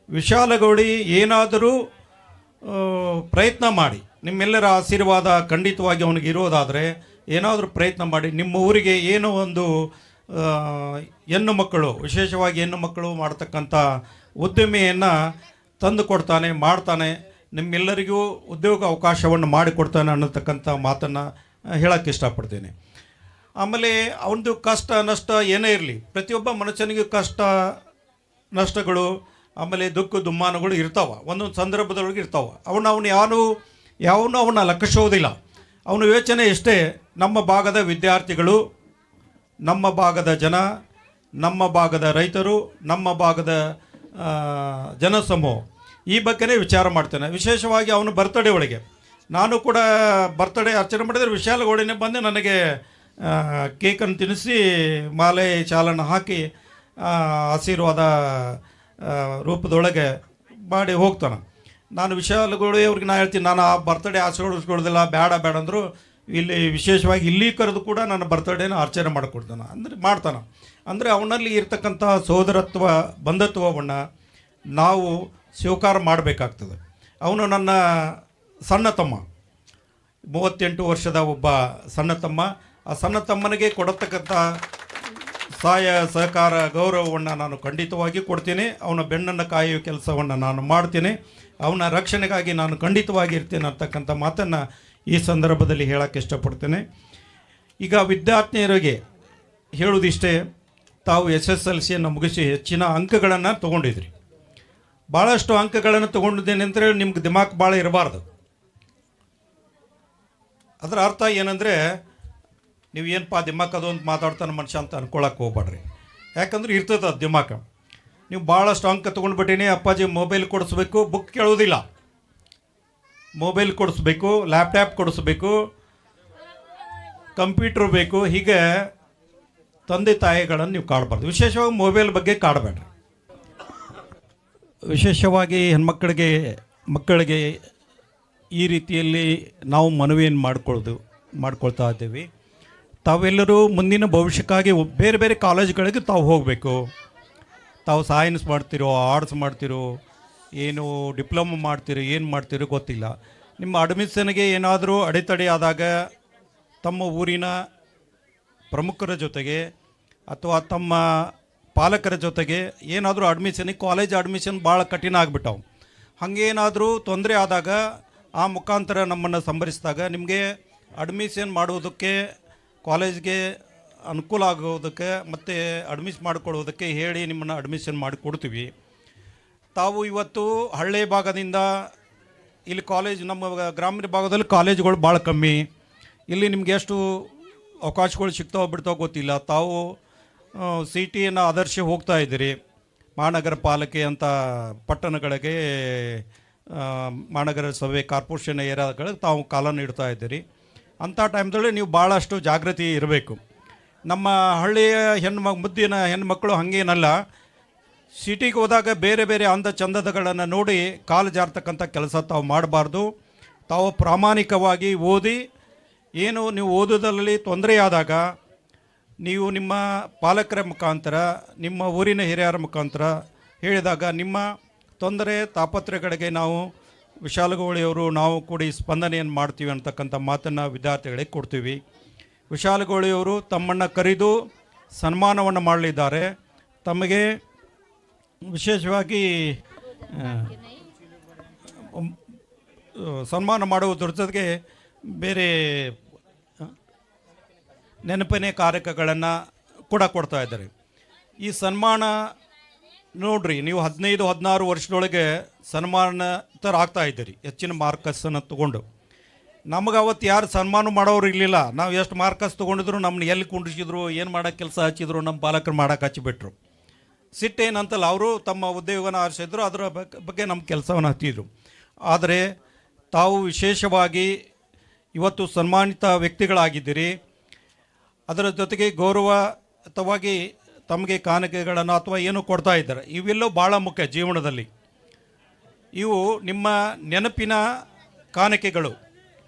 ವಿಶಾಲಗೌಳಿ ಏನಾದರೂ ಪ್ರಯತ್ನ ಮಾಡಿ, ನಿಮ್ಮೆಲ್ಲರ ಆಶೀರ್ವಾದ ಖಂಡಿತವಾಗಿ ಅವನಿಗೆ ಇರೋದಾದರೆ ಏನಾದರೂ ಪ್ರಯತ್ನ ಮಾಡಿ, ನಿಮ್ಮ ಊರಿಗೆ ಏನೋ ಒಂದು ಹೆಣ್ಣು ಮಕ್ಕಳು, ವಿಶೇಷವಾಗಿ ಹೆಣ್ಣು ಮಕ್ಕಳು ಮಾಡ್ತಕ್ಕಂಥ ಉದ್ಯಮೆಯನ್ನು ತಂದು ಕೊಡ್ತಾನೆ, ಮಾಡ್ತಾನೆ, ನಿಮ್ಮೆಲ್ಲರಿಗೂ ಉದ್ಯೋಗ ಅವಕಾಶವನ್ನು ಮಾಡಿಕೊಡ್ತಾನೆ ಅನ್ನತಕ್ಕಂಥ ಮಾತನ್ನು ಹೇಳೋಕ್ಕೆ ಇಷ್ಟಪಡ್ತೇನೆ. ಆಮೇಲೆ ಅವನದು ಕಷ್ಟ ನಷ್ಟ ಏನೇ ಇರಲಿ, ಪ್ರತಿಯೊಬ್ಬ ಮನುಷ್ಯನಿಗೂ ಕಷ್ಟ ನಷ್ಟಗಳು, ಆಮೇಲೆ ದುಃಖ ದುಮ್ಮಾನಗಳು ಇರ್ತಾವೆ, ಒಂದೊಂದು ಸಂದರ್ಭದೊಳಗೆ ಇರ್ತಾವೆ. ಯಾವನು ಅವನ್ನ ಲಕ್ಷಿಸೋದಿಲ್ಲ. ಅವನ ಯೋಚನೆ ಇಷ್ಟೇ, ನಮ್ಮ ಭಾಗದ ವಿದ್ಯಾರ್ಥಿಗಳು, ನಮ್ಮ ಭಾಗದ ಜನ, ನಮ್ಮ ಭಾಗದ ರೈತರು, ನಮ್ಮ ಭಾಗದ ಜನಸಮೂಹ ಈ ಬಗ್ಗೆನೇ ವಿಚಾರ ಮಾಡ್ತಾನೆ. ವಿಶೇಷವಾಗಿ ಅವನ ಬರ್ತಡೇ ಒಳಗೆ ನಾನು ಕೂಡ ಬರ್ತಡೇ ಅರ್ಚನೆ ಮಾಡಿದರೆ ವಿಶಾಲಗೌಡನೇ ಬಂದು ನನಗೆ ಕೇಕನ್ನು ತಿನ್ನಿಸಿ ಮಾಲೆ ಚಾಲನ ಹಾಕಿ ಆಶೀರ್ವಾದ ರೂಪದೊಳಗೆ ಮಾಡಿ ಹೋಗ್ತಾನೆ. ನಾನು ವಿಶಾಲಗೌಡ ಅವ್ರಿಗೆ ನಾನು ಹೇಳ್ತೀನಿ, ನಾನು ಆ ಬರ್ತಡೇ ಆಚರಿಸ್ಕೊಳ್ಳೋದಿಲ್ಲ, ಬೇಡ ಅಂದರು. ಇಲ್ಲಿ ವಿಶೇಷವಾಗಿ ಇಲ್ಲಿ ಕರೆದು ಕೂಡ ನನ್ನ ಬರ್ತಡೇನ ಅರ್ಚನೆ ಮಾಡಿಕೊಡ್ತಾನೆ, ಅಂದರೆ ಮಾಡ್ತಾನೆ. ಅಂದರೆ ಅವನಲ್ಲಿ ಇರ್ತಕ್ಕಂಥ ಸೋದರತ್ವ ಬಂಧುತ್ವವನ್ನು ನಾವು ಸ್ವೀಕಾರ ಮಾಡಬೇಕಾಗ್ತದೆ. ಅವನು ನನ್ನ ಸಣ್ಣ ತಮ್ಮ, 38 ವರ್ಷದ ಒಬ್ಬ ಸಣ್ಣ ತಮ್ಮ. ಆ ಸಣ್ಣ ತಮ್ಮನಿಗೆ ಕೊಡತಕ್ಕಂಥ ಸಹಾಯ ಸಹಕಾರ ಗೌರವವನ್ನು ನಾನು ಖಂಡಿತವಾಗಿ ಕೊಡ್ತೀನಿ. ಅವನ ಬೆನ್ನನ್ನು ಕಾಯುವ ಕೆಲಸವನ್ನು ನಾನು ಮಾಡ್ತೀನಿ. ಅವನ ರಕ್ಷಣೆಗಾಗಿ ನಾನು ಖಂಡಿತವಾಗಿ ಇರ್ತೇನೆ ಅಂತಕ್ಕಂಥ ಮಾತನ್ನು ಈ ಸಂದರ್ಭದಲ್ಲಿ ಹೇಳೋಕ್ಕೆ ಇಷ್ಟಪಡ್ತೇನೆ. ಈಗ ವಿದ್ಯಾರ್ಥಿನಿಯರಿಗೆ ಹೇಳುವುದಿಷ್ಟೇ, ತಾವು SSLCಯನ್ನು ಮುಗಿಸಿ ಹೆಚ್ಚಿನ ಅಂಕಗಳನ್ನು ತೊಗೊಂಡಿದ್ರಿ. ಭಾಳಷ್ಟು ಅಂಕಗಳನ್ನು ತೊಗೊಂಡಿದ್ದೇನೆ ಅಂತೇಳಿ ನಿಮ್ಗೆ ದಿಮಾಕ್ ಭಾಳ ಇರಬಾರ್ದು. ಅದರ ಅರ್ಥ ಏನಂದರೆ, ನೀವು ಏನಪ್ಪ ದಿಮಾಕ್ ಅದು ಅಂತ ಮಾತಾಡ್ತಾನೆ ಮನುಷ್ಯ ಅಂತ ಅನ್ಕೊಳಕ್ಕೆ ಹೋಗ್ಬೇಡ್ರಿ. ಯಾಕಂದ್ರೆ ಇರ್ತದೆ ಅದು ದಿಮಾಕ. ನೀವು ಭಾಳಷ್ಟು ಅಂಕ ತೊಗೊಂಡ್ಬಿಟ್ಟಿನಿ, ಅಪ್ಪಾಜಿ ಮೊಬೈಲ್ ಕೊಡಿಸ್ಬೇಕು, ಬುಕ್ ಕೇಳೋದಿಲ್ಲ, ಮೊಬೈಲ್ ಕೊಡಿಸ್ಬೇಕು, ಲ್ಯಾಪ್ಟಾಪ್ ಕೊಡಿಸ್ಬೇಕು, ಕಂಪ್ಯೂಟ್ರ್ ಬೇಕು, ಹೀಗೆ ತಂದೆ ತಾಯಿಗಳನ್ನು ನೀವು ಕಾಡಬಾರ್ದು. ವಿಶೇಷವಾಗಿ ಮೊಬೈಲ್ ಬಗ್ಗೆ ಕಾಡಬೇಡ್ರಿ. ವಿಶೇಷವಾಗಿ ಮಕ್ಕಳಿಗೆ ಈ ರೀತಿಯಲ್ಲಿ ನಾವು ಮನವಿಯನ್ನು ಮಾಡ್ಕೊಳ್ತಾ ಇದ್ದೀವಿ. ತಾವೆಲ್ಲರೂ ಮುಂದಿನ ಭವಿಷ್ಯಕ್ಕಾಗಿ ಬೇರೆ ಬೇರೆ ಕಾಲೇಜ್ಗಳಿಗೆ ತಾವು ಹೋಗಬೇಕು. ತಾವು ಸೈನ್ಸ್ ಮಾಡ್ತಿರೋ, ಆರ್ಟ್ಸ್ ಮಾಡ್ತಿರೋ, ಏನು ಡಿಪ್ಲೊಮೊ ಮಾಡ್ತಿರೋ, ಏನು ಮಾಡ್ತಿರೋ ಗೊತ್ತಿಲ್ಲ. ನಿಮ್ಮ ಅಡ್ಮಿಷನ್ಗೆ ಏನಾದರೂ ಅಡೆತಡೆ ಆದಾಗ ತಮ್ಮ ಊರಿನ ಪ್ರಮುಖರ ಜೊತೆಗೆ ಅಥವಾ ತಮ್ಮ ಪಾಲಕರ ಜೊತೆಗೆ ಏನಾದರೂ ಕಾಲೇಜ್ ಅಡ್ಮಿಷನ್ ಭಾಳ ಕಠಿಣ ಆಗಿಬಿಟ್ಟವು. ಹಾಗೇನಾದರೂ ತೊಂದರೆ ಆದಾಗ ಆ ಮುಖಾಂತರ ನಮ್ಮನ್ನು ಸಂಭರಿಸಿದಾಗ ನಿಮಗೆ ಅಡ್ಮಿಷನ್ ಮಾಡುವುದಕ್ಕೆ, ಕಾಲೇಜ್ಗೆ ಅನುಕೂಲ ಆಗೋದಕ್ಕೆ ಮತ್ತು ಅಡ್ಮಿಷನ್ ಮಾಡಿಕೊಳ್ಳೋದಕ್ಕೆ ಹೇಳಿ ನಿಮ್ಮನ್ನು ಅಡ್ಮಿಷನ್ ಮಾಡಿಕೊಡ್ತೀವಿ. ತಾವು ಇವತ್ತು ಹಳ್ಳಿ ಭಾಗದಿಂದ ಇಲ್ಲಿ ಕಾಲೇಜ್, ನಮ್ಮ ಗ್ರಾಮೀಣ ಭಾಗದಲ್ಲಿ ಕಾಲೇಜುಗಳು ಭಾಳ ಕಮ್ಮಿ. ಇಲ್ಲಿ ನಿಮ್ಗೆ ಎಷ್ಟು ಅವಕಾಶಗಳು ಸಿಗ್ತಾವೋ ಬಿಡ್ತಾವೋ ಗೊತ್ತಿಲ್ಲ. ತಾವು ಸಿಟಿಯನ್ನು ಆಧರಿಸಿ ಹೋಗ್ತಾ ಇದ್ದೀರಿ. ಮಹಾನಗರ ಪಾಲಿಕೆ ಅಂತ ಪಟ್ಟಣಗಳಿಗೆ, ಮಹಾನಗರ ಸಭೆ, ಕಾರ್ಪೊರೇಷನ್ ಏರಿಯಾಗಳಿಗೆ ತಾವು ಕಾಲ ನೀಡ್ತಾ ಇದ್ದೀರಿ. ಅಂಥ ಟೈಮ್ದಲ್ಲಿ ನೀವು ಭಾಳಷ್ಟು ಜಾಗೃತಿ ಇರಬೇಕು. ನಮ್ಮ ಹಳ್ಳಿಯ ಮುದ್ದಿನ ಹೆಣ್ಮಕ್ಳು ಹಾಗೇನಲ್ಲ, ಸಿಟಿಗೆ ಹೋದಾಗ ಬೇರೆ ಬೇರೆ ಅಂದ ಚಂದದಗಳನ್ನು ನೋಡಿ ಕಾಲು ಜಾರ್ತಕ್ಕಂಥ ಕೆಲಸ ತಾವು ಮಾಡಬಾರ್ದು. ತಾವು ಪ್ರಾಮಾಣಿಕವಾಗಿ ಓದಿ, ಏನು ನೀವು ಓದೋದ್ರಲ್ಲಿ ತೊಂದರೆಯಾದಾಗ ನೀವು ನಿಮ್ಮ ಪಾಲಕರ ಮುಖಾಂತರ, ನಿಮ್ಮ ಊರಿನ ಹಿರಿಯರ ಮುಖಾಂತರ ಹೇಳಿದಾಗ ನಿಮ್ಮ ತೊಂದರೆ ತಾಪತ್ರಗಳಿಗೆ ನಾವು ವಿಶಾಲಗೌಳಿಯವರು ನಾವು ಕೂಡಿ ಸ್ಪಂದನೆಯನ್ನು ಮಾಡ್ತೀವಿ ಅಂತಕ್ಕಂಥ ಮಾತನ್ನು ವಿದ್ಯಾರ್ಥಿಗಳಿಗೆ ಕೊಡ್ತೀವಿ. ವಿಶಾಲಗೌಳಿಯವರು ತಮ್ಮನ್ನು ಕರೆದು ಸನ್ಮಾನವನ್ನು ಮಾಡಲಿದ್ದಾರೆ. ತಮಗೆ ವಿಶೇಷವಾಗಿ ಸನ್ಮಾನ ಮಾಡುವುದರ ಜೊತೆಗೆ ಬೇರೆ ನೆನಪಿನ ಕಾರ್ಯಕ್ರಮಗಳನ್ನು ಕೂಡ ಕೊಡ್ತಾ ಇದ್ದಾರೆ. ಈ ಸನ್ಮಾನ ನೋಡ್ರಿ, ನೀವು 15-16 ವರ್ಷದೊಳಗೆ ಸನ್ಮಾನಿತರಾಗ್ತಾ ಇದ್ದೀರಿ ಹೆಚ್ಚಿನ ಮಾರ್ಕಸನ್ನು ತೊಗೊಂಡು. ನಮಗೆ ಅವತ್ತು ಯಾರು ಸನ್ಮಾನ ಮಾಡೋರು ಇರಲಿಲ್ಲ. ನಾವು ಎಷ್ಟು ಮಾರ್ಕಸ್ ತೊಗೊಂಡಿದ್ರು ನಮ್ಮನ್ನ ಎಲ್ಲಿ ಕುಂಡಿಸಿದ್ರು, ಏನು ಮಾಡೋಕ್ಕೆ ಕೆಲಸ ಹಚ್ಚಿದ್ರು, ನಮ್ಮ ಪಾಲಕರು ಮಾಡೋಕೆ ಹಚ್ಚಿಬಿಟ್ರು. ಸಿಟ್ಟೇನಂತಲ್ಲ, ಅವರು ತಮ್ಮ ಉದ್ಯೋಗನ ಆರಿಸಿದ್ರು, ಅದರ ಬಗ್ಗೆ ನಮ್ಮ ಕೆಲಸವನ್ನು ಹತ್ತಿದ್ರು. ಆದರೆ ತಾವು ವಿಶೇಷವಾಗಿ ಇವತ್ತು ಸನ್ಮಾನಿತ ವ್ಯಕ್ತಿಗಳಾಗಿದ್ದೀರಿ. ಅದರ ಜೊತೆಗೆ ಗೌರವಯುತವಾಗಿ ತಮಗೆ ಕಾಣಿಕೆಗಳನ್ನು ಅಥವಾ ಏನು ಕೊಡ್ತಾ ಇದ್ದಾರೆ. ಇವೆಲ್ಲವೂ ಭಾಳ ಮುಖ್ಯ ಜೀವನದಲ್ಲಿ. ಇವು ನಿಮ್ಮ ನೆನಪಿನ ಕಾಣಿಕೆಗಳು.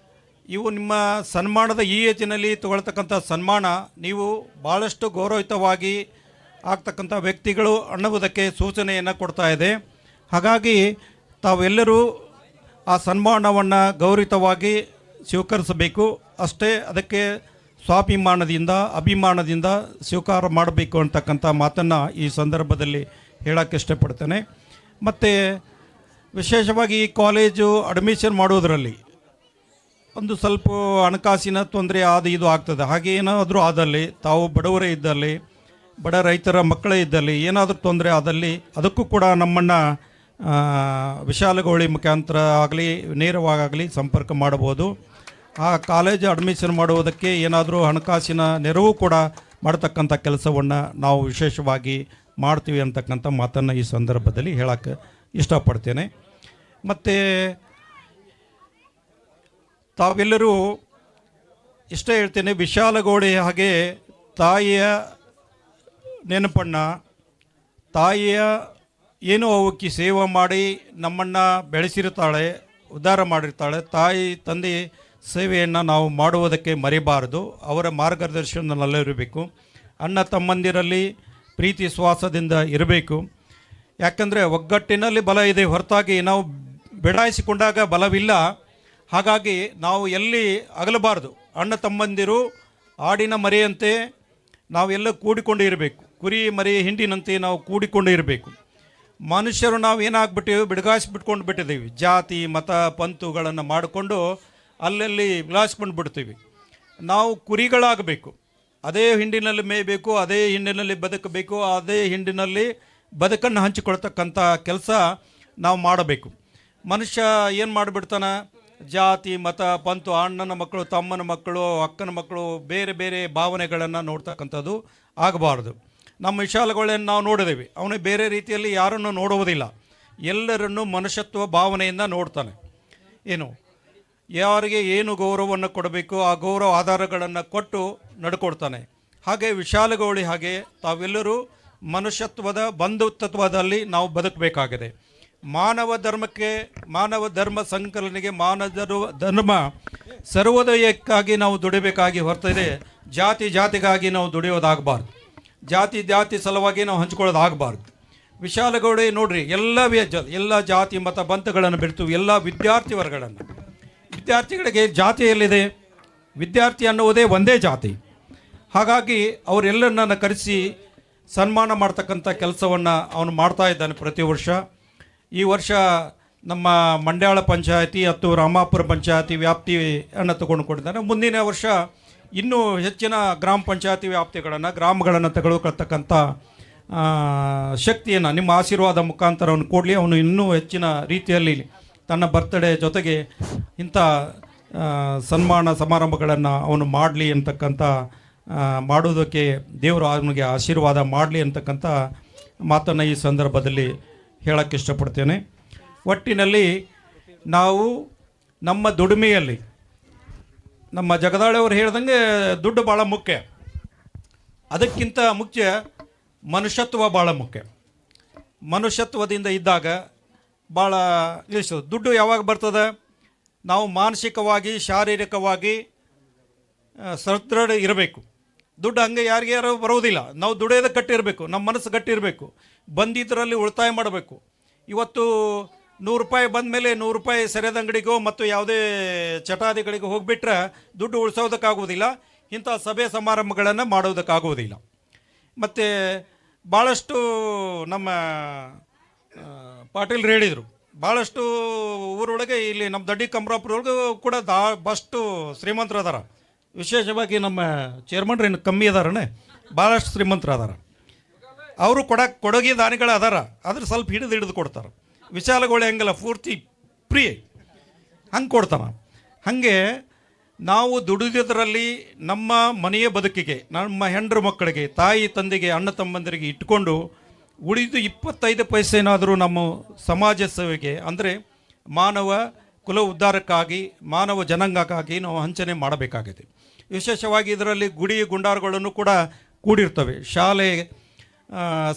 ಇವು ನಿಮ್ಮ ಸನ್ಮಾನದ ಈ ಏಜಿನಲ್ಲಿ ತಗೊಳ್ತಕ್ಕಂಥ ಸನ್ಮಾನ ನೀವು ಭಾಳಷ್ಟು ಗೌರವಯುತವಾಗಿ ಆಗ್ತಕ್ಕಂಥ ವ್ಯಕ್ತಿಗಳು ಅನ್ನುವುದಕ್ಕೆ ಸೂಚನೆಯನ್ನು ಕೊಡ್ತಾ ಇದೆ. ಹಾಗಾಗಿ ತಾವೆಲ್ಲರೂ ಆ ಸನ್ಮಾನವನ್ನು ಗೌರವಯುತವಾಗಿ ಸ್ವೀಕರಿಸಬೇಕು. ಅಷ್ಟೇ, ಅದಕ್ಕೆ ಸ್ವಾಭಿಮಾನದಿಂದ, ಅಭಿಮಾನದಿಂದ ಸ್ವೀಕಾರ ಮಾಡಬೇಕು ಅಂತಕ್ಕಂಥ ಮಾತನ್ನು ಈ ಸಂದರ್ಭದಲ್ಲಿ ಹೇಳೋಕ್ಕೆ ಇಷ್ಟಪಡ್ತೇನೆ. ಮತ್ತು ವಿಶೇಷವಾಗಿ ಈ ಕಾಲೇಜು ಅಡ್ಮಿಷನ್ ಮಾಡೋದರಲ್ಲಿ ಒಂದು ಸ್ವಲ್ಪ ಹಣಕಾಸಿನ ತೊಂದರೆ ಇದು ಆಗ್ತದೆ. ಹಾಗೆ ಏನಾದರೂ ಆದಲ್ಲಿ, ತಾವು ಬಡವರೇ ಇದ್ದಲ್ಲಿ, ಬಡ ರೈತರ ಮಕ್ಕಳೇ ಇದ್ದಲ್ಲಿ ಏನಾದರೂ ತೊಂದರೆ ಆದಲ್ಲಿ ಅದಕ್ಕೂ ಕೂಡ ನಮ್ಮನ್ನು ವಿಶಾಲಗೌಳಿ ಮುಖಾಂತರ ಆಗಲಿ ನೇರವಾಗಲಿ ಸಂಪರ್ಕ ಮಾಡಬಹುದು. ಆ ಕಾಲೇಜ್ ಅಡ್ಮಿಷನ್ ಮಾಡುವುದಕ್ಕೆ ಏನಾದರೂ ಹಣಕಾಸಿನ ನೆರವು ಕೂಡ ಮಾಡತಕ್ಕಂಥ ಕೆಲಸವನ್ನು ನಾವು ವಿಶೇಷವಾಗಿ ಮಾಡ್ತೀವಿ ಅಂತಕ್ಕಂಥ ಮಾತನ್ನು ಈ ಸಂದರ್ಭದಲ್ಲಿ ಹೇಳೋಕ್ಕೆ ಇಷ್ಟಪಡ್ತೇನೆ. ಮತ್ತು ತಾವೆಲ್ಲರೂ ಇಷ್ಟೇ ಹೇಳ್ತೇನೆ, ವಿಶಾಲಗೌಡಿ ಹಾಗೆ ತಾಯಿಯ ನೆನಪನ್ನು, ತಾಯಿಯ ಏನೋ ಅವಕ್ಕೆ ಸೇವೆ ಮಾಡಿ ನಮ್ಮನ್ನು ಬೆಳೆಸಿರ್ತಾಳೆ, ಉದ್ಧಾರ ಮಾಡಿರ್ತಾಳೆ. ತಾಯಿ ತಂದೆ ಸೇವೆಯನ್ನು ನಾವು ಮಾಡುವುದಕ್ಕೆ ಮರಿಬಾರದು. ಅವರ ಮಾರ್ಗದರ್ಶನದಲ್ಲಿರಬೇಕು. ಅಣ್ಣ ತಮ್ಮಂದಿರಲ್ಲಿ ಪ್ರೀತಿ ಶ್ವಾಸದಿಂದ ಇರಬೇಕು. ಯಾಕಂದರೆ ಒಗ್ಗಟ್ಟಿನಲ್ಲಿ ಬಲ ಇದೆ ಹೊರತಾಗಿ ನಾವು ಬಿಡಾಯಿಸಿಕೊಂಡಾಗ ಬಲವಿಲ್ಲ. ಹಾಗಾಗಿ ನಾವು ಎಲ್ಲಿ ಅಗಲಬಾರ್ದು. ಅಣ್ಣ ತಮ್ಮಂದಿರು ಆಡಿನ ಮರೆಯಂತೆ ನಾವೆಲ್ಲ ಕೂಡಿಕೊಂಡು ಇರಬೇಕು. ಕುರಿ ಮರಿ ಹಿಂಡಿನಂತೆ ನಾವು ಕೂಡಿಕೊಂಡು ಇರಬೇಕು. ಮನುಷ್ಯರು ನಾವು ಏನಾಗ್ಬಿಟ್ಟಿವಿ, ಬಿಟ್ಕೊಂಡು ಬಿಟ್ಟಿದ್ದೀವಿ. ಜಾತಿ ಮತ ಪಂಥುಗಳನ್ನು ಮಾಡಿಕೊಂಡು ಅಲ್ಲಲ್ಲಿ ವಿಲಾಸ್ಕೊಂಡು ಬಿಡ್ತೀವಿ. ನಾವು ಕುರಿಗಳಾಗಬೇಕು. ಅದೇ ಹಿಂಡಿನಲ್ಲಿ ಮೇಯಬೇಕು, ಅದೇ ಹಿಂಡಿನಲ್ಲಿ ಬದುಕಬೇಕು, ಅದೇ ಹಿಂಡಿನಲ್ಲಿ ಬದುಕನ್ನು ಹಂಚಿಕೊಳ್ತಕ್ಕಂಥ ಕೆಲಸ ನಾವು ಮಾಡಬೇಕು. ಮನುಷ್ಯ ಏನು ಮಾಡಿಬಿಡ್ತಾನೆ, ಜಾತಿ ಮತ ಪಂಥು, ಅಣ್ಣನ ಮಕ್ಕಳು ತಮ್ಮನ ಮಕ್ಕಳು ಅಕ್ಕನ ಮಕ್ಕಳು ಬೇರೆ ಬೇರೆ ಭಾವನೆಗಳನ್ನು ನೋಡ್ತಕ್ಕಂಥದ್ದು ಆಗಬಾರ್ದು. ನಮ್ಮ ವಿಶಾಲಗಳನ್ನು ನಾವು ನೋಡಿದ್ದೇವೆ. ಅವನು ಬೇರೆ ರೀತಿಯಲ್ಲಿ ಯಾರನ್ನು ನೋಡುವುದಿಲ್ಲ, ಎಲ್ಲರನ್ನು ಮನುಷ್ಯತ್ವ ಭಾವನೆಯಿಂದ ನೋಡ್ತಾನೆ. ಏನು ಯಾರಿಗೆ ಏನು ಗೌರವವನ್ನು ಕೊಡಬೇಕು ಆ ಗೌರವ ಆಧಾರಗಳನ್ನು ಕೊಟ್ಟು ನಡ್ಕೊಡ್ತಾನೆ. ಹಾಗೆ ವಿಶಾಲಗೌಳಿ ಹಾಗೆ ತಾವೆಲ್ಲರೂ ಮನುಷ್ಯತ್ವದ ಬಂಧುತ್ವದಲ್ಲಿ ನಾವು ಬದುಕಬೇಕಾಗಿದೆ. ಮಾನವ ಧರ್ಮಕ್ಕೆ, ಮಾನವ ಧರ್ಮ ಸಂಕಲನೆಗೆ, ಮಾನವ ಧರ್ಮ ಸರ್ವೋದಯಕ್ಕಾಗಿ ನಾವು ದುಡಿಬೇಕಾಗಿ ಹೊರತಿದೆ. ಜಾತಿಗಾಗಿ ನಾವು ದುಡಿಯೋದಾಗಬಾರ್ದು. ಜಾತಿ ಸಲುವಾಗಿ ನಾವು ಹಂಚ್ಕೊಳ್ಳೋದಾಗಬಾರ್ದು. ವಿಶಾಲಗೌಡಿ ನೋಡ್ರಿ, ಎಲ್ಲ ಜಾತಿ ಮತ ಬಂಧಗಳನ್ನು ಬಿಡ್ತು. ಎಲ್ಲ ವಿದ್ಯಾರ್ಥಿ ವರ್ಗಗಳನ್ನು, ವಿದ್ಯಾರ್ಥಿಗಳಿಗೆ ಜಾತಿ ಎಲ್ಲಿದೆ? ವಿದ್ಯಾರ್ಥಿ ಅನ್ನುವುದೇ ಒಂದೇ ಜಾತಿ. ಹಾಗಾಗಿ ಅವರೆಲ್ಲರನ್ನ ಕರೆಸಿ ಸನ್ಮಾನ ಮಾಡ್ತಕ್ಕಂಥ ಕೆಲಸವನ್ನು ಅವನು ಮಾಡ್ತಾ ಇದ್ದಾನೆ ಪ್ರತಿ ವರ್ಷ. ಈ ವರ್ಷ ನಮ್ಮ ಮಂಡ್ಯಾಳ ಪಂಚಾಯತಿ ಮತ್ತು ರಾಮಾಪುರ ಪಂಚಾಯತಿ ವ್ಯಾಪ್ತಿಯನ್ನು ತಗೊಂಡುಕೊಂಡಿದ್ದಾನೆ. ಮುಂದಿನ ವರ್ಷ ಇನ್ನೂ ಹೆಚ್ಚಿನ ಗ್ರಾಮ ಪಂಚಾಯತಿ ವ್ಯಾಪ್ತಿಗಳನ್ನು, ಗ್ರಾಮಗಳನ್ನು ತೆಗೆದುಕೊಳ್ತಕ್ಕಂಥ ಶಕ್ತಿಯನ್ನು ನಿಮ್ಮ ಆಶೀರ್ವಾದ ಮುಖಾಂತರ ಅವನು ಕೊಡಲಿ. ಅವನು ಇನ್ನೂ ಹೆಚ್ಚಿನ ರೀತಿಯಲ್ಲಿ ತನ್ನ ಬರ್ತ್ಡೇ ಜೊತೆಗೆ ಇಂಥ ಸನ್ಮಾನ ಸಮಾರಂಭಗಳನ್ನು ಅವನು ಮಾಡಲಿ ಅಂತಕ್ಕಂಥ, ಮಾಡೋದಕ್ಕೆ ದೇವರು ಅವನಿಗೆ ಆಶೀರ್ವಾದ ಮಾಡಲಿ ಅಂತಕ್ಕಂಥ ಮಾತನ್ನು ಈ ಸಂದರ್ಭದಲ್ಲಿ ಹೇಳೋಕ್ಕೆ ಇಷ್ಟಪಡ್ತೇನೆ. ಒಟ್ಟಿನಲ್ಲಿ ನಾವು ನಮ್ಮ ದುಡಿಮೆಯಲ್ಲಿ, ನಮ್ಮ ಜಗದಾಳವರು ಹೇಳ್ದಂಗೆ ದುಡ್ಡು ಭಾಳ ಮುಖ್ಯ. ಅದಕ್ಕಿಂತ ಮುಖ್ಯ ಮನುಷ್ಯತ್ವ ಭಾಳ ಮುಖ್ಯ. ಮನುಷ್ಯತ್ವದಿಂದ ಇದ್ದಾಗ ಭಾಳ ದುಡ್ಡು ಯಾವಾಗ ಬರ್ತದೆ? ನಾವು ಮಾನಸಿಕವಾಗಿ ಶಾರೀರಿಕವಾಗಿ ಸದೃಢ ಇರಬೇಕು. ದುಡ್ಡು ಹಂಗೆ ಯಾರು ಬರೋದಿಲ್ಲ. ನಾವು ದುಡಿಯೋದಕ್ಕೆ ಗಟ್ಟಿರಬೇಕು, ನಮ್ಮ ಮನಸ್ಸು ಗಟ್ಟಿರಬೇಕು, ಬಂದಿದ್ದರಲ್ಲಿ ಉಳಿತಾಯ ಮಾಡಬೇಕು. ಇವತ್ತು 100 ರೂಪಾಯಿ ಬಂದ ಮೇಲೆ 100 ರೂಪಾಯಿ ಸರಿಯಾದ ಅಂಗಡಿಗೋ ಮತ್ತು ಯಾವುದೇ ಚಟಾದಿಗಳಿಗೋ ಹೋಗಿಬಿಟ್ರೆ ದುಡ್ಡು ಉಳಿಸೋದಕ್ಕಾಗೋದಿಲ್ಲ. ಇಂಥ ಸಭೆ ಸಮಾರಂಭಗಳನ್ನು ಮಾಡೋದಕ್ಕಾಗೋದಿಲ್ಲ. ಮತ್ತು ಭಾಳಷ್ಟು ನಮ್ಮ ಪಾಟೀಲ್ರು ಹೇಳಿದರು, ಭಾಳಷ್ಟು ಊರೊಳಗೆ ಇಲ್ಲಿ ನಮ್ಮ ದಡ್ಡಿ ಕಮರಾಪುರೊಳಗೂ ಕೂಡ ಭಾಳಷ್ಟು ಶ್ರೀಮಂತರು ಅದಾರ. ವಿಶೇಷವಾಗಿ ನಮ್ಮ ಚೇರ್ಮನ್ರು ಏನು ಕಮ್ಮಿ ಅದಾರನೇ, ಭಾಳಷ್ಟು ಶ್ರೀಮಂತರು ಅದಾರ. ಅವರು ಕೊಡಗಿ ದಾನಿಗಳು ಅದಾರ, ಆದ್ರೆ ಸ್ವಲ್ಪ ಹಿಡಿದು ಕೊಡ್ತಾರೆ. ವಿಶಾಲಗೌಳಿ ಹಂಗಲ್ಲ, ಪೂರ್ತಿ ಫ್ರೀ ಹಂಗೆ ಕೊಡ್ತಾನೆ. ಹಾಗೆ ನಾವು ದುಡಿಯೋದ್ರಲ್ಲಿ ನಮ್ಮ ಮನೆಯ ಬದುಕಿಗೆ, ನಮ್ಮ ಹೆಂಡ್ರ ಮಕ್ಕಳಿಗೆ, ತಾಯಿ ತಂದೆಗೆ, ಅಣ್ಣ ತಮ್ಮಂದರಿಗೆ ಇಟ್ಕೊಂಡು ಉಳಿದು 25 ಪೈಸೆನಾದರೂ ನಮ್ಮ ಸಮಾಜ ಸೇವೆಗೆ, ಅಂದರೆ ಮಾನವ ಕುಲ ಉದ್ಧಾರಕ್ಕಾಗಿ, ಮಾನವ ಜನಾಂಗಕ್ಕಾಗಿ ನಾವು ಹಂಚನೆ ಮಾಡಬೇಕಾಗಿದೆ. ವಿಶೇಷವಾಗಿ ಇದರಲ್ಲಿ ಗುಡಿ ಗುಂಡಾರಗಳನ್ನು ಕೂಡ ಕೂಡಿರ್ತವೆ. ಶಾಲೆ,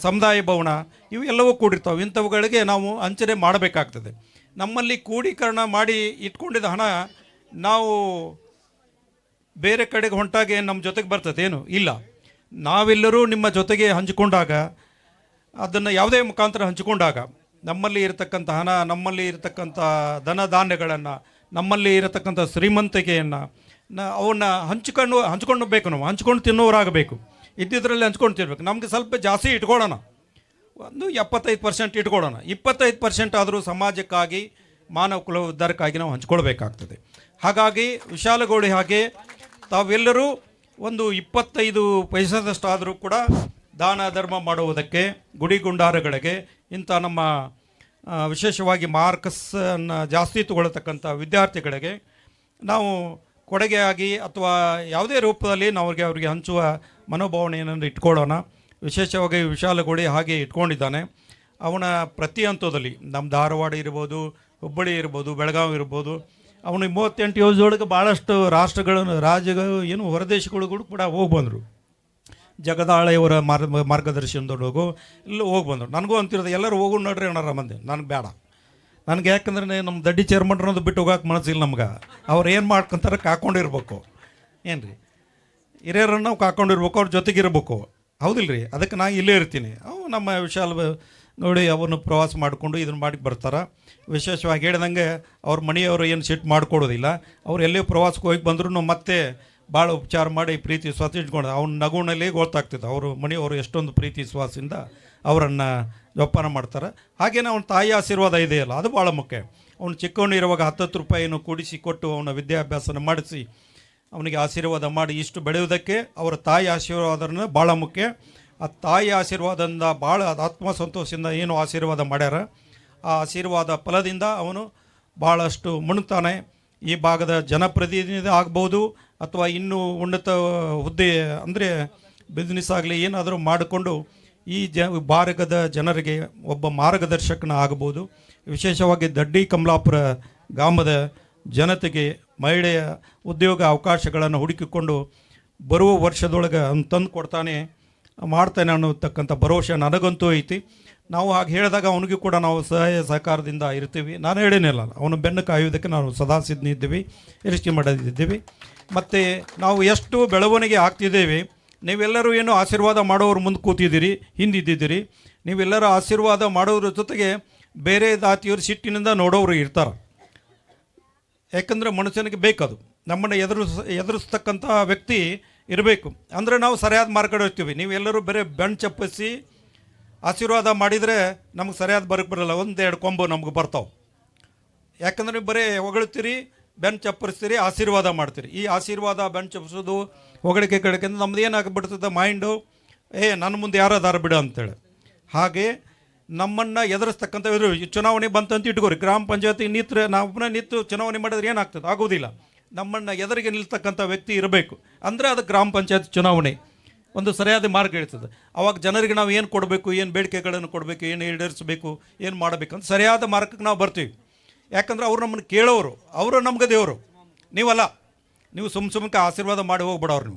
ಸಮುದಾಯ ಭವನ ಇವೆಲ್ಲವೂ ಕೂಡಿರ್ತವೆ. ಇಂಥವುಗಳಿಗೆ ನಾವು ಹಂಚನೆ ಮಾಡಬೇಕಾಗ್ತದೆ. ನಮ್ಮಲ್ಲಿ ಕೂಡೀಕರಣ ಮಾಡಿ ಇಟ್ಕೊಂಡಿದ್ದ ಹಣ ನಾವು ಬೇರೆ ಕಡೆಗೆ ಹೊಂಟಾಗೆ ನಮ್ಮ ಜೊತೆಗೆ ಬರ್ತದೆ ಏನು? ಇಲ್ಲ. ನಾವೆಲ್ಲರೂ ನಿಮ್ಮ ಜೊತೆಗೆ ಹಂಚಿಕೊಂಡಾಗ, ಅದನ್ನು ಯಾವುದೇ ಮುಖಾಂತರ ಹಂಚಿಕೊಂಡಾಗ ನಮ್ಮಲ್ಲಿ ಇರತಕ್ಕಂಥ ಹಣ, ನಮ್ಮಲ್ಲಿ ಇರತಕ್ಕಂಥ ಧನ ಧಾನ್ಯಗಳನ್ನು, ನಮ್ಮಲ್ಲಿ ಇರತಕ್ಕಂಥ ಶ್ರೀಮಂತಿಕೆಯನ್ನು ಅವನ್ನ ಹಂಚ್ಕೊಂಡು ಬೇಕು. ನಾವು ಹಂಚ್ಕೊಂಡು ತಿನ್ನೋರಾಗಬೇಕು. ಇದ್ದಿದ್ರಲ್ಲಿ ಹಂಚ್ಕೊಂಡು ತಿನ್ಬೇಕು. ನಮಗೆ ಸ್ವಲ್ಪ ಜಾಸ್ತಿ ಇಟ್ಕೊಳ್ಳೋಣ, ಒಂದು 75% ಇಟ್ಕೊಳ್ಳೋಣ. 25% ಆದರೂ ಸಮಾಜಕ್ಕಾಗಿ, ಮಾನವ ಕುಲ ಉದ್ಧಾರಕ್ಕಾಗಿ ನಾವು ಹಂಚ್ಕೊಳ್ಬೇಕಾಗ್ತದೆ. ಹಾಗಾಗಿ ವಿಶಾಲಗೌಳಿ ಹಾಗೆ ತಾವೆಲ್ಲರೂ ಒಂದು 25 ಪೈಸದಷ್ಟಾದರೂ ಕೂಡ ದಾನ ಧರ್ಮ ಮಾಡುವುದಕ್ಕೆ, ಗುಡಿ ಗುಂಡಾರಗಳಿಗೆ, ಇಂಥ ನಮ್ಮ ವಿಶೇಷವಾಗಿ ಮಾರ್ಕ್ಸನ್ನು ಜಾಸ್ತಿ ತಗೊಳ್ತಕ್ಕಂಥ ವಿದ್ಯಾರ್ಥಿಗಳಿಗೆ ನಾವು ಕೊಡುಗೆಯಾಗಿ ಅಥವಾ ಯಾವುದೇ ರೂಪದಲ್ಲಿ ನಾವು ಅವ್ರಿಗೆ ಹಂಚುವ ಮನೋಭಾವನೆಯನ್ನು ಇಟ್ಕೊಳ್ಳೋಣ. ವಿಶೇಷವಾಗಿ ವಿಶಾಲಗೌಳಿ ಹಾಗೆ ಇಟ್ಕೊಂಡಿದ್ದಾನೆ. ಅವನ ಪ್ರತಿ ಹಂತದಲ್ಲಿ ನಮ್ಮ ಧಾರವಾಡ ಇರ್ಬೋದು, ಹುಬ್ಬಳ್ಳಿ ಇರ್ಬೋದು, ಬೆಳಗಾವಿ ಇರ್ಬೋದು, ಅವನಿಗೆ 38 ಯೋಜದೊಳಗೆ ಭಾಳಷ್ಟು ರಾಷ್ಟ್ರಗಳನ್ನು ರಾಜ್ಯಗಳು ಏನು ಹೊರದೇಶಗಳಿಗೂ ಕೂಡ ಹೋಗಿ ಬಂದರು. ಜಗದಾಳೆಯವರ ಮಾರ್ಗದರ್ಶನದೊಳಗು ಇಲ್ಲೂ ಹೋಗಿ ಬಂದರು. ನನಗೂ ಅಂತಿರೋದು ಎಲ್ಲರೂ ಹೋಗು ನೋಡ್ರಿ ಅಣ್ಣಾರ ಮಂದಿ, ನನಗೆ ಬೇಡ. ನನಗೆ ಯಾಕಂದ್ರೆ ನಮ್ಮ ದಡ್ಡಿ ಚೇರ್ಮನ್ ಅನ್ನೋದು ಬಿಟ್ಟು ಹೋಗಕ್ಕೆ ಮನಸ್ಸಿಲ್ಲ ನಮ್ಗೆ. ಅವ್ರು ಏನು ಮಾಡ್ಕೊಂತಾರೆ ಕಾಕೊಂಡಿರ್ಬೇಕು, ಏನು ರೀ ಹಿರಿಯರನ್ನು ನಾವು ಕಾಕೊಂಡಿರ್ಬೇಕು, ಅವ್ರ ಜೊತೆಗಿರ್ಬೇಕು, ಹೌದಿಲ್ಲ ರೀ. ಅದಕ್ಕೆ ನಾನು ಇಲ್ಲೇ ಇರ್ತೀನಿ. ಅವು ನಮ್ಮ ವಿಶಾಲ ನೋಡಿ ಅವನು ಪ್ರವಾಸ ಮಾಡಿಕೊಂಡು ಇದನ್ನು ಮಾಡಿ ಬರ್ತಾರೆ. ವಿಶೇಷವಾಗಿ ಹೇಳಿದಂಗೆ ಅವ್ರ ಮನೆಯವರು ಏನು ಸಿಟ್ಟು ಮಾಡ್ಕೊಡೋದಿಲ್ಲ. ಅವ್ರು ಎಲ್ಲೇ ಪ್ರವಾಸಕ್ಕೆ ಹೋಗಿ ಬಂದ್ರೂ ಮತ್ತೆ ಭಾಳ ಉಪಚಾರ ಮಾಡಿ ಪ್ರೀತಿ ವಿಶ್ವಾಸ ಇಟ್ಕೊಂಡು ಅವ್ನ ನಗುನಲ್ಲಿ ಗೊತ್ತಾಗ್ತದೆ ಅವರು ಮನೆಯವರು ಎಷ್ಟೊಂದು ಪ್ರೀತಿ ವಿಶ್ವಾಸದಿಂದ ಅವರನ್ನು ಜೋಪಾನ ಮಾಡ್ತಾರೆ. ಹಾಗೇನೆ ಅವನ ತಾಯಿ ಆಶೀರ್ವಾದ ಇದೆಯಲ್ಲ, ಅದು ಭಾಳ ಮುಖ್ಯ. ಅವ್ನು ಚಿಕ್ಕವನಿರುವಾಗ 10 ರೂಪಾಯಿಯನ್ನು ಕೂಡಿಸಿ ಕೊಟ್ಟು ಅವನ ವಿದ್ಯಾಭ್ಯಾಸನ ಮಾಡಿಸಿ ಅವನಿಗೆ ಆಶೀರ್ವಾದ ಮಾಡಿ ಇಷ್ಟು ಬೆಳೆಯುವುದಕ್ಕೆ ಅವರ ತಾಯಿ ಆಶೀರ್ವಾದನ ಭಾಳ ಮುಖ್ಯ. ಆ ತಾಯಿ ಆಶೀರ್ವಾದದಿಂದ ಭಾಳ ಆತ್ಮಸಂತೋಷದಿಂದ ಏನು ಆಶೀರ್ವಾದ ಮಾಡ್ಯಾರ, ಆ ಆಶೀರ್ವಾದ ಫಲದಿಂದ ಅವನು ಭಾಳಷ್ಟು ಮುಣುತ್ತಾನೆ. ಈ ಭಾಗದ ಜನಪ್ರತಿನಿಧಿ ಆಗ್ಬೋದು ಅಥವಾ ಇನ್ನೂ ಉನ್ನತ ಹುದ್ದೆ ಅಂದರೆ ಬಿಸ್ನೆಸ್ ಆಗಲಿ ಏನಾದರೂ ಮಾಡಿಕೊಂಡು ಈ ಭಾರತದ ಜನರಿಗೆ ಒಬ್ಬ ಮಾರ್ಗದರ್ಶಕನ ಆಗ್ಬೋದು. ವಿಶೇಷವಾಗಿ ದಡ್ಡಿ ಕಮಲಾಪುರ ಗ್ರಾಮದ ಜನತೆಗೆ ಮಹಿಳೆಯ ಉದ್ಯೋಗ ಅವಕಾಶಗಳನ್ನು ಹುಡುಕಿಕೊಂಡು ಬರುವ ವರ್ಷದೊಳಗೆ ತಂದು ಕೊಡ್ತಾನೆ ಮಾಡ್ತಾನೆ ಅನ್ನೋತಕ್ಕಂಥ ಭರವಸೆ ನನಗಂತೂ ಐತಿ. ನಾವು ಹಾಗೆ ಹೇಳಿದಾಗ ಅವನಿಗೂ ಕೂಡ ನಾವು ಸಹಾಯ ಸಹಕಾರದಿಂದ ಇರ್ತೀವಿ. ನಾನು ಹೇಳೇನಿಲ್ಲ, ಅವನು ಬೆನ್ನು ಕಾಯುವುದಕ್ಕೆ ನಾವು ಸದಾ ಸಿದ್ಧನಿದ್ದೀವಿ, ನಿರೀಕ್ಷೆ ಮಾಡೋದಿದ್ದೀವಿ. ಮತ್ತು ನಾವು ಎಷ್ಟು ಬೆಳವಣಿಗೆ ಆಗ್ತಿದ್ದೇವೆ, ನೀವೆಲ್ಲರೂ ಏನು ಆಶೀರ್ವಾದ ಮಾಡೋರು ಮುಂದೆ ಕೂತಿದ್ದೀರಿ, ಹಿಂದಿದ್ದಿದ್ದೀರಿ. ನೀವೆಲ್ಲರೂ ಆಶೀರ್ವಾದ ಮಾಡೋದ್ರ ಜೊತೆಗೆ ಬೇರೆ ಜಾತಿಯವರು ಸಿಟ್ಟಿನಿಂದ ನೋಡೋರು ಇರ್ತಾರೆ. ಯಾಕಂದರೆ ಮನುಷ್ಯನಿಗೆ ಬೇಕದು, ನಮ್ಮನ್ನು ಎದುರಿಸ್ತಕ್ಕಂಥ ವ್ಯಕ್ತಿ ಇರಬೇಕು. ಅಂದರೆ ನಾವು ಸರಿಯಾದ ಮಾರ್ಗ ಇರ್ತೀವಿ. ನೀವೆಲ್ಲರೂ ಬರೀ ಬೆನ್ನು ಚಪ್ಪಿಸಿ ಆಶೀರ್ವಾದ ಮಾಡಿದರೆ ನಮ್ಗೆ ಸರಿಯಾದ ಬರಕ್ಕೆ ಬರಲ್ಲ, 1-2 ಕೊಂಬು ನಮ್ಗೆ ಬರ್ತಾವೆ. ಯಾಕಂದರೆ ನೀವು ಬರೀ ಹೊಗಳ್ತೀರಿ, ಬೆನ್ನು ಚಪ್ಪರಿಸ್ತೀರಿ, ಆಶೀರ್ವಾದ ಮಾಡ್ತೀರಿ. ಈ ಆಶೀರ್ವಾದ ಬೆನ್ನು ಚಪ್ಪಿಸೋದು ಹೊಗಳಿಕೆ ಕಡೆಕೆಂದು ನಮ್ದು ಏನಾಗ್ಬಿಡ್ತದೆ ಮೈಂಡು, ನನ್ನ ಮುಂದೆ ಯಾರು ಅದಾರ ಬಿಡು ಅಂತೇಳಿ. ಹಾಗೆ ನಮ್ಮನ್ನು ಎದುರಿಸ್ತಕ್ಕಂಥ ಚುನಾವಣೆ ಬಂತಂತ ಇಟ್ಕೋರಿ, ಗ್ರಾಮ ಪಂಚಾಯತಿ ನಾವೊಬ್ಬನೇ ನಿಂತು ಚುನಾವಣೆ ಮಾಡಿದ್ರೆ ಏನಾಗ್ತದೆ, ಆಗೋದಿಲ್ಲ. ನಮ್ಮನ್ನು ಎದುರಿಗೆ ನಿಲ್ತಕ್ಕಂಥ ವ್ಯಕ್ತಿ ಇರಬೇಕು. ಅಂದರೆ ಅದು ಗ್ರಾಮ ಪಂಚಾಯತ್ ಚುನಾವಣೆ ಒಂದು ಸರಿಯಾದ ಮಾರ್ಗ ಇರ್ತದೆ. ಆವಾಗ ಜನರಿಗೆ ನಾವು ಏನು ಕೊಡಬೇಕು, ಏನು ಬೇಡಿಕೆಗಳನ್ನು ಕೊಡಬೇಕು, ಏನು ಈಡೇರಿಸಬೇಕು, ಏನು ಮಾಡಬೇಕು ಅಂತ ಸರಿಯಾದ ಮಾರ್ಗಕ್ಕೆ ನಾವು ಬರ್ತೀವಿ. ಯಾಕಂದ್ರೆ ಅವ್ರು ನಮ್ಮನ್ನು ಕೇಳೋರು, ಅವರು ನಮ್ಗೆ ದೇವರು. ನೀವಲ್ಲ, ನೀವು ಸುಮ್ಮನೆ ಆಶೀರ್ವಾದ ಮಾಡಿ ಹೋಗ್ಬಿಡೋರು.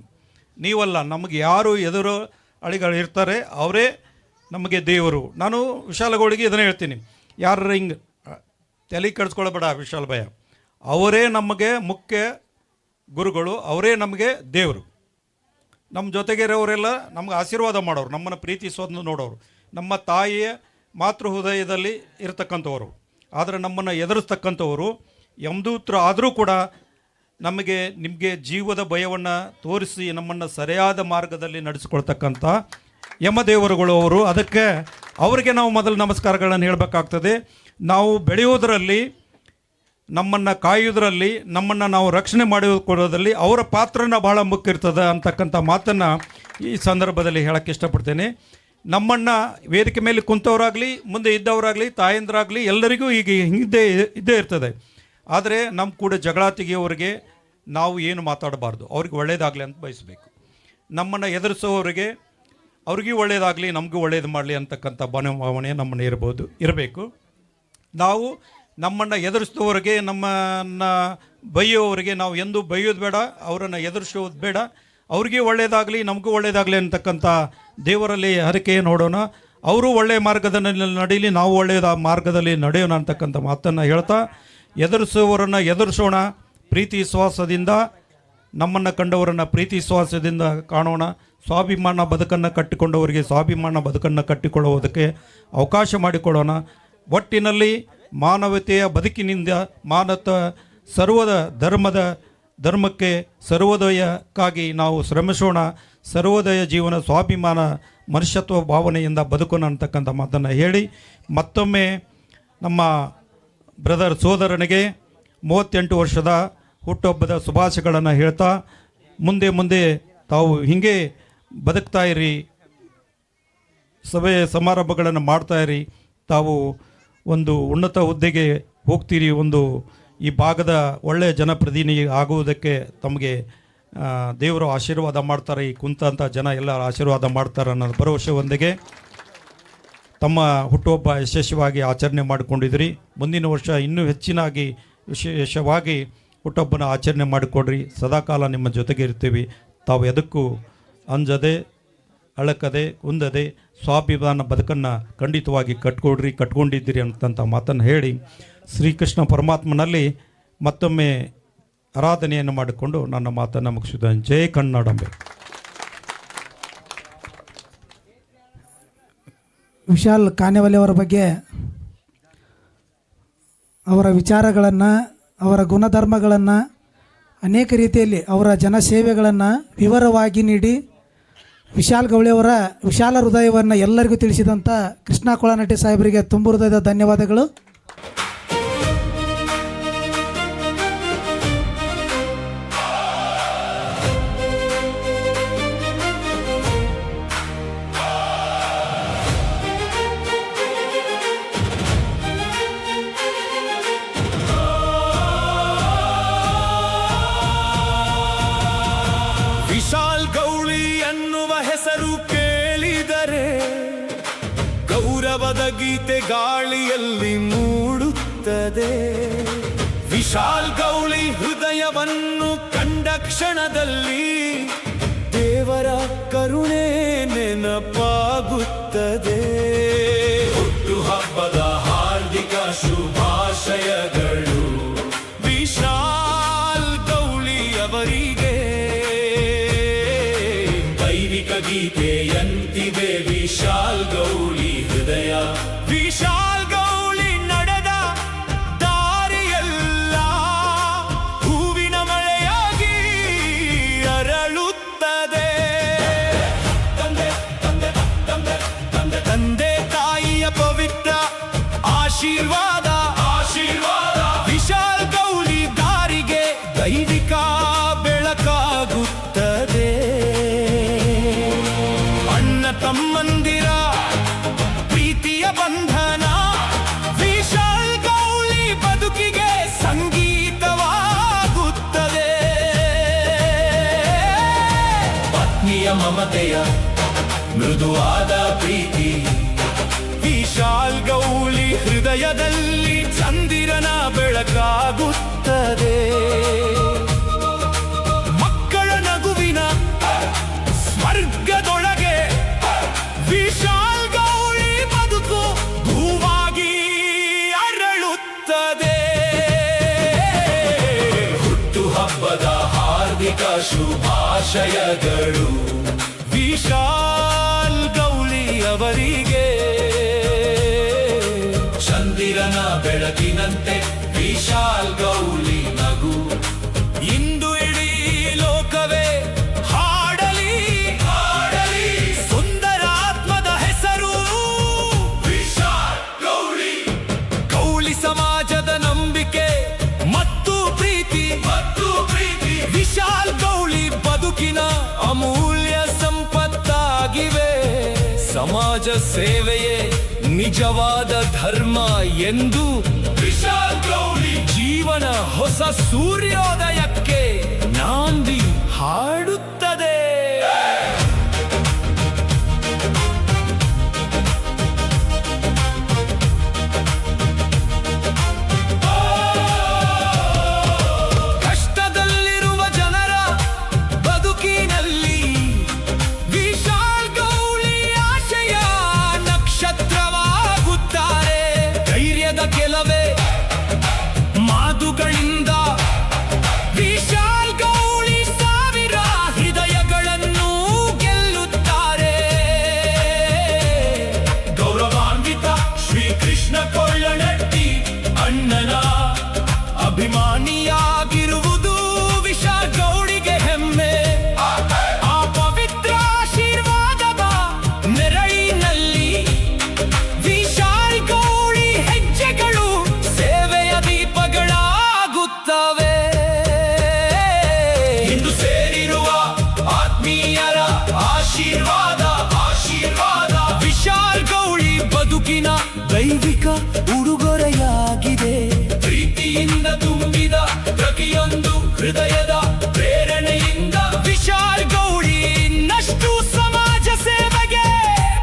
ನೀವಲ್ಲ, ನಮಗೆ ಯಾರು ಎದುರು ಅಳಿಗಳು ಇರ್ತಾರೆ ಅವರೇ ನಮಗೆ ದೇವರು. ನಾನು ವಿಶಾಲಗೌಡಿಗೆ ಇದನ್ನು ಹೇಳ್ತೀನಿ, ಯಾರು ಹಿಂಗೆ ತಲೆ ಕೆಡಿಸ್ಕೊಳ್ಬೇಡ ವಿಶಾಲ ಭಯ, ಅವರೇ ನಮಗೆ ಮುಖ್ಯ ಗುರುಗಳು, ಅವರೇ ನಮಗೆ ದೇವರು. ನಮ್ಮ ಜೊತೆಗಿರೋರೆಲ್ಲ ನಮ್ಗೆ ಆಶೀರ್ವಾದ ಮಾಡೋರು, ನಮ್ಮನ್ನು ಪ್ರೀತಿಸೋದನ್ನು ನೋಡೋರು, ನಮ್ಮ ತಾಯಿಯ ಮಾತೃ ಹೃದಯದಲ್ಲಿ ಇರತಕ್ಕಂಥವರು. ಆದರೆ ನಮ್ಮನ್ನು ಎದುರಿಸ್ತಕ್ಕಂಥವರು ಯಮದೂತರು ಆದರೂ ಕೂಡ ನಿಮಗೆ ಜೀವದ ಭಯವನ್ನು ತೋರಿಸಿ ನಮ್ಮನ್ನು ಸರಿಯಾದ ಮಾರ್ಗದಲ್ಲಿ ನಡೆಸಿಕೊಳ್ತಕ್ಕಂಥ ಯಮದೇವರುಗಳು ಅವರು. ಅದಕ್ಕೆ ಅವರಿಗೆ ನಾವು ಮೊದಲು ನಮಸ್ಕಾರಗಳನ್ನು ಹೇಳಬೇಕಾಗ್ತದೆ. ನಾವು ಬೆಳೆಯೋದರಲ್ಲಿ, ನಮ್ಮನ್ನು ಕಾಯೋದರಲ್ಲಿ, ನಮ್ಮನ್ನು ನಾವು ರಕ್ಷಣೆ ಮಾಡಿಕೊಳ್ಳೋದ್ರಲ್ಲಿ ಅವರ ಪಾತ್ರನ ಭಾಳ ಮುಖ್ಯ ಇರ್ತದೆ ಅಂತಕ್ಕಂಥ ಮಾತನ್ನು ಈ ಸಂದರ್ಭದಲ್ಲಿ ಹೇಳೋಕ್ಕೆ ಇಷ್ಟಪಡ್ತೇನೆ. ನಮ್ಮನ್ನು ವೇದಿಕೆ ಮೇಲೆ ಕುಂತವರಾಗಲಿ, ಮುಂದೆ ಇದ್ದವರಾಗಲಿ, ತಾಯಂದ್ರಾಗಲಿ ಎಲ್ಲರಿಗೂ ಈಗ ಇದ್ದೇ ಇರ್ತದೆ. ಆದರೆ ನಮ್ಮ ಕೂಡ ಜಗಳ ತೆಗೆಯೋರಿಗೆ ನಾವು ಏನು ಮಾತಾಡಬಾರ್ದು, ಅವ್ರಿಗೆ ಒಳ್ಳೆಯದಾಗಲಿ ಅಂತ ಬಯಸಬೇಕು. ನಮ್ಮನ್ನು ಎದುರಿಸೋರಿಗೆ ಅವ್ರಿಗೂ ಒಳ್ಳೆಯದಾಗಲಿ, ನಮಗೂ ಒಳ್ಳೇದು ಮಾಡಲಿ ಅಂತಕ್ಕಂಥ ಭಾವನೆ ನಮ್ಮನ್ನು ಇರಬೇಕು. ನಾವು ನಮ್ಮನ್ನು ಎದುರಿಸಿದವರಿಗೆ, ನಮ್ಮನ್ನು ಬೈಯೋವರಿಗೆ ನಾವು ಎಂದೂ ಬೈಯೋದು ಬೇಡ, ಅವರನ್ನು ಎದುರಿಸೋದು ಬೇಡ. ಅವ್ರಿಗೂ ಒಳ್ಳೆಯದಾಗಲಿ, ನಮಗೂ ಒಳ್ಳೆಯದಾಗಲಿ ಅಂತಕ್ಕಂಥ ದೇವರಲ್ಲಿ ಹರಕೆ ನೋಡೋಣ. ಅವರು ಒಳ್ಳೆಯ ಮಾರ್ಗದಲ್ಲಿ ನಡೀಲಿ, ನಾವು ಒಳ್ಳೆಯ ಮಾರ್ಗದಲ್ಲಿ ನಡೆಯೋಣ ಅಂತಕ್ಕಂಥ ಮಾತನ್ನು ಹೇಳ್ತಾ, ಎದುರಿಸುವವರನ್ನು ಎದುರಿಸೋಣ ಪ್ರೀತಿ ವಿಶ್ವಾಸದಿಂದ, ನಮ್ಮನ್ನು ಕಂಡವರನ್ನು ಪ್ರೀತಿ ವಿಶ್ವಾಸದಿಂದ ಕಾಣೋಣ. ಸ್ವಾಭಿಮಾನ ಬದುಕನ್ನು ಕಟ್ಟಿಕೊಂಡವರಿಗೆ ಸ್ವಾಭಿಮಾನ ಬದುಕನ್ನು ಕಟ್ಟಿಕೊಳ್ಳುವುದಕ್ಕೆ ಅವಕಾಶ ಮಾಡಿಕೊಡೋಣ. ಒಟ್ಟಿನಲ್ಲಿ ಮಾನವತೆಯ ಬದುಕಿನಿಂದ ಸರ್ವದ ಧರ್ಮಕ್ಕೆ ಸರ್ವೋದಯಕ್ಕಾಗಿ ನಾವು ಶ್ರಮಿಸೋಣ. ಸರ್ವೋದಯ ಜೀವನ, ಸ್ವಾಭಿಮಾನ, ಮನುಷ್ಯತ್ವ ಭಾವನೆಯಿಂದ ಬದುಕೋಣ ಅಂತಕ್ಕಂಥ ಮಾತನ್ನು ಹೇಳಿ, ಮತ್ತೊಮ್ಮೆ ನಮ್ಮ ಬ್ರದರ್ ಸೋದರನಿಗೆ 38 ವರ್ಷದ ಹುಟ್ಟುಹಬ್ಬದ ಶುಭಾಶಯಗಳನ್ನು ಹೇಳ್ತಾ, ಮುಂದೆ ತಾವು ಹೀಗೆ ಬದುಕ್ತಾ ಇರಿ, ಸಭೆ ಸಮಾರಂಭಗಳನ್ನು ಮಾಡ್ತಾಯಿರಿ, ತಾವು ಒಂದು ಉನ್ನತ ಹುದ್ದೆಗೆ ಹೋಗ್ತೀರಿ, ಈ ಭಾಗದ ಒಳ್ಳೆಯ ಜನಪ್ರತಿನಿಧಿ ಆಗುವುದಕ್ಕೆ ತಮಗೆ ದೇವರು ಆಶೀರ್ವಾದ ಮಾಡ್ತಾರೆ. ಈ ಕುಂತಂಥ ಜನ ಎಲ್ಲ ಆಶೀರ್ವಾದ ಮಾಡ್ತಾರೆ ಅನ್ನೋ ಭರವಸೆಯೊಂದಿಗೆ ತಮ್ಮ ಹುಟ್ಟುಹಬ್ಬ ಯಶಸ್ವಿಯಾಗಿ ಆಚರಣೆ ಮಾಡಿಕೊಂಡಿದ್ರಿ. ಮುಂದಿನ ವರ್ಷ ಇನ್ನೂ ಹೆಚ್ಚಿನಾಗಿ ವಿಶೇಷವಾಗಿ ಹುಟ್ಟುಹಬ್ಬನ ಆಚರಣೆ ಮಾಡಿಕೊಡ್ರಿ. ಸದಾಕಾಲ ನಿಮ್ಮ ಜೊತೆಗೆ ಇರ್ತೀವಿ. ತಾವು ಎದಕ್ಕೂ ಅಂಜದೆ, ಅಳಕದೆ, ಕುಂದದೆ ಸ್ವಾಭಿಮಾನ ಬದುಕನ್ನು ಖಂಡಿತವಾಗಿ ಕಟ್ಕೊಂಡಿದ್ದೀರಿ ಅಂತಂಥ ಮಾತನ್ನು ಹೇಳಿ ಶ್ರೀಕೃಷ್ಣ ಪರಮಾತ್ಮನಲ್ಲಿ ಮತ್ತೊಮ್ಮೆ ಆರಾಧನೆಯನ್ನು ಮಾಡಿಕೊಂಡು ನನ್ನ ಮಾತನ್ನು ಮುಗಿಸಿದ. ಜೈ ಕನ್ನಡಾಂಬೆ. ವಿಶಾಲ್ ಕಾನೆವಲೆ ಅವರ ಬಗ್ಗೆ ಅವರ ವಿಚಾರಗಳನ್ನು, ಅವರ ಗುಣಧರ್ಮಗಳನ್ನು, ಅನೇಕ ರೀತಿಯಲ್ಲಿ ಅವರ ಜನಸೇವೆಗಳನ್ನು ವಿವರವಾಗಿ ನೀಡಿ ವಿಶಾಲ್ ಗೌಳಿಯವರ ವಿಶಾಲ ಹೃದಯವನ್ನು ಎಲ್ಲರಿಗೂ ತಿಳಿಸಿದಂಥ ಕೃಷ್ಣ ಕೊಳನಟ್ಟಿ ಸಾಹೇಬರಿಗೆ ತುಂಬ ಹೃದಯದ ಧನ್ಯವಾದಗಳು. ವಿಶಾಲ್ ಗೌಳಿ ಎನ್ನುವ ಹೆಸರು ಕೇಳಿದರೆ ಗೌರವದ ಗೀತೆ ಗಾಳಿಯಲ್ಲಿ ಮೂಡುತ್ತದೆ. ವಿಶಾಲ್ ಗೌಳಿ ಹೃದಯವನ್ನು ಕಂಡ ಕ್ಷಣದಲ್ಲಿ ದೇವರ ಕರುಣೆ ನೆನಪಾಗುತ್ತದೆ. ಹುಟ್ಟುಹಬ್ಬದ ಹಾರ್ದಿಕ ಶುಭಾಶಯಗಳು ವಿಶಾಲ್ ಗೌಳಿ ಅವರಿಗೆ. ಗೀತೆಯಂತಿವೆ ವಿಶಾಲ್ ಗೌಳಿ ಹೃದಯ. ವಿಶಾಲ್ ಗೌಳಿ ನಡೆದ ದಾರಿಯೆಲ್ಲ ಹೂವಿನ ಮಳೆಯಾಗಿ ಅರಳುತ್ತದೆ. ತಂದೆ ತಾಯಿಯ ಪವಿತ್ರ ಆಶೀರ್ವಾದ ವಿಶಾಲ್ ಗೌಳಿ ದಾರಿಗೆ ದೈವಿಕ ಬೆಳಕಾಗುತ್ತದೆ. ತಮ್ಮಂದಿರ ಪ್ರೀತಿಯ ಬಂಧನ ವಿಶಾಲ್ ಗೌಳಿ ಬದುಕಿಗೆ ಸಂಗೀತವಾಗುತ್ತದೆ. ಪತ್ನಿಯ ಮಮತೆಯ ಮೃದುವಾದ ಪ್ರೀತಿ ವಿಶಾಲ್ ಗೌಳಿ ಹೃದಯದಲ್ಲಿ ಚಂದಿರನ ಬೆಳಕಾಗುತ್ತದೆ. ಮಕ್ಕಳ ನಗುವಿನ ಸ್ವರ್ಗದೊಳಗೆ ವಿಶಾಲ್ ಗೌಳಿ ಬದುಕು ಹೂವಾಗಿ ಅರಳುತ್ತದೆ. ಹುಟ್ಟುಹಬ್ಬದ ಹಾರ್ದಿಕ ಶುಭಾಶಯಗಳು ವಿಶಾಲ್ ಗೌಳಿ ಅವರಿಗೆ. ಚಂದಿರನ ಬೆಳಕಿನಂತೆ ವಿಶಾಲ್ ಗೌಳಿ ನಗು. ಇಂದು ಇಡೀ ಲೋಕವೇ ಸಮಾಜದ ನಂಬಿಕೆ ಮತ್ತು ಪ್ರೀತಿ ವಿಶಾಲ್ ಗೌಳಿ ಬದುಕಿನ ಅಮೂಲ್ಯ ಸಂಪತ್ತಾಗಿವೆ. ಸಮಾಜ ಸೇವೆಯೇ ನಿಜವಾದ ಧರ್ಮ ಎಂದು ವಿಶಾಲ್ ಗೌಳಿ ಜೀವನ ಹೊಸ ಸೂರ್ಯೋದಯಕ್ಕೆ ನಾಂದಿ ಹಾಡುತ್ತದೆ. ಕೆಲವೇ ಮಾತುಗಳಿಂದ ವಿಶಾಲ್ ಗೌಳಿ ಸಾವಿರ ಹೃದಯಗಳನ್ನು ಗೆಲ್ಲುತ್ತಾರೆ. ಗೌರವಾನ್ವಿತ ಶ್ರೀಕೃಷ್ಣ ಕೊಳನಟ್ಟಿ ಅಣ್ಣನ ಅಭಿಮಾನಿಯಾಗಿರುವುದು ವಿಶಾಲ್ ಗೌಳಿಗೆ ಹೆಮ್ಮೆ. ಆ ಪವಿತ್ರ ಆಶೀರ್ವಾದದ ನೆರಳಿನಲ್ಲಿ ವಿಶಾಲ್ ಗೌಳಿ ಹೆಜ್ಜೆಗಳು ಸೇವೆಯ ದೀಪಗಳಾಗುತ್ತವೆ. ಇಂದು ಸೇರಿರುವ ಆತ್ಮೀಯರ ಆಶೀರ್ವಾದ ವಿಶಾಲ್ ಗೌಳಿ ಬದುಕಿನ ದೈವಿಕ ಉಡುಗೊರೆಯಾಗಿದೆ. ಪ್ರೀತಿಯಿಂದ ತುಂಬಿದ ಪ್ರತಿಯೊಂದು ಹೃದಯದ ಪ್ರೇರಣೆಯಿಂದ ವಿಶಾಲ್ ಗೌಳಿ ಇನ್ನಷ್ಟು ಸಮಾಜ ಸೇವೆಗೆ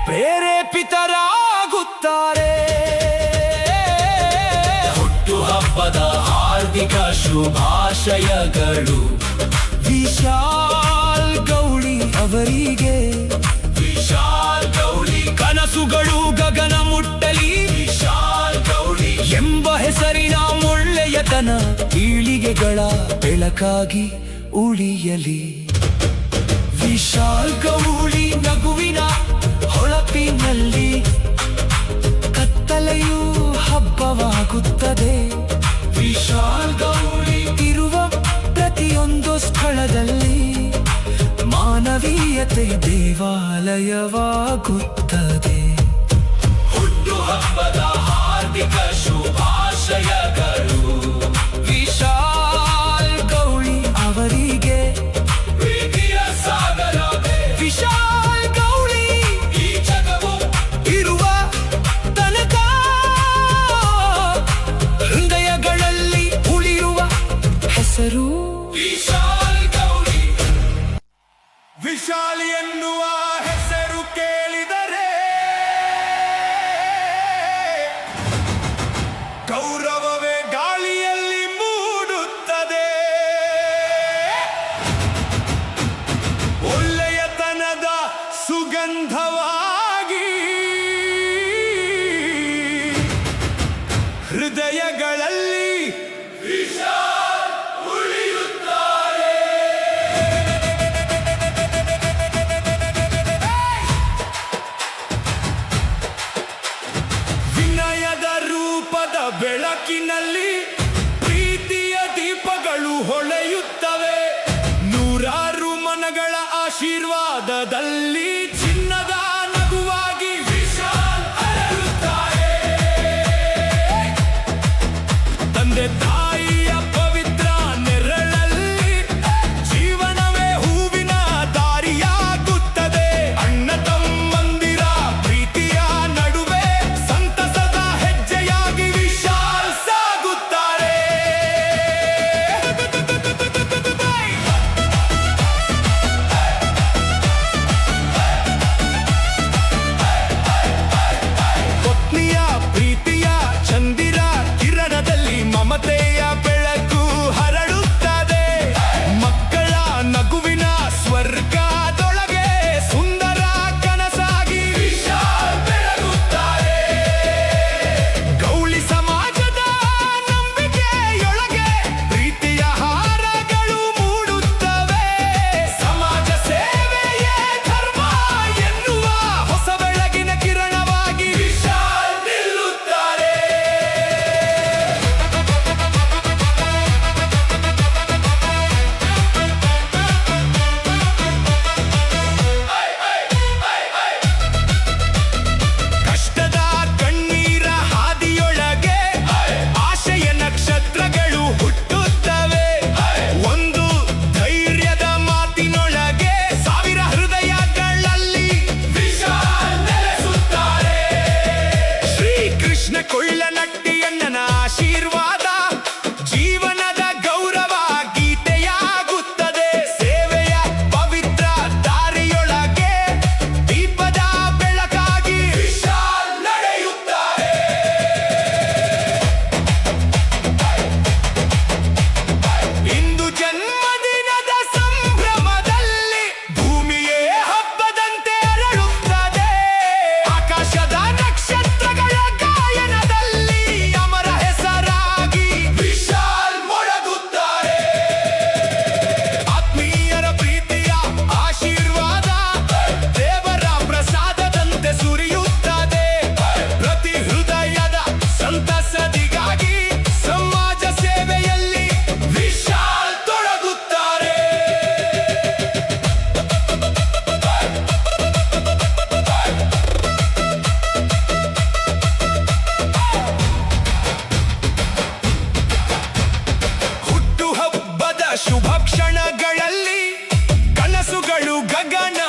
ಪ್ರೇರೇಪಿತರಾಗುತ್ತಾರೆ. ಹುಟ್ಟುಹಬ್ಬದ ಹಾರ್ದಿಕ ಶುಭಾಶಯಗಳು. ವಿಶಾಲ್ ಗೌಳಿ ಅವರಿಗೆ, ವಿಶಾಲ್ ಗೌಳಿ ಕನಸುಗಳು ಗಗನ ಮುಟ್ಟಲಿ, ವಿಶಾಲ್ ಗೌಳಿ ಎಂಬ ಹೆಸರಿನ ಒಳ್ಳೆಯತನ ಪೀಳಿಗೆಗಳ ಬೆಳಕಾಗಿ ಉಳಿಯಲಿ. ವಿಶಾಲ್ ಗೌಳಿ ನಗುವಿನ ಹೊಳಪಿನಲ್ಲಿ ಕತ್ತಲೆಯೂ ಹಬ್ಬವಾಗುತ್ತದೆ. ವಿಶಾಲ್ ಗೌಳಿ ಇರುವ ಪ್ರತಿಯೊಂದು ಸ್ಥಳದಲ್ಲಿ ಮಾನವೀಯತೆ ದೇವಾಲಯವಾಗುತ್ತದೆ. ಹುಟ್ಟು ಹಬ್ಬದ ಹಾರ್ದಿಕ ಶುಭಾಶಯಗಳು. ವಿಶಾಲ್ ಗೌಳಿ ಅವರಿಗೆ ಪ್ರೀತಿಯ ಸಾಗರ ವಿಶಾಲ್ ಗೌಳಿ. ಈ ಜಗವು ಇರುವ ತನಕ ಹೃದಯಗಳಲ್ಲಿ ಉಳಿಯುವ ಹೆಸರು ವಿಶಾಲ್ ಗೌಳಿ. ವಿಶಾಲ್ ಎನ್ನುವ ಹೆಸರು ಕೇಳಿದರೆ ಗೌರವವೇ ಗಾಳಿಯಲ್ಲಿ ಮೂಡುತ್ತದೆ. ಒಳ್ಳೆಯತನದ ಸುಗಂಧವಾಗಿ ಹೃದಯಗಳಲ್ಲಿ ವಿಶಾಲ್ ಉಳಿಯುತ್ತಾರೆ. ವಿನಯದ ರೂಪದ ಬೆಳಕಿನಲ್ಲಿ ಪ್ರೀತಿಯ ದೀಪಗಳು ಹೊಳೆಯುತ್ತವೆ. ನೂರಾರು ಮನಗಳ ಆಶೀರ್ವಾದದಲ್ಲಿ ಚಿನ್ನದ ನಗುವಾಗಿ ವಿಶಾಲ್ ಅರಳುತ್ತಾರೆ. ತಂದೆ ತಾಯಿಯ ಪವಿತ್ರ ನೆರಳಲ್ಲಿ ಜೀವನವೇ ಹೂವಿನ ದಾರಿಯಾಗುತ್ತದೆ. ಅಣ್ಣ ತಮ್ಮಂದಿರ ಪ್ರೀತಿಯ ನಡುವೆ ಸಂತಸದ ಹೆಜ್ಜೆಯಾಗಿ ವಿಶಾಲ್ ಸಾಗುತ್ತಾರೆ. ಪತ್ನಿಯ ಪ್ರೀತಿಯ ಚಂದಿರ ಕಿರಣದಲ್ಲಿ ಮಮತೆಯ ಬೆಳಕು ಹರಡುತ್ತದೆ. ಮಕ್ಕಳ ನಗುವಿನ ಸ್ವರ್ಗದೊಳಗೆ ಸುಂದರ ಕನಸಾಗಿ ವಿಶಾಲ್ ಬೆಳಗುತ್ತಾರೆ. ಗೌಳಿ ಸಮಾಜದ ನಂಬಿಕೆಯೊಳಗೆ ಪ್ರೀತಿಯ ಹಾರಗಳು ಮೂಡುತ್ತವೆ. ಸಮಾಜ ಸೇವೆಯೇ ಧರ್ಮ ಎನ್ನುವ ಹೊಸ ಬೆಳಗಿನ ಕಿರಣವಾಗಿ ವಿಶಾಲ್ ನಿಲ್ಲುತ್ತಾರೆ. ಕಷ್ಟದ ಕಣ್ಣೀರ ಹಾದಿಯೊಳಗೆ ಆಶೆಯ ನಕ್ಷತ್ರಗಳು ಹುಟ್ಟುತ್ತವೆ. ಒಂದು ಧೈರ್ಯದ ಮಾತಿನೊಳಗೆ ಸಾವಿರ ಹೃದಯಗಳಲ್ಲಿ ವಿಶಾಲ್ ನೆಲೆಸುತ್ತಾರೆ. ಶ್ರೀಕೃಷ್ಣ ಕೊಳ್ಳನಟ್ಟಿಯಣ್ಣನ ಆಶೀರ್ವಾದ ಜೀವನದ ಗೌರವ ಗೀತೆಯಾಗುತ್ತದೆ. ಸೇವೆಯ ಪವಿತ್ರ ದಾರಿಯೊಳಗೆ ದೀಪದ ಬೆಳಕಾಗಿ ವಿಶಾಲ್ ನಡೆಯುತ್ತಾರೆ. ಇಂದು ಜನ್ಮದಿನದ ಸಂಭ್ರಮದಲ್ಲಿ ಭೂಮಿಯೇ ಹಬ್ಬದಂತೆ ಅರಳುತ್ತದೆ. ಆಕಾಶದ ನಕ್ಷತ್ರಗಳ ಗಾಯನದಲ್ಲಿ ಅಮರ ಹೆಸರಾಗಿ ವಿಶಾಲ್ ಮೊಳಗುತ್ತಾರೆ. ಆತ್ಮೀಯರ ಪ್ರೀತಿಯ ಆಶೀರ್ವಾದ ದೇವರ ಪ್ರಸಾದದಂತೆ ಸುರಿಯುತ್ತದೆ. ಪ್ರತಿ ಹೃದಯದ ಸಂತಸದಿಗಾಗಿ ಸಮಾಜ ಸೇವೆಯಲ್ಲಿ ವಿಶಾಲ್ ತೊಡಗುತ್ತಾರೆ. ಹುಟ್ಟು ಹಬ್ಬದ ಶುಭ ಕ್ಷಣಗಳಲ್ಲಿ ಕನಸುಗಳು ಗಗನ